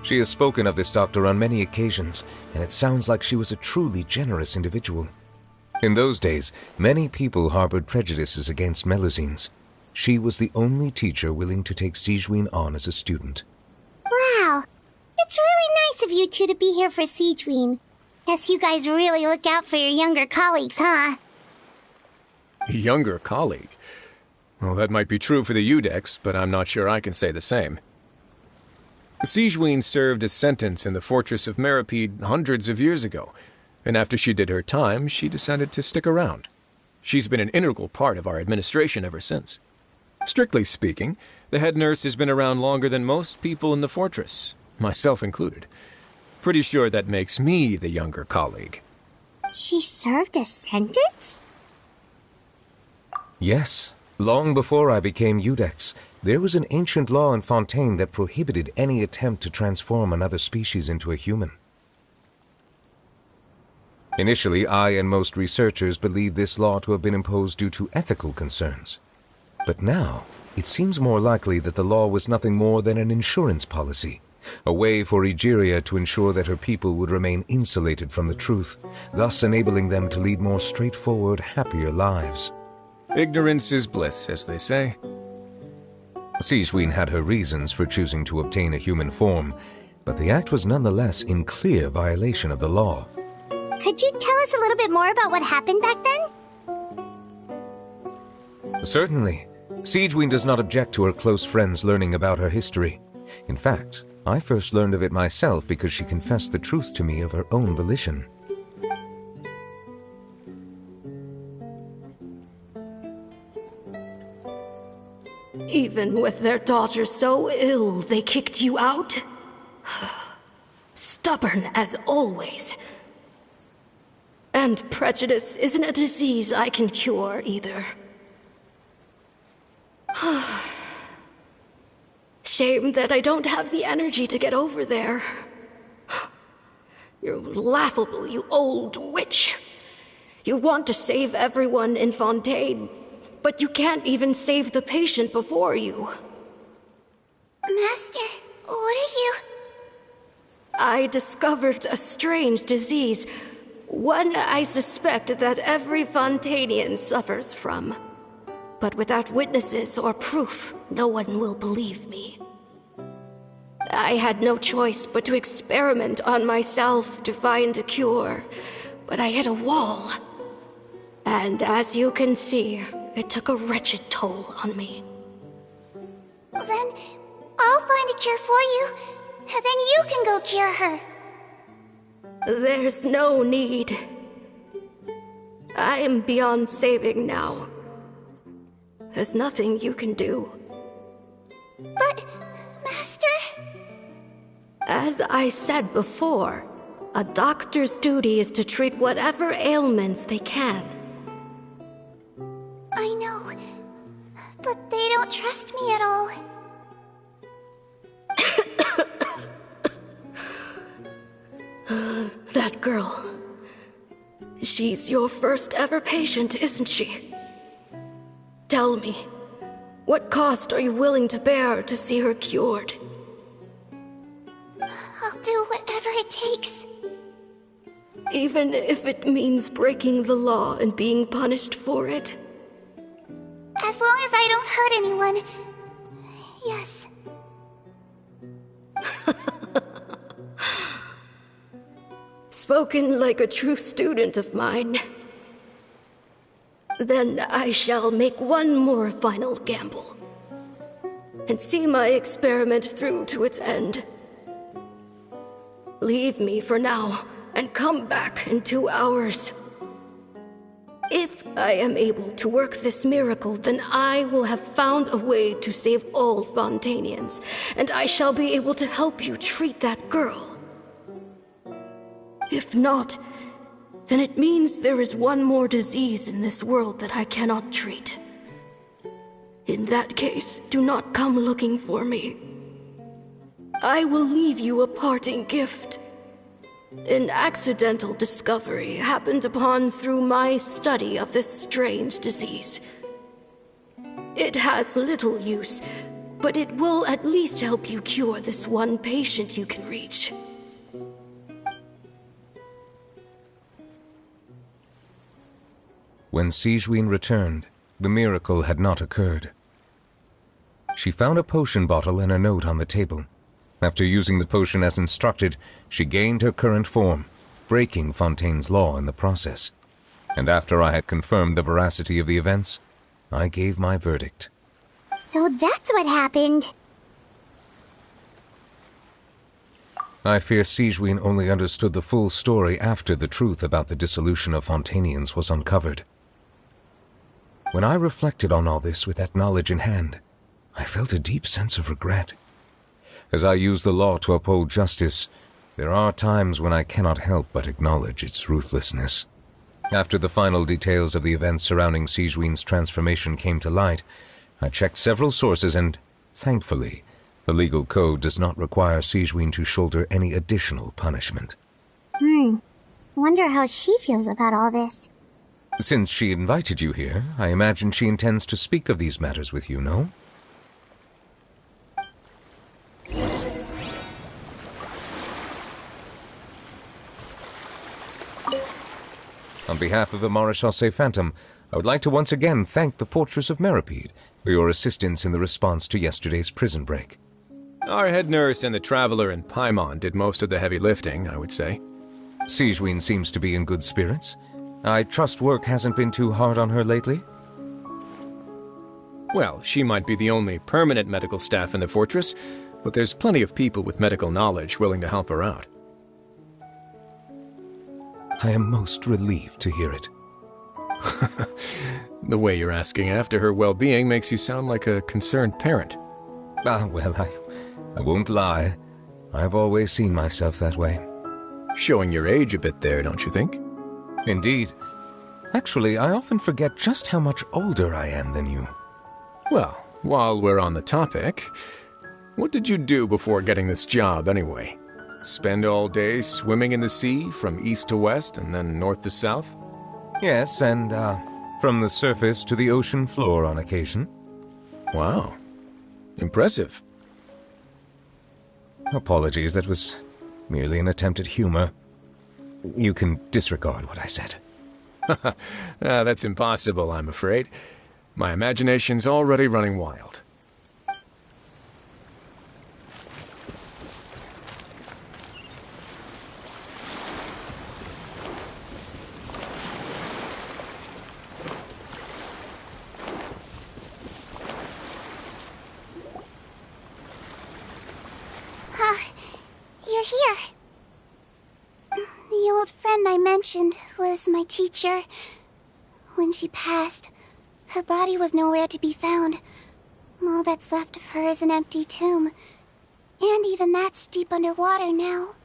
She has spoken of this doctor on many occasions, and it sounds like she was a truly generous individual. In those days, many people harbored prejudices against Melusines. She was the only teacher willing to take Sigewinne on as a student. Wow. It's really nice of you two to be here for Sigewinne. Guess you guys really look out for your younger colleagues, huh? Younger colleague? Well, that might be true for the Udex, but I'm not sure I can say the same. Sigewinne served a sentence in the fortress of Meripede hundreds of years ago, and after she did her time, she decided to stick around. She's been an integral part of our administration ever since. Strictly speaking, the head nurse has been around longer than most people in the fortress, myself included. Pretty sure that makes me the younger colleague. She served a sentence? Yes. Long before I became Udex, there was an ancient law in Fontaine that prohibited any attempt to transform another species into a human. Initially, I and most researchers believed this law to have been imposed due to ethical concerns. But now, it seems more likely that the law was nothing more than an insurance policy, a way for Egeria to ensure that her people would remain insulated from the truth, thus enabling them to lead more straightforward, happier lives. Ignorance is bliss, as they say. Sigewinne had her reasons for choosing to obtain a human form, but the act was nonetheless in clear violation of the law. Could you tell us a little bit more about what happened back then? Certainly. Sigewinne does not object to her close friends learning about her history. In fact, I first learned of it myself because she confessed the truth to me of her own volition. Even with their daughter so ill, they kicked you out? Stubborn as always. And prejudice isn't a disease I can cure, either. Shame that I don't have the energy to get over there. You're laughable, you old witch. You want to save everyone in Fontaine, but you can't even save the patient before you. Master, what are you... I discovered a strange disease, one I suspect that every Fontainian suffers from. But without witnesses or proof, no one will believe me. I had no choice but to experiment on myself to find a cure, but I hit a wall. And as you can see, it took a wretched toll on me. Then I'll find a cure for you, and then you can go cure her. There's no need. I am beyond saving now. There's nothing you can do. But, Master... As I said before, a doctor's duty is to treat whatever ailments they can. I know, but they don't trust me at all. That girl. She's your first ever patient, isn't she? Tell me, What cost are you willing to bear to see her cured? I'll do whatever it takes. Even if it means breaking the law and being punished for it? As long as I don't hurt anyone. Yes. Spoken like a true student of mine. Then I shall make one more final gamble. And see my experiment through to its end. Leave me for now, and come back in 2 hours. If I am able to work this miracle, then I will have found a way to save all Fontanians, and I shall be able to help you treat that girl. If not, then it means there is one more disease in this world that I cannot treat. In that case, do not come looking for me. I will leave you a parting gift. An accidental discovery happened upon through my study of this strange disease. It has little use, but it will at least help you cure this one patient you can reach. When Sigewinne returned, the miracle had not occurred. She found a potion bottle and a note on the table. After using the potion as instructed, she gained her current form, breaking Fontaine's law in the process. And after I had confirmed the veracity of the events, I gave my verdict. So that's what happened. I fear Sigewinne only understood the full story after the truth about the dissolution of Fontanians was uncovered. When I reflected on all this with that knowledge in hand, I felt a deep sense of regret. As I use the law to uphold justice, there are times when I cannot help but acknowledge its ruthlessness. After the final details of the events surrounding Sigewinne's transformation came to light, I checked several sources and, thankfully, the legal code does not require Sigewinne to shoulder any additional punishment. Wonder how she feels about all this. Since she invited you here, I imagine she intends to speak of these matters with you, no? On behalf of the Maréchaussée Phantom, I would like to once again thank the Fortress of Meripede for your assistance in the response to yesterday's prison break. Our head nurse and the Traveler in Paimon did most of the heavy lifting, I would say. Sigewinne seems to be in good spirits. I trust work hasn't been too hard on her lately? Well, she might be the only permanent medical staff in the fortress, but there's plenty of people with medical knowledge willing to help her out. I am most relieved to hear it. The way you're asking after her well-being makes you sound like a concerned parent. Well, I won't lie. I've always seen myself that way. Showing your age a bit there, don't you think? Indeed. Actually, I often forget just how much older I am than you. Well, while we're on the topic, what did you do before getting this job anyway? Spend all day swimming in the sea from east to west and then north to south? Yes, and from the surface to the ocean floor on occasion. Wow. Impressive. Apologies, that was merely an attempt at humor. You can disregard what I said. That's impossible, I'm afraid. My imagination's already running wild. You're here. The old friend I mentioned was my teacher. When she passed, her body was nowhere to be found. All that's left of her is an empty tomb. And even that's deep underwater now.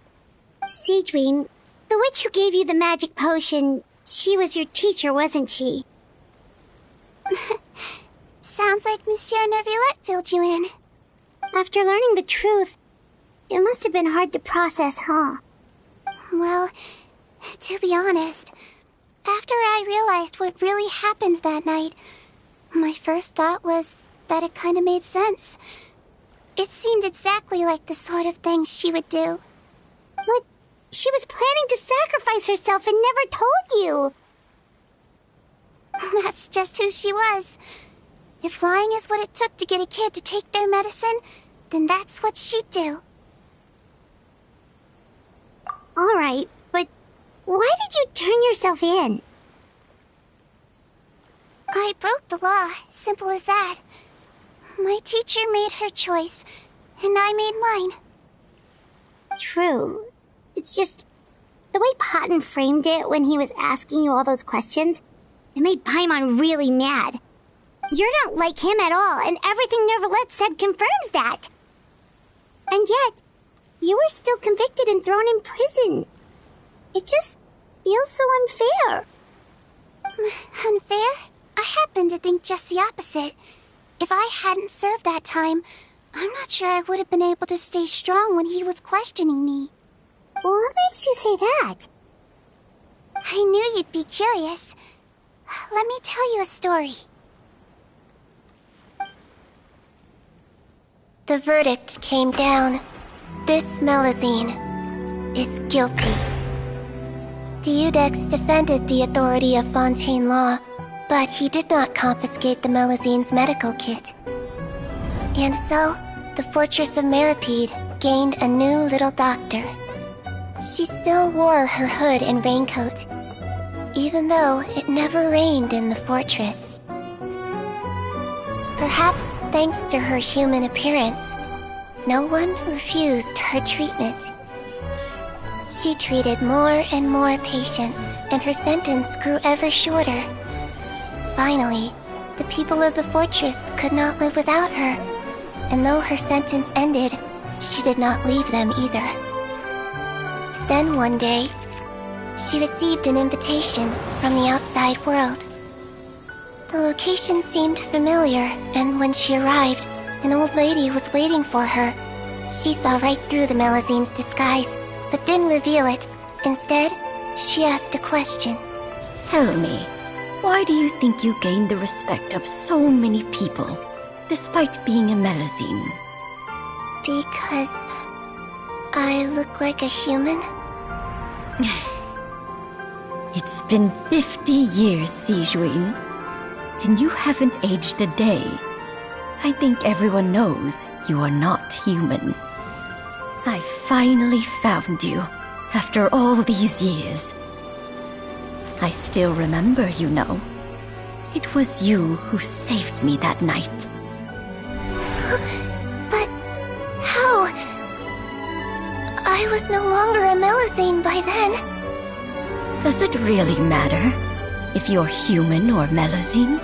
Sigewinne, the witch who gave you the magic potion, she was your teacher, wasn't she? Sounds like Monsieur Neuvillette filled you in. After learning the truth, it must have been hard to process, huh? Well, to be honest, after I realized what really happened that night, my first thought was that it kinda made sense. It seemed exactly like the sort of thing she would do. But she was planning to sacrifice herself and never told you. That's just who she was. If lying is what it took to get a kid to take their medicine, then that's what she'd do. Alright, but why did you turn yourself in? I broke the law, simple as that. My teacher made her choice, and I made mine. True. It's just the way Potton framed it when he was asking you all those questions, it made Paimon really mad. You're not like him at all, and everything Neverlet said confirms that. And yet, you were still convicted and thrown in prison. It just feels so unfair. Unfair? I happen to think just the opposite. If I hadn't served that time, I'm not sure I would have been able to stay strong when he was questioning me. What makes you say that? I knew you'd be curious. Let me tell you a story. The verdict came down. This Melazine is guilty. The Iudex defended the authority of Fontaine Law, but he did not confiscate the Melazine's medical kit. And so, the Fortress of Meripede gained a new little doctor. She still wore her hood and raincoat, even though it never rained in the fortress. Perhaps thanks to her human appearance, no one refused her treatment. She treated more and more patients, and her sentence grew ever shorter. Finally, the people of the fortress could not live without her, and though her sentence ended, she did not leave them either. Then one day, she received an invitation from the outside world. The location seemed familiar, and when she arrived, an old lady was waiting for her. She saw right through the Melazine's disguise, but didn't reveal it. Instead, she asked a question. Tell me, why do you think you gained the respect of so many people, despite being a Melazine? Because I look like a human? It's been 50 years, Sigewinne, and you haven't aged a day. I think everyone knows you are not human. I finally found you, after all these years. I still remember, you know. It was you who saved me that night. But how? I was no longer a Melazine by then. Does it really matter if you're human or Melazine?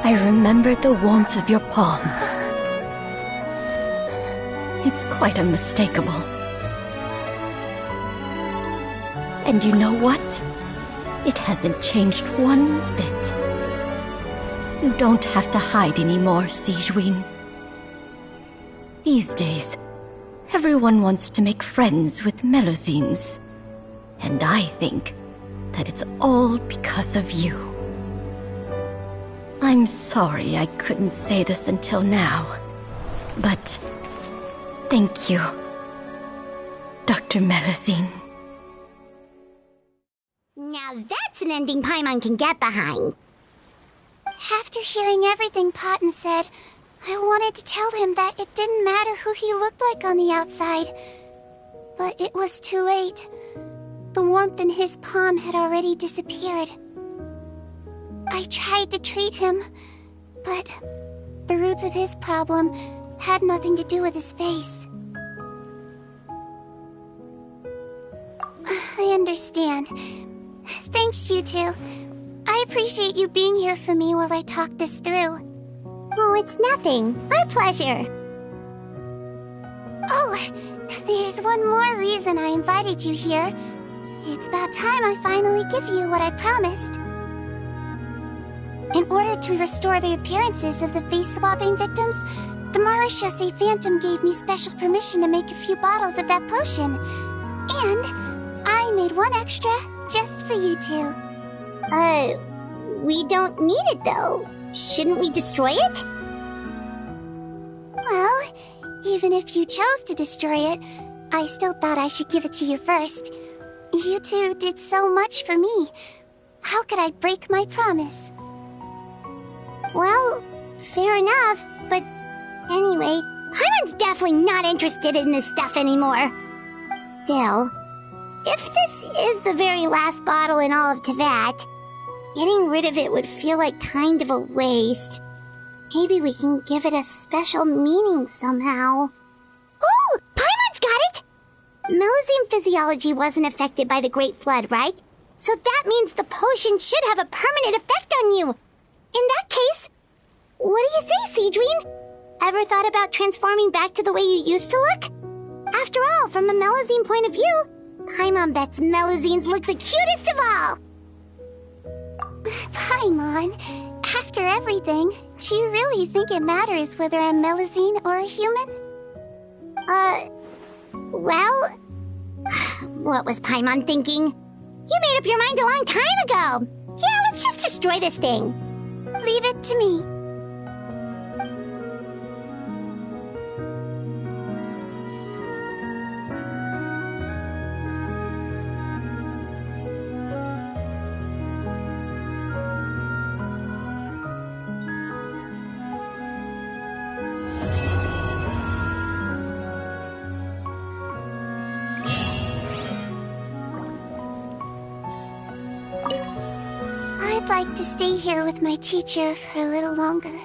I remember the warmth of your palm. It's quite unmistakable. And you know what? It hasn't changed one bit. You don't have to hide anymore, Sigewinne. These days, everyone wants to make friends with Melazines. And I think that it's all because of you. I'm sorry I couldn't say this until now, but thank you, Dr. Melazine. Now that's an ending Paimon can get behind. After hearing everything Potton said, I wanted to tell him that it didn't matter who he looked like on the outside. But it was too late. The warmth in his palm had already disappeared. I tried to treat him, but the roots of his problem had nothing to do with his face. I understand. Thanks, you two. I appreciate you being here for me while I talk this through. Oh, it's nothing. Our pleasure. Oh, there's one more reason I invited you here. It's about time I finally give you what I promised. In order to restore the appearances of the face-swapping victims, the Marechaussee Phantom gave me special permission to make a few bottles of that potion. And I made one extra just for you two. We don't need it, though. Shouldn't we destroy it? Well, even if you chose to destroy it, I still thought I should give it to you first. You two did so much for me. How could I break my promise? Well, fair enough, but anyway, Paimon's definitely not interested in this stuff anymore. Still, if this is the very last bottle in all of Teyvat, getting rid of it would feel like kind of a waste. Maybe we can give it a special meaning somehow. Oh, Paimon's got it! Melusine physiology wasn't affected by the Great Flood, right? So that means the potion should have a permanent effect on you. In that case, what do you say, Sigewinne? Ever thought about transforming back to the way you used to look? After all, from a Melusine point of view, Paimon bets Melusines look the cutest of all. Paimon, after everything, do you really think it matters whether I'm Melusine or a human? Well, what was Paimon thinking? You made up your mind a long time ago. Yeah, let's just destroy this thing. Leave it to me. I'd like to stay here with my teacher for a little longer.